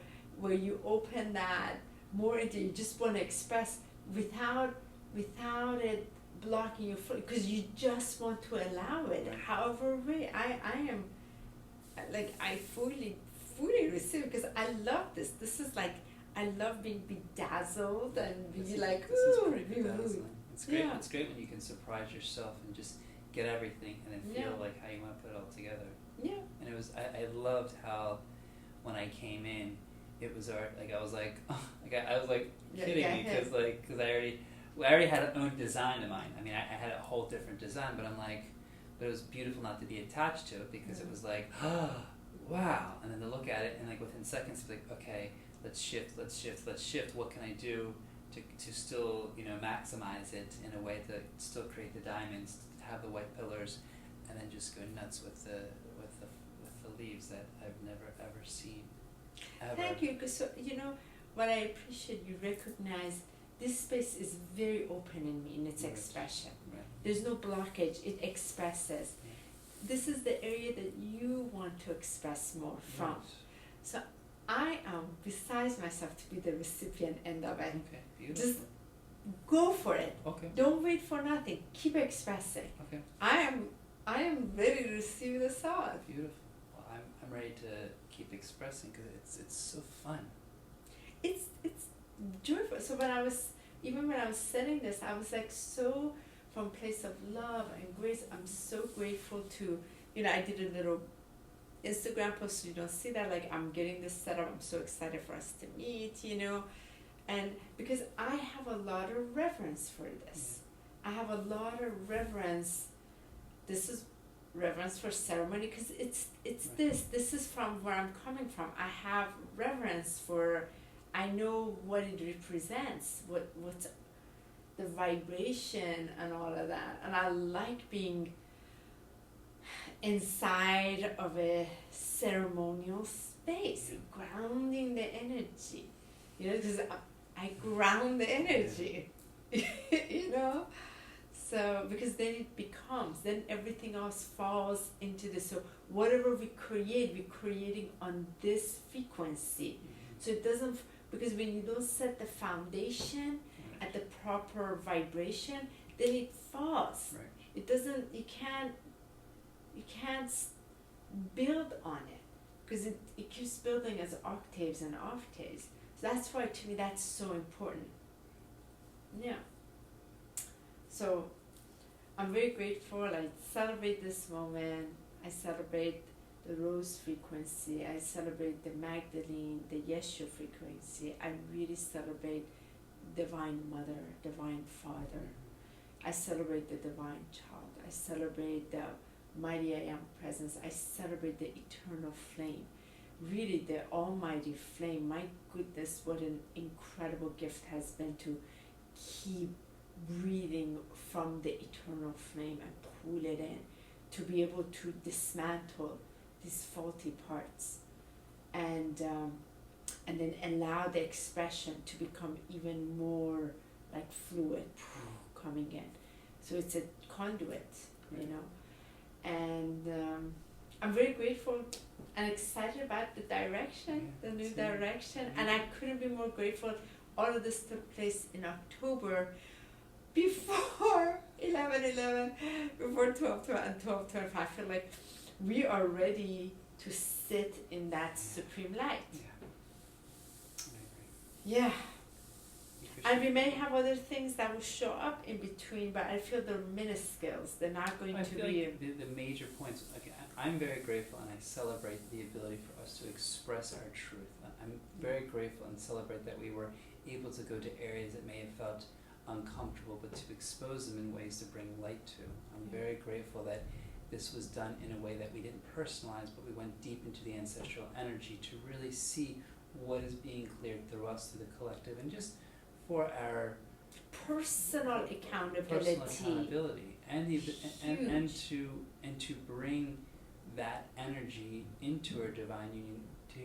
you open that more into, you just want to express without it blocking your flow, because you just want to allow it. However way I am, like, I fully receive, because I love this. This is like, I love being bedazzled and be like, ooh, be moved. It's great. Yeah. It's great when you can surprise yourself and just get everything and then feel like how you want to put it all together. Yeah. And it was, I loved how when I came in, it was like, I was like, oh, I was like kidding me, because I already had an own design of mine. I mean, I had a whole different design, but I'm like, but it was beautiful not to be attached to it, because it was like, oh, wow. And then to look at it, and like within seconds, it's like, okay, let's shift. What can I do to still, you know, maximize it in a way to still create the diamonds, to have the white pillars, and then just go nuts with the leaves that I've never ever seen. Ever. Thank you, because you know what I appreciate, you recognize this space is very open in me in its expression. Right. There's no blockage, it expresses. This is the area that you want to express more from. Right. So I am, besides myself, to be the recipient end of it. Okay, beautiful. Just go for it. Okay. Don't wait for nothing. Keep expressing. Okay. I am ready to receive the sauce. Beautiful. Well, I'm ready to keep expressing, because it's so fun. It's joyful. So when I was setting this, I was like, so from a place of love and grace, I'm so grateful to, you know, I did a little Instagram post, so you don't see that, like, I'm getting this set up, I'm so excited for us to meet, you know, and because I have a lot of reverence for this. I have a lot of reverence. This is reverence for ceremony, because it's this is from where I'm coming from. I have reverence for, I know what it represents, what's the vibration and all of that, and I like being inside of a ceremonial space, grounding the energy, you know, because I ground the energy, you know. So, because then it becomes, then everything else falls into this. So whatever we create, we're creating on this frequency. So it doesn't, because when you don't set the foundation at the proper vibration, then it falls. Right. It doesn't, you can't build on it, because it keeps building as octaves and octaves. So that's why, to me, that's so important. Yeah. So I'm very grateful. I celebrate this moment. I celebrate the rose frequency. I celebrate the Magdalene, the Yeshua frequency. I really celebrate Divine Mother, Divine Father. I celebrate the Divine Child. I celebrate the Mighty I Am Presence. I celebrate the Eternal Flame. Really, the Almighty Flame. My goodness, what an incredible gift has been to keep breathing from the Eternal Flame and pull it in, to be able to dismantle these faulty parts, and then allow the expression to become even more like fluid coming in. So it's a conduit, you know. And I'm very grateful and excited about the direction, the new direction, and I couldn't be more grateful. All of this took place in October, before 11/11, before 12/12 and 12/12. I feel like we are ready to sit in that supreme light. Yeah. And we may have other things that will show up in between, but I feel they're minuscules. They're not going to be. Like the major points. Okay, I'm very grateful, and I celebrate the ability for us to express our truth. I'm very grateful and celebrate that we were able to go to areas that may have felt uncomfortable, but to expose them in ways to bring light to. I'm very grateful that this was done in a way that we didn't personalize, but we went deep into the ancestral energy to really see what is being cleared through us, through the collective, and just for our personal accountability, and to bring that energy into our divine union, to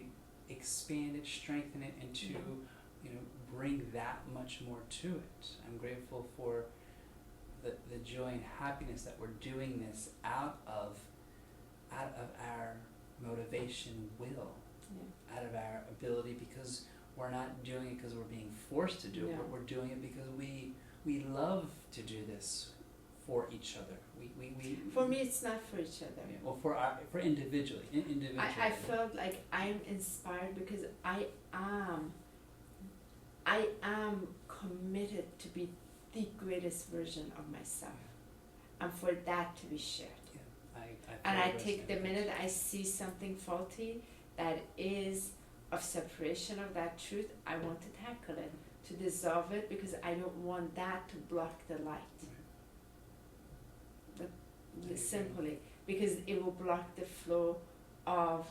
expand it, strengthen it, and to bring that much more to it. I'm grateful for the joy and happiness that we're doing this out of our motivation, will, out of our ability, because we're not doing it because we're being forced to do it. We're doing it because we love to do this for each other. We for me, it's not for each other. Yeah, well, for individually. I felt like I'm inspired because I am committed to be the greatest version of myself, and for that to be shared. I take the minute I see something faulty that is of separation of that truth, I want to tackle it, to dissolve it, because I don't want that to block the light. Simply because it will block the flow of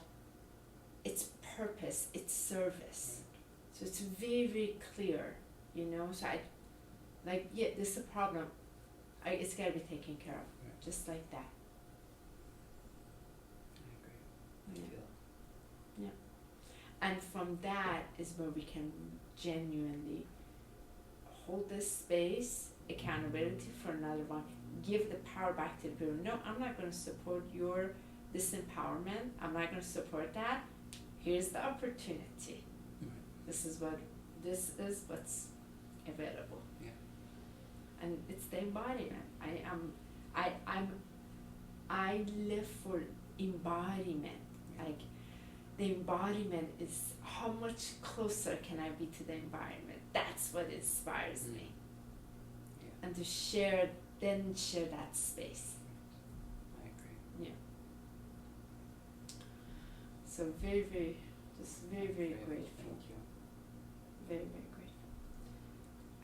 its purpose, its service. So it's very, very clear, so this is a problem. It's got to be taken care of, just like that. I agree. Yeah. And from that is where we can genuinely hold this space, accountability for another one, give the power back to the people. No, I'm not going to support your disempowerment. I'm not going to support that. Here's the opportunity. This is what's available. Yeah. And it's the embodiment. I live for embodiment. Like, the embodiment is how much closer can I be to the environment. That's what inspires me. Yeah. And to share that space. I agree. Yeah. So very, very, just very, very grateful. Thank you. Very, very grateful.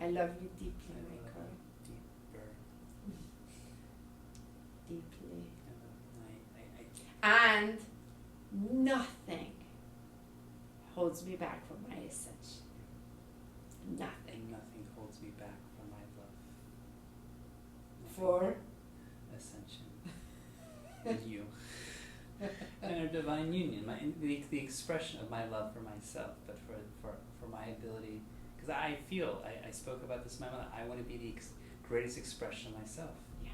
I love you deeply, Michael. Deeply. And nothing holds me back from my ascension. Nothing. Nothing holds me back from my love. For ascension. And you. And our divine union. The expression of my love for myself, but for my ability. Because I feel, I spoke about this in my mind, I want to be the greatest expression of myself. Yeah.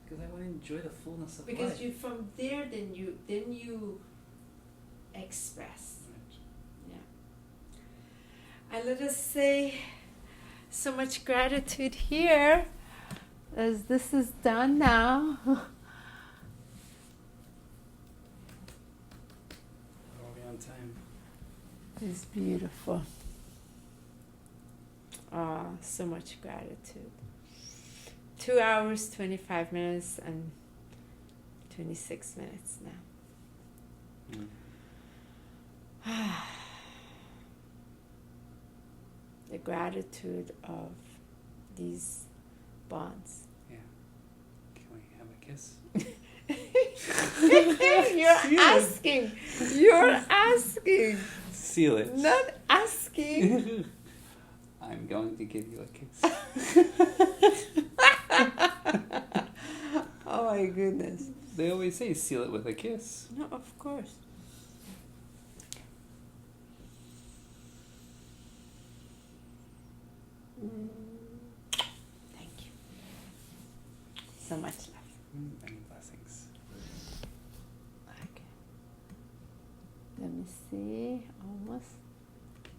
Because I want to enjoy the fullness of life. Because you, from there, then you express. Right. Yeah. And let us say So much gratitude here as this is done now. Are we on time? It's beautiful. Ah, so much gratitude. 2 hours, 25 minutes, and 26 minutes now. The gratitude of these bonds. Yeah. Can we have a kiss? You're asking. Seal it. Not asking. I'm going to give you a kiss. Oh my goodness. They always say seal it with a kiss. No, of course. Thank you. So much love. Many blessings. Okay. Let me see. Almost.